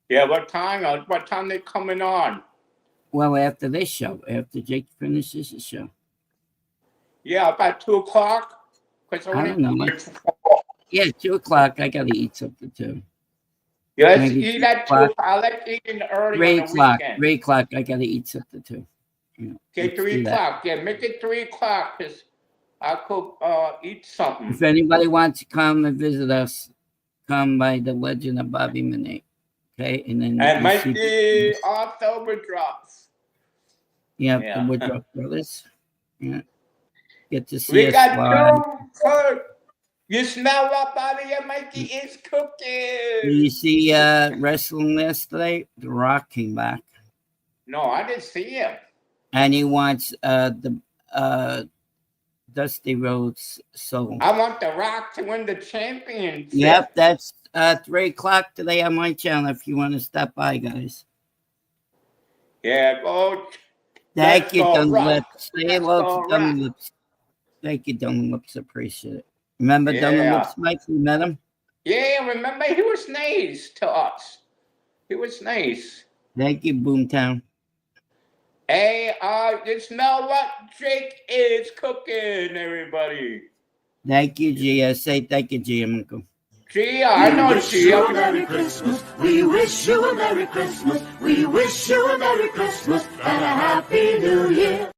Yeah, what time? What time they coming on? Well, after this show, after Jake finishes the show. Yeah, about 2 o'clock. I don't know. Yeah, 2 o'clock. I gotta eat something too. Yeah, let's Maybe eat 3 at 2 o'clock. o'clock. I like eating early 3 on the o'clock. weekend. 3 o'clock. I gotta eat something too. Yeah, Okay, let's 3 do that. o'clock. Yeah, make it 3 o'clock because I could eat something. If anybody wants to come and visit us, come by the Legend of Bobby Minette. Okay, and then And you might see- be October drops. yeah, Yeah. the Woodruff Brothers. Yeah, get to see We us got live. 2 food. You smell what Bobby and Mikey is cooking. Did you see wrestling yesterday? The Rock came back, No, I didn't see him. and he wants the Dusty Rhodes soul. I want The Rock to win the championship. Yep, that's 3 o'clock today on my channel. If you want to stop by, guys. Yeah, go. Thank Let's you, go Dumb Rock. Lips. Say Let's hello go to Dumb Rock. Lips. Thank you, Dumb Lips. Appreciate it. Remember Dumb Yeah. Lips, Mike? We met him. Yeah, remember he was nice to us. He was nice. Thank you, Boomtown. Hey, you smell what Jake is cooking, everybody. Thank you, Gia. Say thank you, Gia, Uncle. Gia, I know Gia. Merry Christmas. We wish you a Merry Christmas. We wish you a Merry Christmas and a Happy New Year.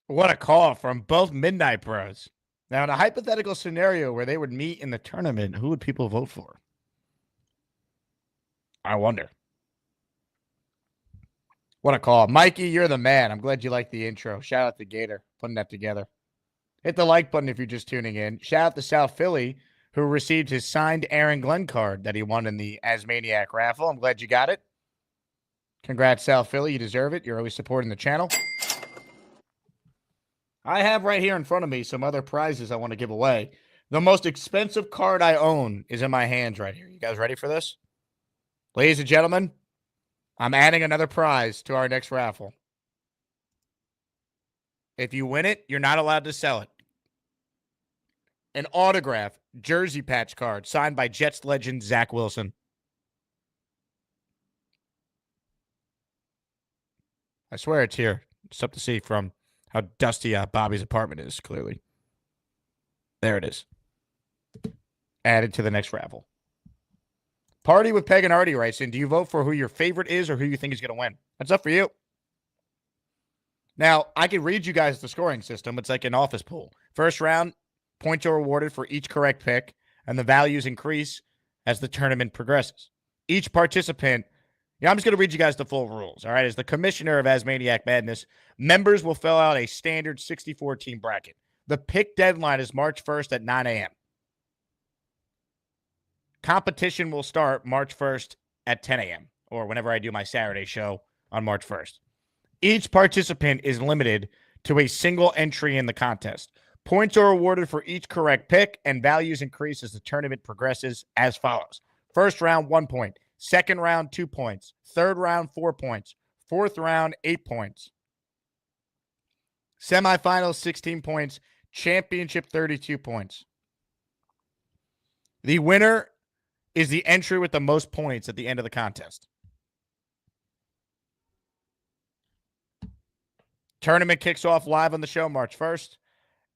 What a call from both Midnight Bros. Now, in a hypothetical scenario where they would meet in the tournament, who would people vote for? I wonder. What a call. Mikey, you're the man. I'm glad you liked the intro. Shout out to Gator putting that together. Hit the like button if you're just tuning in. Shout out to South Philly, who received his signed Aaron Glenn card that he won in the Asmaniac raffle. I'm glad you got it. Congrats, South Philly. You deserve it. You're always supporting the channel. I have right here in front of me some other prizes I want to give away. The most expensive card I own is in my hands right here. You guys ready for this? Ladies and gentlemen, I'm adding another prize to our next raffle. If you win it, you're not allowed to sell it. An autograph jersey patch card signed by Jets legend Zach Wilson. I swear it's here. It's up to see from how dusty Bobby's apartment is, clearly. There it is. Added to the next raffle. Party with Peg and Artie writes in, do you vote for who your favorite is or who you think is going to win? That's up for you. Now, I can read you guys the scoring system. It's like an office pool. First round, points are awarded for each correct pick, and the values increase as the tournament progresses. Each participant, I'm just going to read you guys the full rules, all right? As the commissioner of Asmaniac Madness, members will fill out a standard 64-team bracket. The pick deadline is March 1st at 9 a.m. Competition will start March 1st at 10 a.m. or whenever I do my Saturday show on March 1st. Each participant is limited to a single entry in the contest. Points are awarded for each correct pick, and values increase as the tournament progresses as follows. First round, 1 point. Second round, 2 points. Third round, 4 points. Fourth round, 8 points. Semifinals, 16 points. Championship, 32 points. The winner is the entry with the most points at the end of the contest. Tournament kicks off live on the show March 1st.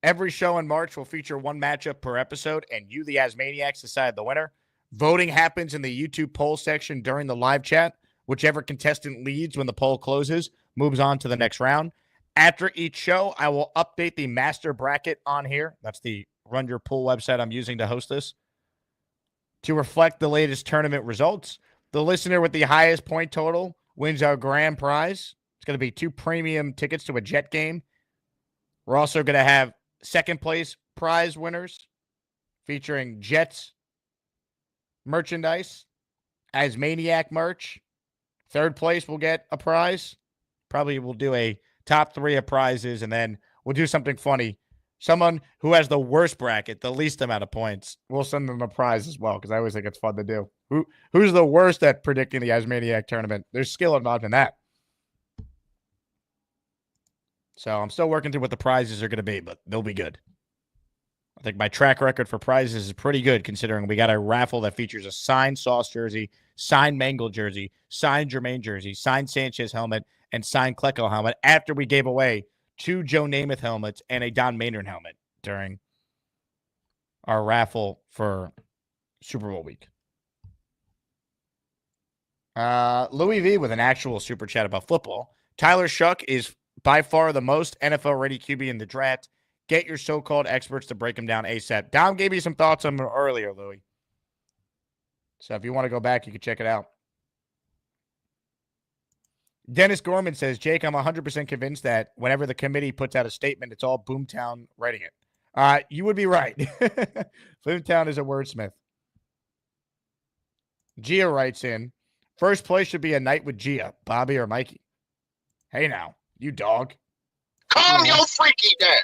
Every show in March will feature one matchup per episode, and you, the Asmaniacs, decide the winner. Voting happens in the YouTube poll section during the live chat. Whichever contestant leads when the poll closes moves on to the next round. After each show, I will update the master bracket on here. That's the Run Your Pool website I'm using to host this, to reflect the latest tournament results. The listener with the highest point total wins our grand prize. It's going to be 2 premium tickets to a Jet game. We're also going to have second place prize winners featuring Jets merchandise, as Maniac merch. Third place will get a prize. Probably we'll do a top 3 of prizes, and then we'll do something funny. Someone who has the worst bracket, the least amount of points, we'll send them a prize as well, because I always think it's fun to do. Who's the worst at predicting the Asmaniac tournament? There's skill involved in that. So I'm still working through what the prizes are going to be, but they'll be good. I think my track record for prizes is pretty good, considering we got a raffle that features a signed Sauce jersey, signed Mangle jersey, signed Jermaine jersey, signed Sanchez helmet, and signed Klecko helmet after we gave away 2 Joe Namath helmets and a Don Maynard helmet during our raffle for Super Bowl week. Louis V with an actual super chat about football. Tyler Shuck is by far the most NFL-ready QB in the draft. Get your so-called experts to break him down ASAP. Dom gave you some thoughts on him earlier, Louis. So if you want to go back, you can check it out. Dennis Gorman says, Jake, I'm 100% convinced that whenever the committee puts out a statement, it's all Boomtown writing it. You would be right. Boomtown is a wordsmith. Gia writes in, first place should be a night with Gia, Bobby or Mikey. Hey now, you dog. Calm your freaky down.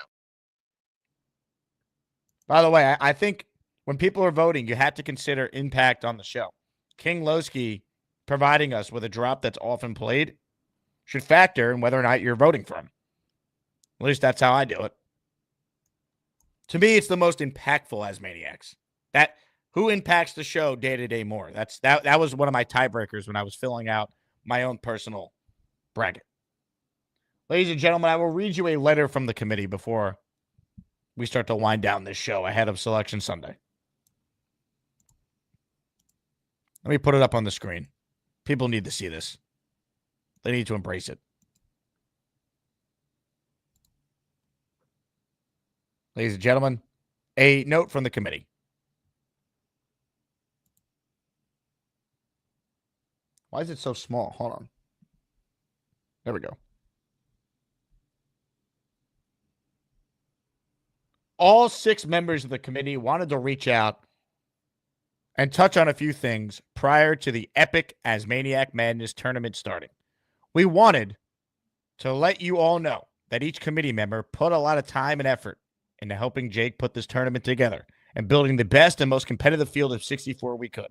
By the way, I think when people are voting, you have to consider impact on the show. King Lowski providing us with a drop that's often played should factor in whether or not you're voting for him. At least that's how I do it. To me, it's the most impactful Asmaniacs. That who impacts the show day to day more. That was one of my tiebreakers when I was filling out my own personal bracket. Ladies and gentlemen, I will read you a letter from the committee before we start to wind down this show ahead of Selection Sunday. Let me put it up on the screen. People need to see this. They need to embrace it. Ladies and gentlemen, a note from the committee. Why is it so small? Hold on. There we go. All 6 members of the committee wanted to reach out and touch on a few things prior to the epic Asmaniac Madness tournament starting. We wanted to let you all know that each committee member put a lot of time and effort into helping Jake put this tournament together and building the best and most competitive field of 64 we could.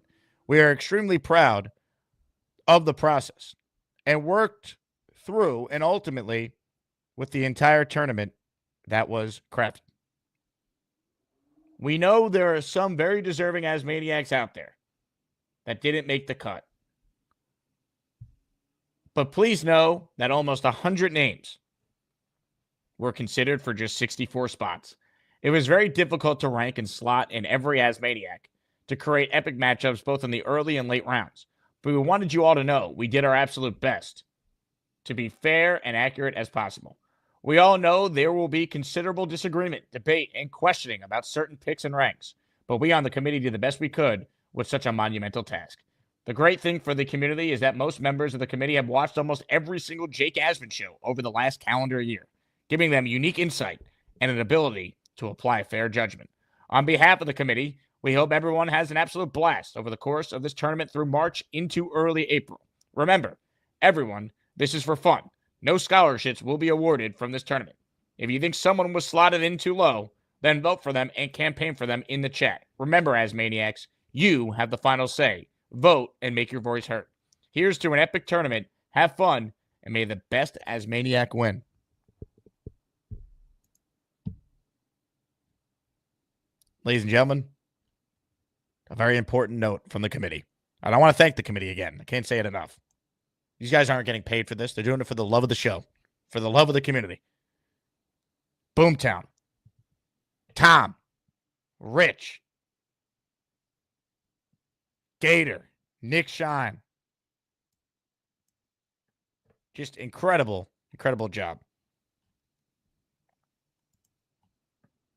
We are extremely proud of the process and worked through and ultimately with the entire tournament that was crafted. We know there are some very deserving Asmaniacs out there that didn't make the cut. But please know that almost 100 names were considered for just 64 spots. It was very difficult to rank and slot in every Asmaniac to create epic matchups both in the early and late rounds. But we wanted you all to know we did our absolute best to be fair and accurate as possible. We all know there will be considerable disagreement, debate, and questioning about certain picks and ranks, but we on the committee did the best we could with such a monumental task. The great thing for the community is that most members of the committee have watched almost every single Jake Asman show over the last calendar year, giving them unique insight and an ability to apply fair judgment. On behalf of the committee, we hope everyone has an absolute blast over the course of this tournament through March into early April. Remember, everyone, this is for fun. No scholarships will be awarded from this tournament. If you think someone was slotted in too low, then vote for them and campaign for them in the chat. Remember, Asmaniacs, you have the final say. Vote and make your voice heard. Here's to an epic tournament. Have fun, and may the best Asmaniac win. Ladies and gentlemen, a very important note from the committee. And I want to thank the committee again. I can't say it enough. These guys aren't getting paid for this. They're doing it for the love of the show. for the love of the community. Boomtown. Tom. Rich. Gator. Nick Shine. Just incredible job.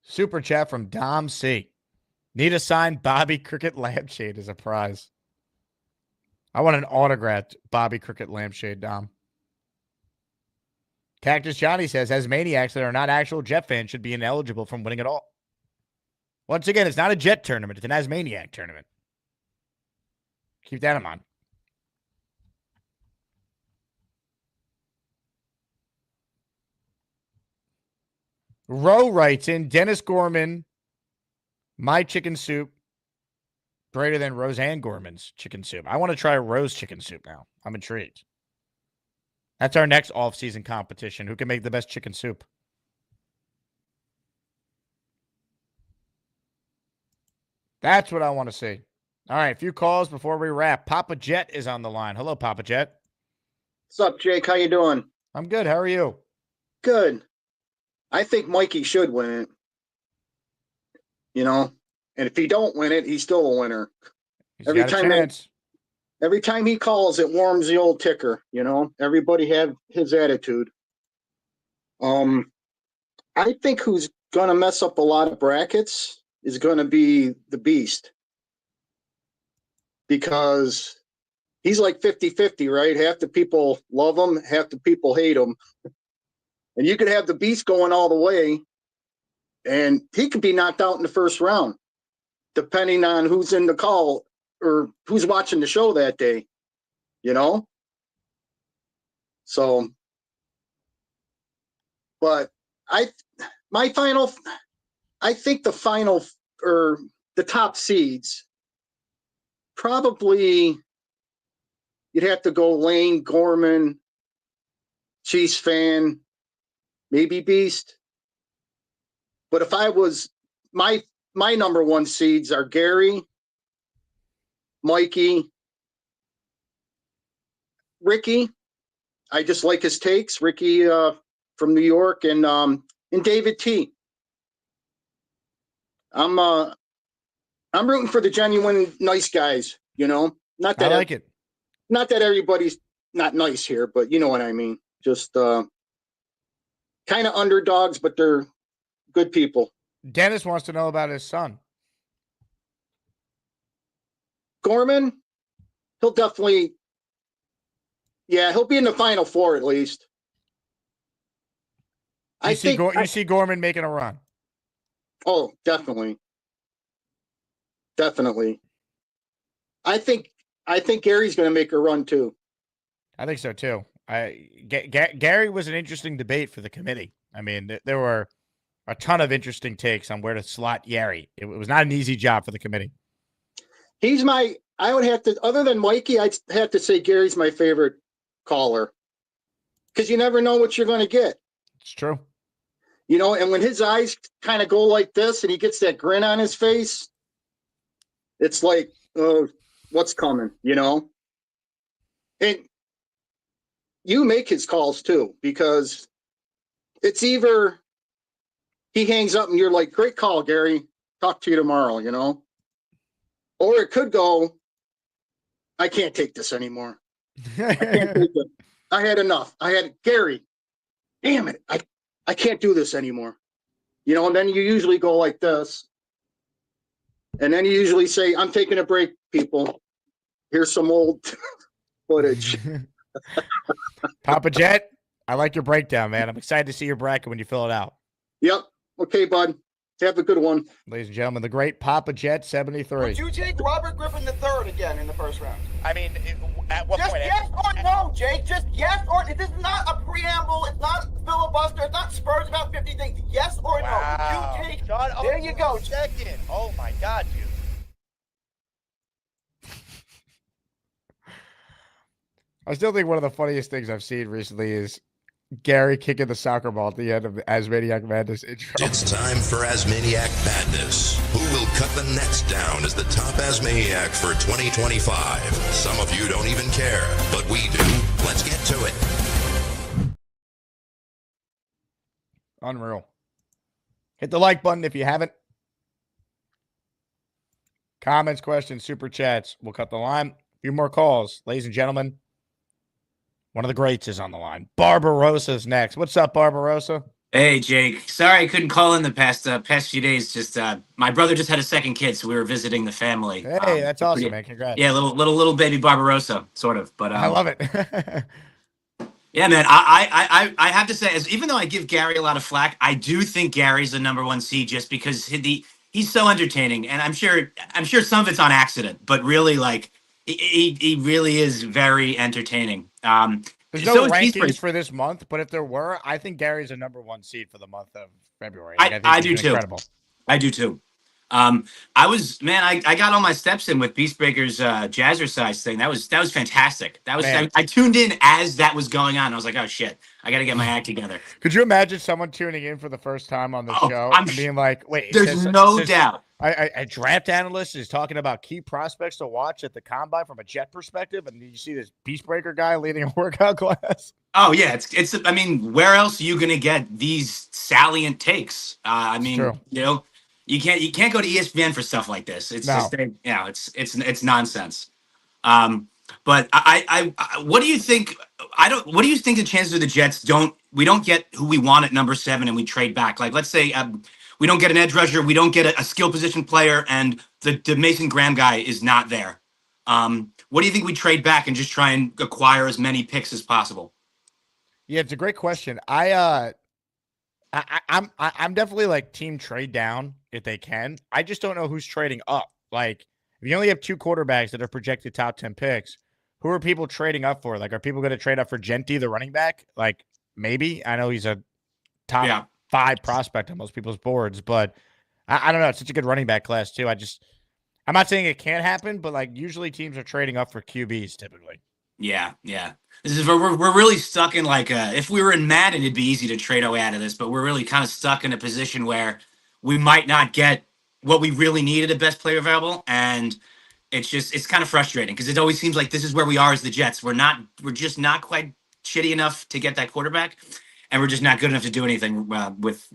Super chat from Dom C. Need a signed Bobby Cricket lampshade as a prize. I want an autographed Bobby Cricket lampshade, Dom. Cactus Johnny says, as maniacs that are not actual Jet fans should be ineligible from winning at all. Once again, it's not a Jet tournament. It's an Asmaniac tournament. Keep that in mind. Roe writes in, Dennis Gorman, my chicken soup, greater than Roseanne Gorman's chicken soup. I want to try Roe's chicken soup now. I'm intrigued. That's our next off-season competition. Who can make the best chicken soup? That's what I want to see. All right, a few calls before we wrap. Papa Jet is on the line. Hello, Papa Jet. What's up, Jake? How you doing? I'm good. How are you? Good. I think Mikey should win it. You know, and if he don't win it, he's still a winner. Every time he calls, it warms the old ticker. You know, everybody have his attitude. I think who's gonna mess up a lot of brackets is gonna be the Beast, because he's like 50-50, right? Half the people love him, half the people hate him. And you could have the Beast going all the way, and he could be knocked out in the first round, depending on who's in the call or who's watching the show that day, you know? So, but I think the final, or the top seeds, probably you'd have to go Lane, Gorman, Chiefs fan, maybe Beast. But if I was, my number one seeds are Gary, Mikey, Ricky. I just like his takes. Ricky from New York, and David T. I'm rooting for the genuine nice guys, you know. Not that I like it. Not that everybody's not nice here, but you know what I mean. Just kind of underdogs, but they're good people. Dennis wants to know about his son. Gorman, he'll definitely, he'll be in the Final Four at least. You see Gorman making a run. Oh, definitely. Definitely. I think Gary's going to make a run too. I think so too. Gary was an interesting debate for the committee. I mean, there were a ton of interesting takes on where to slot Gary. It was not an easy job for the committee. I would have to, other than Mikey, I'd have to say Gary's my favorite caller, because you never know what you're going to get. It's true. You know, and when his eyes kind of go like this and he gets that grin on his face, it's like, what's coming, you know? And you make his calls too, because it's either he hangs up and you're like, great call, Gary. Talk to you tomorrow, you know? Or it could go, I can't take this anymore. I can't take it. I had enough. Gary, damn it. I can't do this anymore. You know, and then you usually go like this. And then you usually say, I'm taking a break, people. Here's some old footage. Papa Jet, I like your breakdown, man. I'm excited to see your bracket when you fill it out. Yep. Okay, bud. Have a good one. Ladies and gentlemen, the great Papa Jet 73. Would you take Robert Griffin III again in the first round? I mean, at what just point? Yes or no, Jake. Just yes or no. This is not a preamble. It's not filibuster. It's not Spurs about 50 things. Yes or no. Would you take? There you go. Second. Oh my God, dude. I still think one of the funniest things I've seen recently is Gary kicking the soccer ball at the end of the Asmaniac Madness intro. It's time for Asmaniac Madness. Who will cut the nets down as the top Asmaniac for 2025? Some of you don't even care, but we do. Let's get to it. Unreal. Hit the like button if you haven't. Comments, questions, super chats. We'll cut the line. A few more calls. Ladies and gentlemen, one of the greats is on the line. Barbarosa's next. What's up, Barbarosa? Hey, Jake. Sorry I couldn't call in the past few days. Just my brother just had a second kid, so we were visiting the family. Hey, that's awesome, man. Congrats. Yeah, little baby Barbarosa, sort of. But I love it. yeah, man. I have to say, even though I give Gary a lot of flack, I do think Gary's the #1 seed just because he's so entertaining, and I'm sure some of it's on accident, but really, like he really is very entertaining. There's no rankings for this month, but if there were, I think Gary's a #1 seed for the month of February. Like, I do he's too. incredible. I do too. I got all my steps in with Beastbreaker's Jazzercise thing. That was fantastic. I tuned in as that was going on. I was like, oh shit, I got to get my act together. Could you imagine someone tuning in for the first time on the show and being like, wait, there's no doubt. A draft analyst is talking about key prospects to watch at the combine from a Jet perspective, and you see this Beastbreaker guy leading a workout class. Oh yeah, it's. I mean, where else are you gonna get these salient takes? You know, you can't go to ESPN for stuff like this. It's just it's nonsense. But I what do you think? What do you think the chances of the Jets we don't get who we want at #7 and we trade back? Like, let's say we don't get an edge rusher, we don't get a skill position player, and the Mason Graham guy is not there. What do you think we trade back and just try and acquire as many picks as possible? Yeah, it's a great question. I'm definitely like team trade down if they can. I just don't know who's trading up. Like, if you only have 2 quarterbacks that are projected top 10 picks, who are people trading up for? Like, are people going to trade up for Genti, the running back? Like, maybe. I know he's a top 5 prospect on most people's boards, but I don't know. It's such a good running back class too. I'm not saying it can't happen, but like usually teams are trading up for QBs typically. Yeah. This is we're really stuck in like if we were in Madden, it'd be easy to trade away out of this, but we're really kind of stuck in a position where we might not get what we really need at best player available, and it's kind of frustrating because it always seems like this is where we are as the Jets. We're just not quite shitty enough to get that quarterback, and we're just not good enough to do anything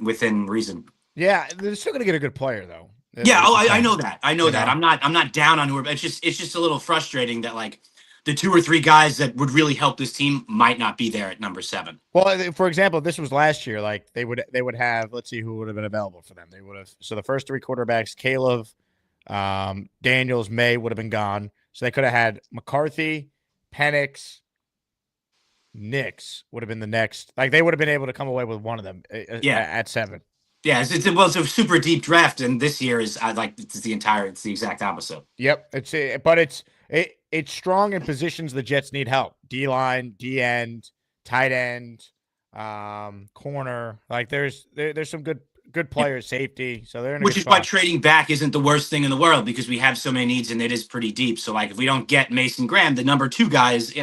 within reason. Yeah, they're still going to get a good player though. Yeah, I know that. I know that. I'm not down on who. It's just a little frustrating that like the 2 or 3 guys that would really help this team might not be there at #7. Well, for example, this was last year. Like they would have. Let's see who would have been available for them. They would have. So the first 3 quarterbacks, Caleb, Daniels, May would have been gone. So they could have had McCarthy, Penix, Nix would have been the next. Like they would have been able to come away with one of them. At 7. Yeah, it's a super deep draft, and this year is it's the exact opposite. Yep, it's strong in positions the Jets need help. D-line, D-end, tight end, corner. Like there's some good players, safety. So they're in a which good is spot. why trading back isn't the worst thing in the world because we have so many needs and it is pretty deep. So like if we don't get Mason Graham, the #2 guy is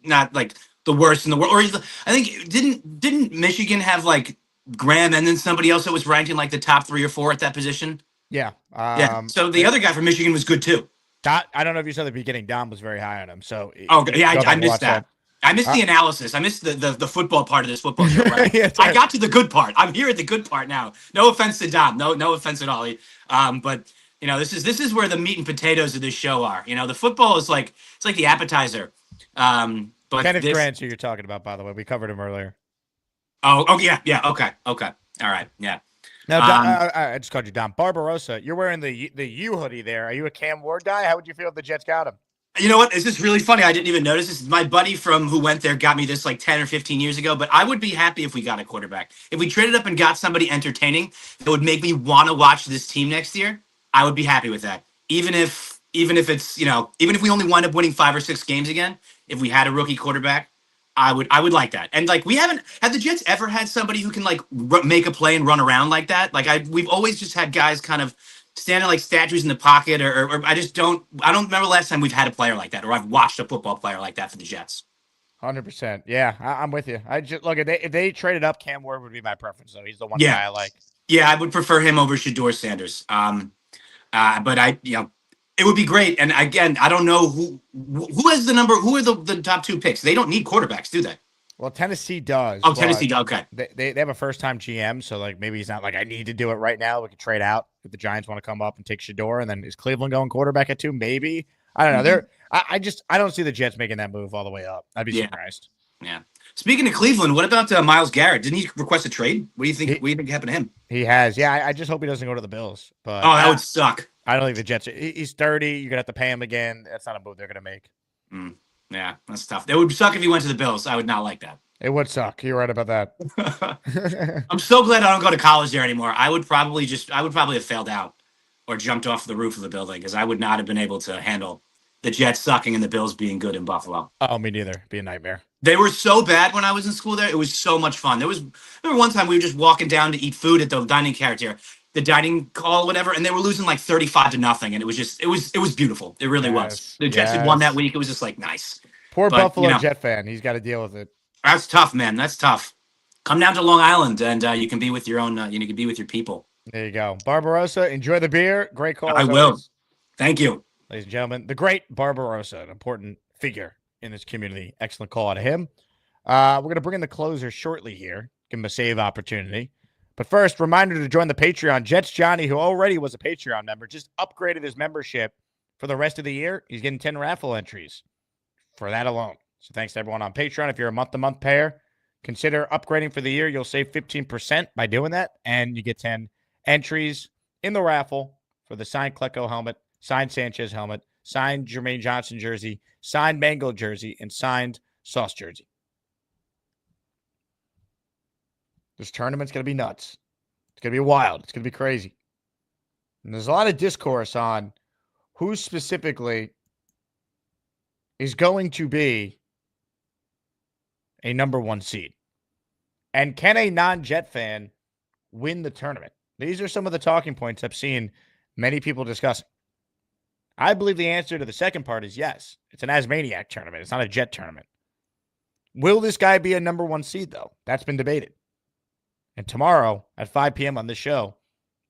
not like the worst in the world. Or I think didn't Michigan have like Graham and then somebody else that was ranked in like the top 3 or 4 at that position? Yeah. So the other guy from Michigan was good too. I don't know if you saw the beginning. Dom was very high on him. So I missed that. I missed the analysis. I missed the football part of this football show. Right? I got to the good part. I'm here at the good part now. No offense to Dom. No offense at all. But this is where the meat and potatoes of this show are. The football is like it's like the appetizer. But Kenneth Grant's who you're talking about, by the way. We covered him earlier. Oh yeah. Okay. All right. Yeah. Now, I just called you Dom. Barbarosa, you're wearing the U hoodie there. Are you a Cam Ward guy? How would you feel if the Jets got him? You know what? This is really funny. I didn't even notice this. My buddy who went there got me this like 10 or 15 years ago, but I would be happy if we got a quarterback. If we traded up and got somebody entertaining that would make me want to watch this team next year, I would be happy with that. Even if it's, even if we only wind up winning 5 or 6 games again, if we had a rookie quarterback, I would like that. And like have the Jets ever had somebody who can like make a play and run around like that? Like we've always just had guys kind of standing like statues in the pocket or I don't remember the last time we've had a player like that or I've watched a football player like that for the Jets. 100%. Yeah, I'm with you. I just look if they traded up, Cam Ward would be my preference though. He's the one guy I like. Yeah, I would prefer him over Shedeur Sanders. But it would be great. And again, I don't know who has who are the top 2 picks. They don't need quarterbacks, do they? Well, Tennessee does. Oh, Tennessee. but Okay. They have a first-time GM, so like maybe he's not like I need to do it right now. We could trade out if the Giants want to come up and take Shador, and then is Cleveland going quarterback at 2? Maybe. I don't know. They're I don't see the Jets making that move all the way up. I'd be surprised. Yeah. Speaking of Cleveland, what about Myles Garrett? Didn't he request a trade? What do you think? What do you think happened to him? He has. Yeah, I just hope he doesn't go to the Bills. But Oh, that would suck. I don't think the Jets. He's 30. You're gonna have to pay him again. That's not a move they're gonna make. Yeah, that's tough. It would suck if he went to the Bills. I would not like that. It would suck. You're right about that. I'm so glad I don't go to college there anymore. I would probably have failed out or jumped off the roof of the building because I would not have been able to handle the Jets sucking and the Bills being good in Buffalo. Oh, me neither. It'd be a nightmare. They were so bad when I was in school there. It was so much fun. Remember one time we were just walking down to eat food at the dining hall, whatever, and they were losing like 35-0, and it was beautiful. It really was. The Jets had won that week. It was just like nice. Poor Buffalo Jet fan. He's got to deal with it. That's tough, man. That's tough. Come down to Long Island, and you can be with your own. You can be with your people. There you go, Barbarossa. Enjoy the beer. Great call. I will. Thank you, ladies and gentlemen. The great Barbarossa, an important figure in this community. Excellent call out of him. We're going to bring in the closer shortly here. Give him a save opportunity. But first, reminder to join the Patreon. Jets Johnny, who already was a Patreon member, just upgraded his membership for the rest of the year. He's getting 10 raffle entries for that alone. So thanks to everyone on Patreon. If you're a month-to-month payer, consider upgrading for the year. You'll save 15% by doing that, and you get 10 entries in the raffle for the signed Klecko helmet, signed Sanchez helmet, signed Jermaine Johnson jersey, signed Mango jersey, and signed Sauce jersey. This tournament's going to be nuts. It's going to be wild. It's going to be crazy. And there's a lot of discourse on who specifically is going to be a number 1 seed. And can a non-Jet fan win the tournament? These are some of the talking points I've seen many people discussing. I believe the answer to the second part is yes. It's an Asmaniac tournament. It's not a Jet tournament. Will this guy be a number 1 seed, though? That's been debated. And tomorrow at 5 p.m. on this show,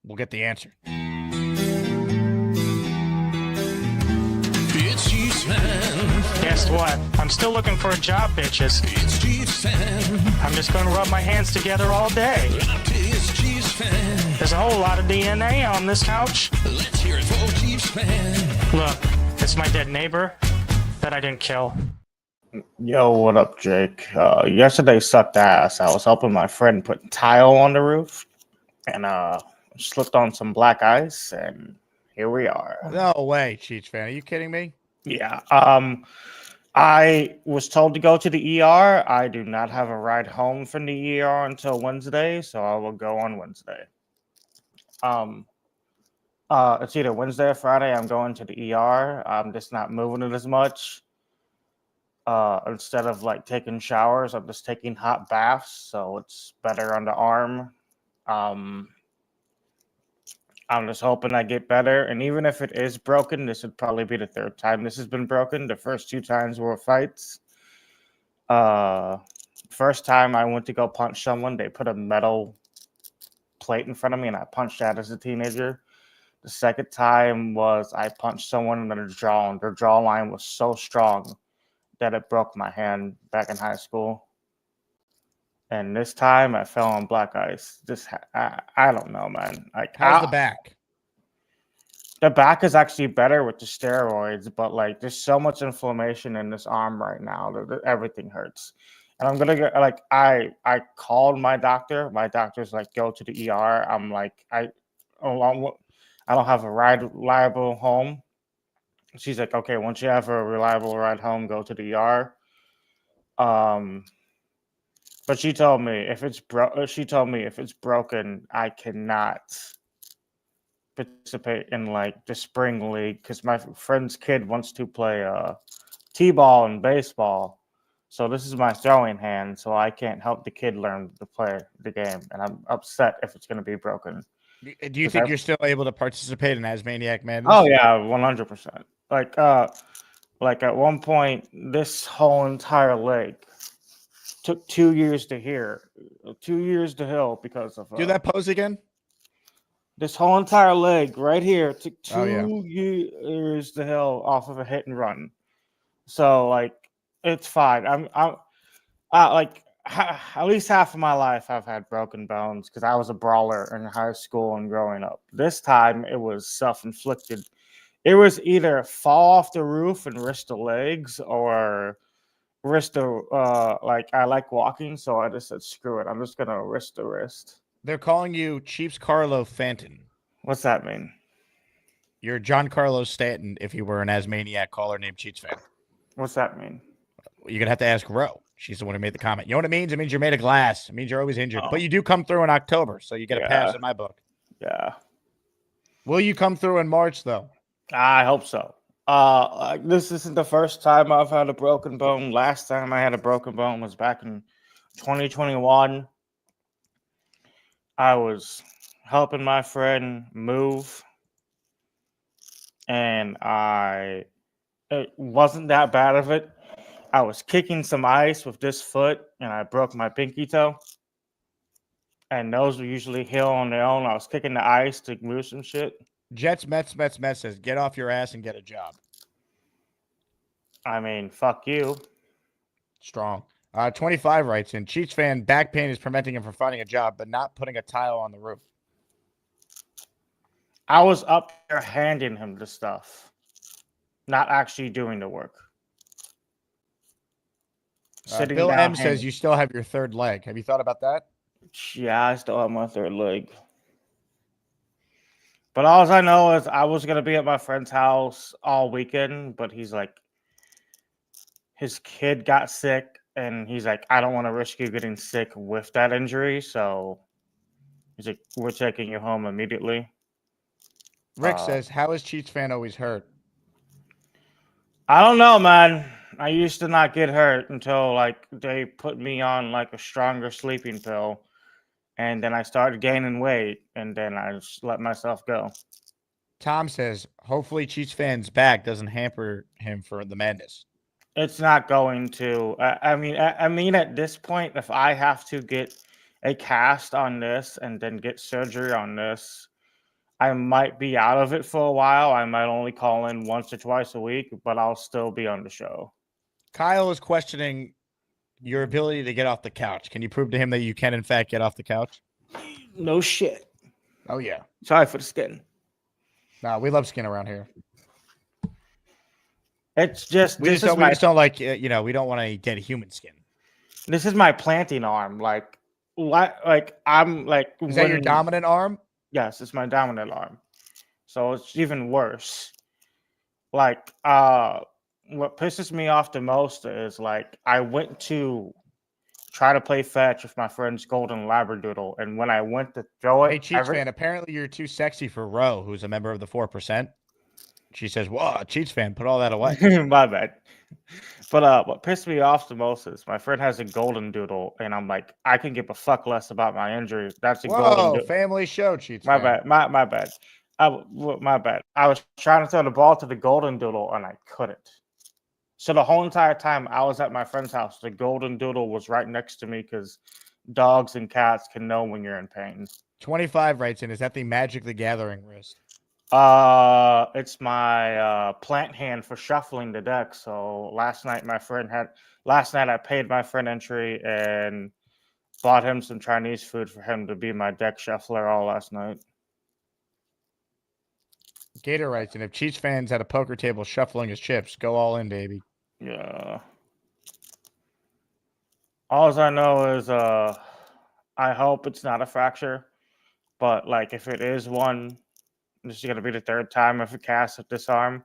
we'll get the answer. It's G-Fan. Guess what? I'm still looking for a job, bitches. It's G-Fan. I'm just going to rub my hands together all day. It's G-Fan. There's a whole lot of DNA on this couch. Let's hear it for G-Fan. Look, it's my dead neighbor that I didn't kill. Yo, what up, Jake? Yesterday sucked ass. I was helping my friend put tile on the roof and slipped on some black ice, and here we are. No way, Cheech fan. Are you kidding me? Yeah. I was told to go to the ER. I do not have a ride home from the ER until Wednesday, so I will go on Wednesday. It's either Wednesday or Friday. I'm going to the ER. I'm just not moving it as much. Instead of like taking showers, I'm just taking hot baths, so it's better on the arm. I'm just hoping I get better, and even if it is broken, this would probably be the 3rd time this has been broken. The first 2 times were fights. First time I went to go punch someone, they put a metal plate in front of me, and I punched that as a teenager. The second time was I punched someone in their jaw, and their jawline was so strong that it broke my hand back in high school. And this time I fell on black ice. I don't know, man. Like, how's the back? The back is actually better with the steroids, but like there's so much inflammation in this arm right now that everything hurts. And I'm gonna get like I called my doctor. My doctor's like, go to the ER. I'm like, I don't have a reliable home. She's like, okay, once you have a reliable ride home, go to the ER. But she told me if it's broken, I cannot participate in like the spring league because my friend's kid wants to play t-ball and baseball. So this is my throwing hand, so I can't help the kid learn to play the game, and I'm upset if it's going to be broken. Do you think you're still able to participate in Asmaniac Madness? Oh yeah, 100%. Like at one point, this whole entire leg took 2 years to heal. 2 years to heal because of. Do that pose again. This whole entire leg right here took 2 years to heal off of a hit and run. So like, it's fine. At least half of my life I've had broken bones because I was a brawler in high school and growing up. This time it was self-inflicted. It was either fall off the roof and wrist the legs or wrist the I like walking, so I just said screw it. I'm just gonna wrist the wrist. They're calling you Chiefs Carlo Fanton. What's that mean? You're John Carlos Stanton if you were an Asmaniac caller named Cheats fan. What's that mean? You're gonna have to ask Ro. She's the one who made the comment. You know what it means? It means you're made of glass. It means you're always injured. Oh. But you do come through in October, so you get a pass in my book. Yeah. Will you come through in March though? I hope so. This isn't the first time I've had a broken bone. Last time I had a broken bone was back in 2021. I was helping my friend move, and it wasn't that bad of it. I was kicking some ice with this foot, and I broke my pinky toe. And those will usually heal on their own. I was kicking the ice to move some shit. Jets Mets says, get off your ass and get a job. I mean, fuck you. Strong. 25 writes in, Cheats fan, back pain is preventing him from finding a job, but not putting a tile on the roof. I was up there handing him the stuff, not actually doing the work. Bill down M says you still have your third leg. Have you thought about that? Yeah, I still have my third leg. But all I know is I was going to be at my friend's house all weekend, but he's like, his kid got sick, and he's like, I don't want to risk you getting sick with that injury. So he's like, we're taking you home immediately. Rick says, how is Cheats fan always hurt? I don't know, man. I used to not get hurt until like they put me on like a stronger sleeping pill. And then I started gaining weight, and then I just let myself go. Tom says, hopefully Cheats fan's back doesn't hamper him for the madness. It's not going to. I mean, at this point, if I have to get a cast on this and then get surgery on this, I might be out of it for a while. I might only call in once or twice a week, but I'll still be on the show. Kyle is questioning your ability to get off the couch. Can you prove to him that you can, in fact, get off the couch? No shit. Oh, yeah. Sorry for the skin. Nah, we love skin around here. It's just we just don't like we don't want any dead human skin. This is my planting arm. Like I'm like. Is that your dominant arm? Yes, it's my dominant arm. So it's even worse. Like what pisses me off the most is like I went to try to play fetch with my friend's golden labradoodle, and when I went to throw it, hey, Cheats fan, apparently you're too sexy for Ro, who's a member of the 4%. She says, "Whoa, Cheats fan, put all that away." My bad. But what pissed me off the most is my friend has a golden doodle, and I'm like, I can give a fuck less about my injury. That's a golden doodle. Family show, Cheats My fan. bad. My bad. My bad. I was trying to throw the ball to the golden doodle, and I couldn't. So the whole entire time I was at my friend's house, the golden doodle was right next to me because dogs and cats can know when you're in pain. 25 writes in, is that the Magic the Gathering wrist? It's my plant hand for shuffling the deck. So last night I paid my friend entry and bought him some Chinese food for him to be my deck shuffler all last night. Gator writes in, if Cheats fans had a poker table shuffling his chips, go all in, baby. Yeah. All I know is I hope it's not a fracture, but like if it is one, this is gonna be the third time I've cast with this arm.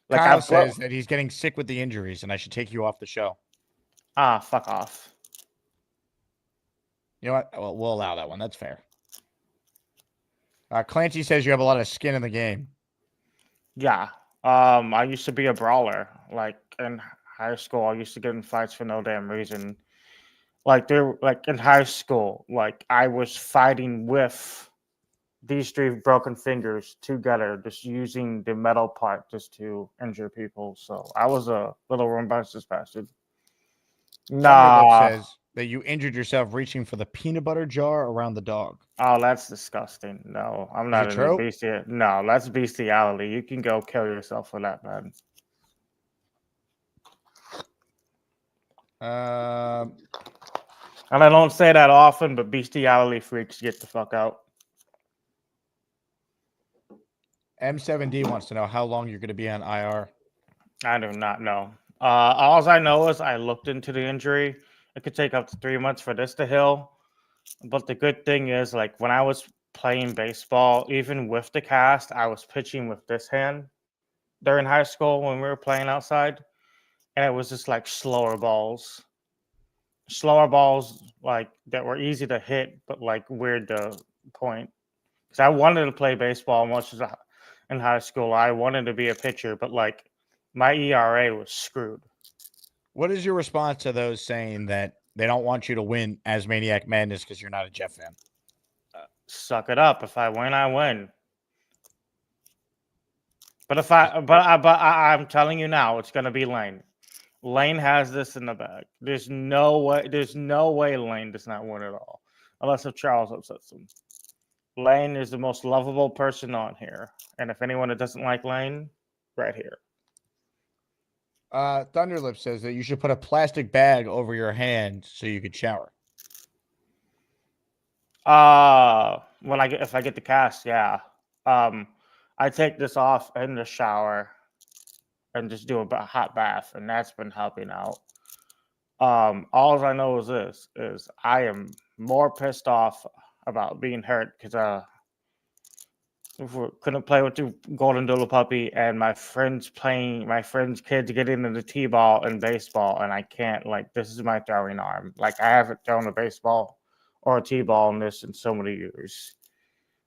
Like Kyle says that he's getting sick with the injuries, and I should take you off the show. Fuck off. You know what? Well, we'll allow that one. That's fair. Clancy says you have a lot of skin in the game. Yeah. I used to be a brawler. Like in high school, I used to get in fights for no damn reason. Like in high school, like I was fighting with these three broken fingers together, just using the metal part just to injure people. So I was a little rumbunctious bastard. Nah. Says that you injured yourself reaching for the peanut butter jar around the dog. Oh, that's disgusting. No, I'm not in the bestiality. No, that's bestiality. You can go kill yourself for that, man. Um, And I don't say that often, but bestiality freaks get the fuck out. M7D wants to know how long you're going to be on IR. I do not know. All I know is I looked into the injury. It could take up to 3 months for this to heal. But the good thing is, like, when I was playing baseball, even with the cast, I was pitching with this hand during high school when we were playing outside. And it was just like slower balls, like that were easy to hit, but like weird to point. Because I wanted to play baseball much as in high school. I wanted to be a pitcher, but like my ERA was screwed. What is your response to those saying that they don't want you to win as Maniac Madness because you're not a Jeff fan? Suck it up. If I win, I win. But I'm telling you now, it's gonna be Lane. Lane has this in the bag. There's no way Lane does not win it all, unless if Charles upsets him. Lane is the most lovable person on here, and if anyone that doesn't like Lane, right here. Thunderlip says that you should put a plastic bag over your hand so you could shower. If I get the cast, yeah. I take this off in the shower and just do a hot bath, and that's been helping out. All I know is this is I am more pissed off about being hurt because couldn't play with the Golden Doodle puppy, and my friends kids getting into t-ball and baseball, and I can't. Like, this is my throwing arm. Like, I haven't thrown a baseball or a t-ball in this in so many years,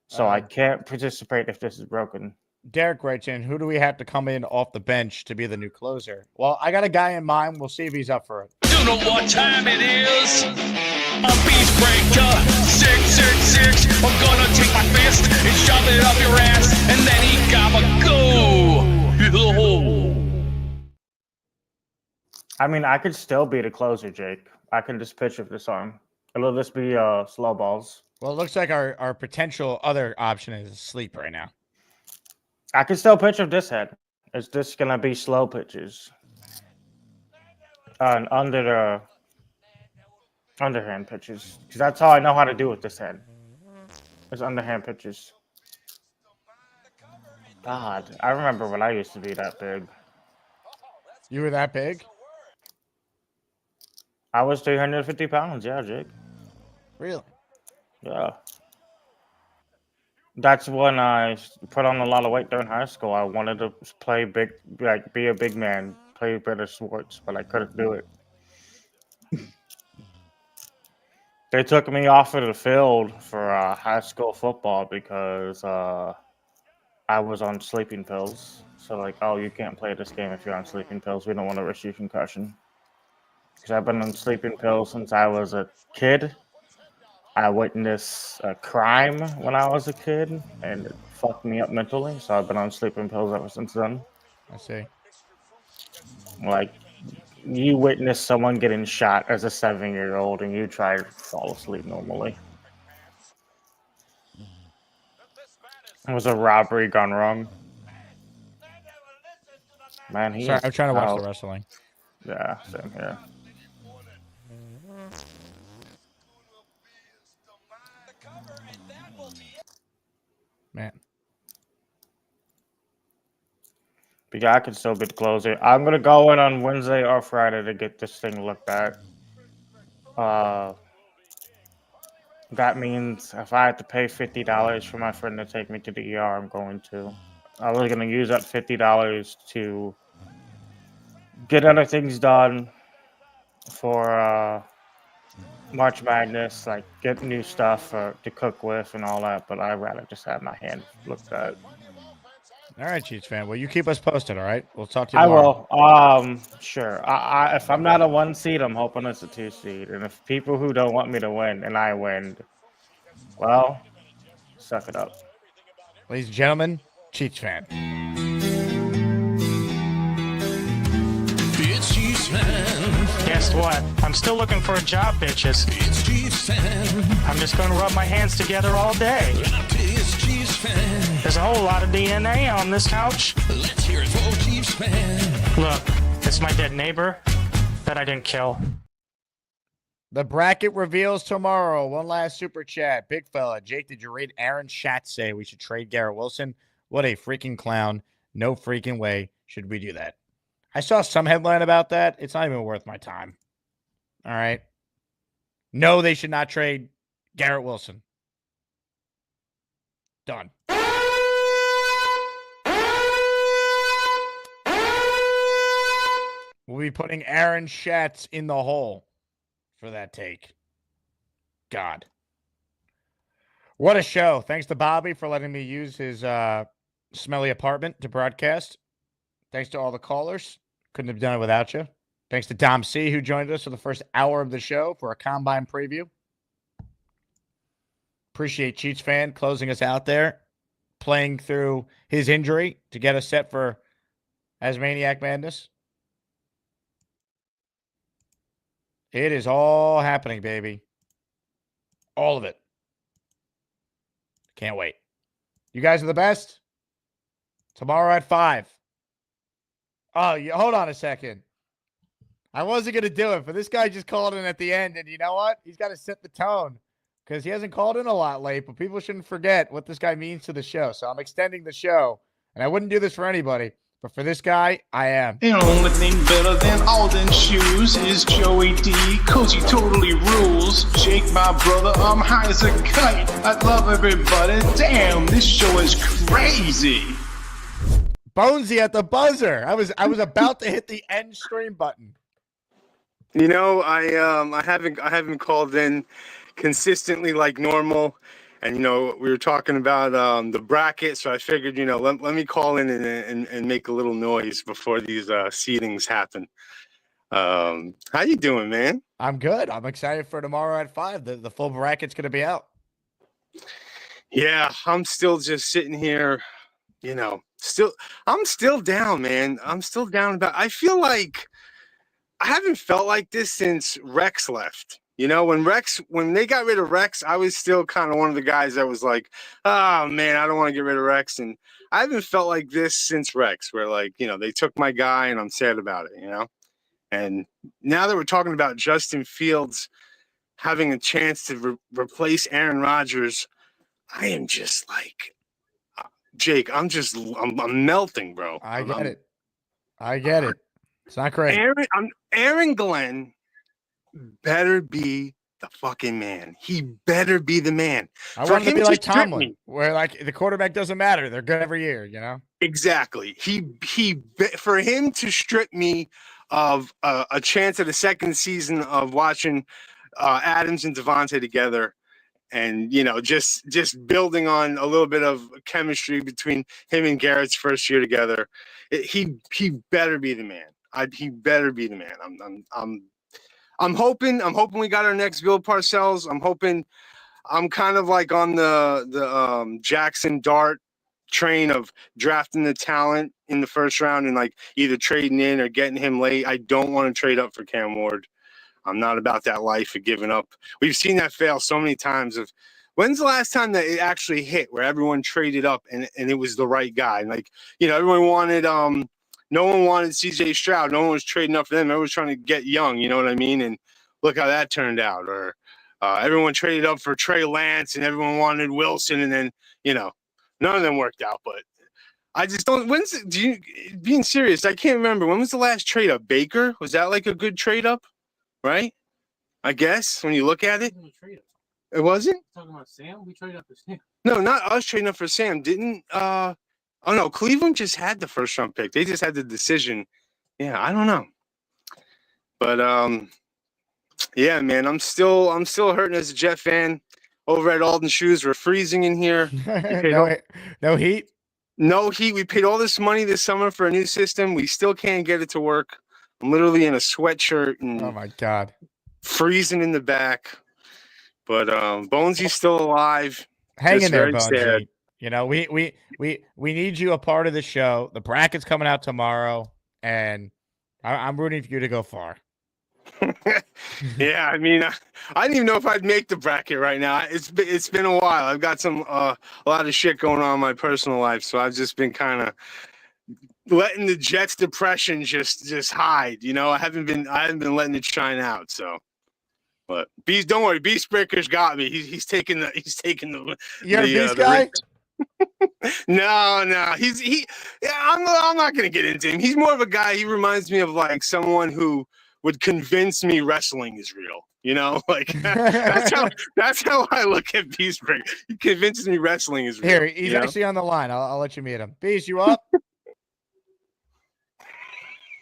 so I can't participate if this is broken. Derek writes in, who do we have to come in off the bench to be the new closer? Well, I got a guy in mind. We'll see if he's up for it. You know what time it is? I'm Beast Breaker 666. I'm gonna take my fist and shove it up your ass, and then he gotta go. I mean, I could still be the closer, Jake. I can just pitch with this arm. It'll just be slow balls. Well, it looks like our potential other option is asleep right now. I can still pitch with this head. It's just gonna be slow pitches. And underhand pitches. Because that's all I know how to do with this head. Is underhand pitches. God, I remember when I used to be that big. You were that big? I was 350 pounds, yeah, Jake. Really? Yeah. That's when I put on a lot of weight during high school. I wanted to play big, like be a big man, play better sports, but I couldn't do it. They took me off of the field for high school football because I was on sleeping pills. So like, oh, you can't play this game if you're on sleeping pills. We don't want to risk your concussion. Because I've been on sleeping pills since I was a kid. I witnessed a crime when I was a kid, and it fucked me up mentally. So I've been on sleeping pills ever since then. I see. Like, you witness someone getting shot as a 7-year-old, and you try to fall asleep normally. It was a robbery gone wrong. Man, Sorry, I'm trying to watch the wrestling. Yeah, same here. Man. But yeah, I can still be the closer. I'm gonna go in on Wednesday or Friday to get this thing looked at. That means if I have to pay $50 for my friend to take me to the ER, I'm going to. I was gonna use that $50 to get other things done for March Madness, like get new stuff to cook with and all that, but I'd rather just have my hand looked at. All right, Chiefs fan. Well, you keep us posted, all right? We'll talk to you tomorrow. I will. Sure. If I'm not a 1 seed, I'm hoping it's a 2 seed. And if people who don't want me to win and I win, well, suck it up. Ladies and gentlemen, Chiefs fan. It's Chiefs fan. Guess what? I'm still looking for a job, bitches. It's Chiefs fan. I'm just gonna rub my hands together all day. It's Chiefs fan. There's a whole lot of DNA on this couch. Let's hear it for Chiefs fan. Look, it's my dead neighbor that I didn't kill. The bracket reveals tomorrow. One last super chat. Big fella. Jake, did you read Aaron Schatz say we should trade Garrett Wilson? What a freaking clown. No freaking way should we do that. I saw some headline about that. It's not even worth my time. All right. No, they should not trade Garrett Wilson. Done. We'll be putting Aaron Schatz in the hole for that take. God. What a show. Thanks to Bobby for letting me use his smelly apartment to broadcast. Thanks to all the callers. Couldn't have done it without you. Thanks to Dom C, who joined us for the first hour of the show for a combine preview. Appreciate Cheats Fan closing us out there, playing through his injury to get us set for Asmaniac Madness. It is all happening, baby. All of it. Can't wait. You guys are the best. Tomorrow at 5. Oh, hold on a second. I wasn't going to do it, but this guy just called in at the end, and you know what? He's got to set the tone because he hasn't called in a lot late, but people shouldn't forget what this guy means to the show. So I'm extending the show, and I wouldn't do this for anybody, but for this guy, I am. The only thing better than Alden shoes is Joey D, cause he totally rules. Jake, my brother, I'm high as a kite. I love everybody. Damn, this show is crazy. Bonesy at the buzzer. I was about to hit the end stream button. You know, I haven't called in consistently like normal, and you know we were talking about the bracket, so I figured let me call in and make a little noise before these seedings happen. How you doing, man? I'm good. I'm excited for tomorrow at 5. The full bracket's gonna be out. Yeah, I'm still just sitting here. I'm still down, man. I'm still down about. I feel like I haven't felt like this since Rex left. When they got rid of Rex, I was still kind of one of the guys that was like, oh man, I don't want to get rid of Rex. And I haven't felt like this since Rex, where they took my guy and I'm sad about it, And now that we're talking about Justin Fields having a chance to replace Aaron Rodgers, I am just like, Jake, I'm melting, bro. I get it. It's not great. Aaron Glenn better be the fucking man. He better be the man. I want him to be like Tomlin, where the quarterback doesn't matter. They're good every year, Exactly. For him to strip me of a chance at a second season of watching Adams and Devontae together. And, just building on a little bit of chemistry between him and Garrett's first year together. He better be the man. He better be the man. I'm hoping we got our next Bill Parcells. I'm kind of like on the Jackson Dart train of drafting the talent in the first round and either trading in or getting him late. I don't want to trade up for Cam Ward. I'm not about that life of giving up. We've seen that fail so many times. When's the last time that it actually hit where everyone traded up and it was the right guy? And everyone wanted no one wanted CJ Stroud. No one was trading up for them. Everyone was trying to get young, you know what I mean? And look how that turned out. Or everyone traded up for Trey Lance and everyone wanted Wilson, and then none of them worked out. But I just don't. Being serious, I can't remember. When was the last trade up? Baker? Was that a good trade up? Right? I guess when you look at it. It wasn't? Talking about Sam? We traded up for Sam. No, not us trading up for Sam. No, Cleveland just had the first round pick. They just had the decision. Yeah, I don't know. But yeah, man, I'm still hurting as a Jet fan. Over at Alden Shoes, we're freezing in here. No heat? No heat. We paid all this money this summer for a new system. We still can't get it to work. I'm literally in a sweatshirt and oh my God, freezing in the back. But Bonesy's still alive. Hang in there, Bonesy. We need you a part of the show. The bracket's coming out tomorrow, and I'm rooting for you to go far. Yeah, I mean, I didn't even know if I'd make the bracket right now. It's been a while. I've got a lot of shit going on in my personal life, so I've just been kind of letting the Jets depression just hide. I haven't been letting it shine out. So But Beast, don't worry, Beast Breaker's got me. He's taking the You're a Beast the guy? No, yeah, I'm not gonna get into him. He's more of a guy. He reminds me of like someone who would convince me wrestling is real. You know, like that's how I look at Beast Breaker. He convinces me wrestling is real. Here, he's you know? actually on the line. I'll let you meet him. Beast, you up?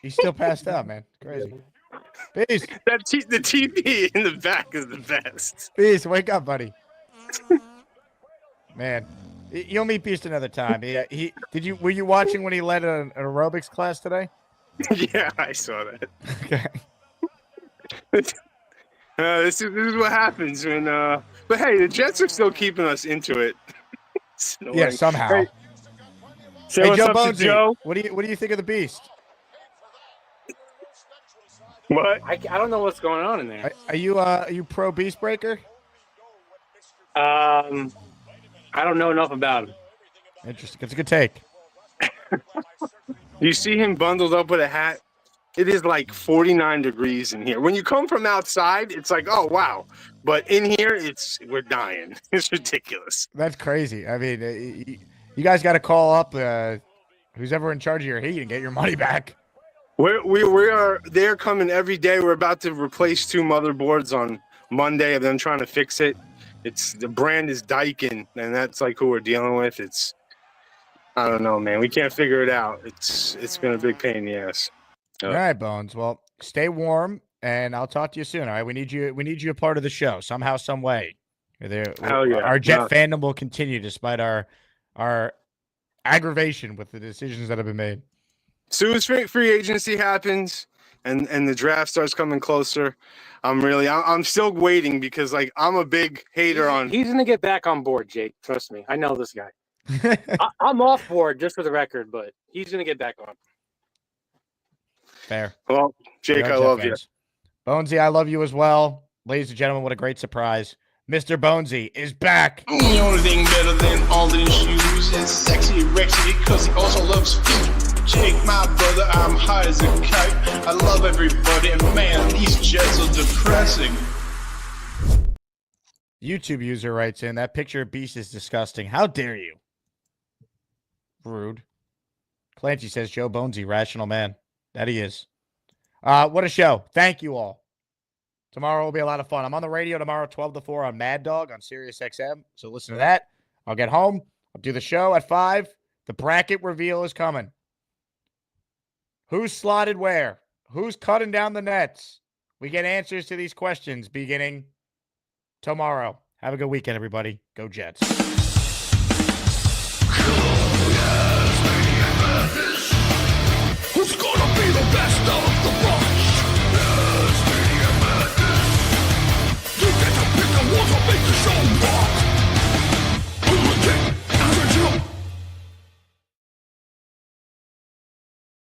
He's still passed out, man. Crazy. Beast. The TV in the back is the best. Beast, wake up, buddy. Man, you'll meet Beast another time. Yeah, were you watching when he led an aerobics class today? Yeah, I saw that. Okay. This is what happens when. But hey, the Jets are still keeping us into it. Yeah, somehow. Hey, say Hey, what's Joe up to Bonesy, Joe. what do you think of the Beast? What? I don't know what's going on in there. Are you pro Beast Breaker? I don't know enough about him. Interesting. It's a good take. You see him bundled up with a hat. It is like 49 degrees in here. When you come from outside, it's like, oh wow. But in here, we're dying. It's ridiculous. That's crazy. I mean, you guys got to call up who's ever in charge of your heat and get your money back. They're coming every day. We're about to replace 2 motherboards on Monday of them trying to fix it. The brand is Talkin, and that's like who we're dealing with. I don't know, man. We can't figure it out. It's been a big pain in the ass. All right, Bones. Well, stay warm, and I'll talk to you soon. All right, we need you a part of the show somehow, some way. Hell yeah. Our Jet fandom will continue despite our aggravation with the decisions that have been made. Soon as free agency happens and the draft starts coming closer, I'm still waiting because like I'm a big hater on. He's gonna get back on board, Jake. Trust me. I know this guy. I'm off board, just for the record, but he's gonna get back on. Fair. Well, Jake, I love you. Bonesy, I love you as well. Ladies and gentlemen, what a great surprise. Mr. Bonesy is back. The only thing better than all these shoes is sexy Rexy, because he also loves food. Jake, my brother, I'm high as a kite. I love everybody, and man, these Jets are depressing. YouTube user writes in, that picture of Beast is disgusting. How dare you? Rude. Clancy says, Joe Bonesy, rational man. That he is. What a show. Thank you all. Tomorrow will be a lot of fun. I'm on the radio tomorrow, 12 to 4 on Mad Dog on Sirius XM. So listen to that. I'll get home. I'll do the show at 5. The bracket reveal is coming. Who's slotted where? Who's cutting down the nets? We get answers to these questions beginning tomorrow. Have a good weekend, everybody. Go Jets. Who's gonna be the best of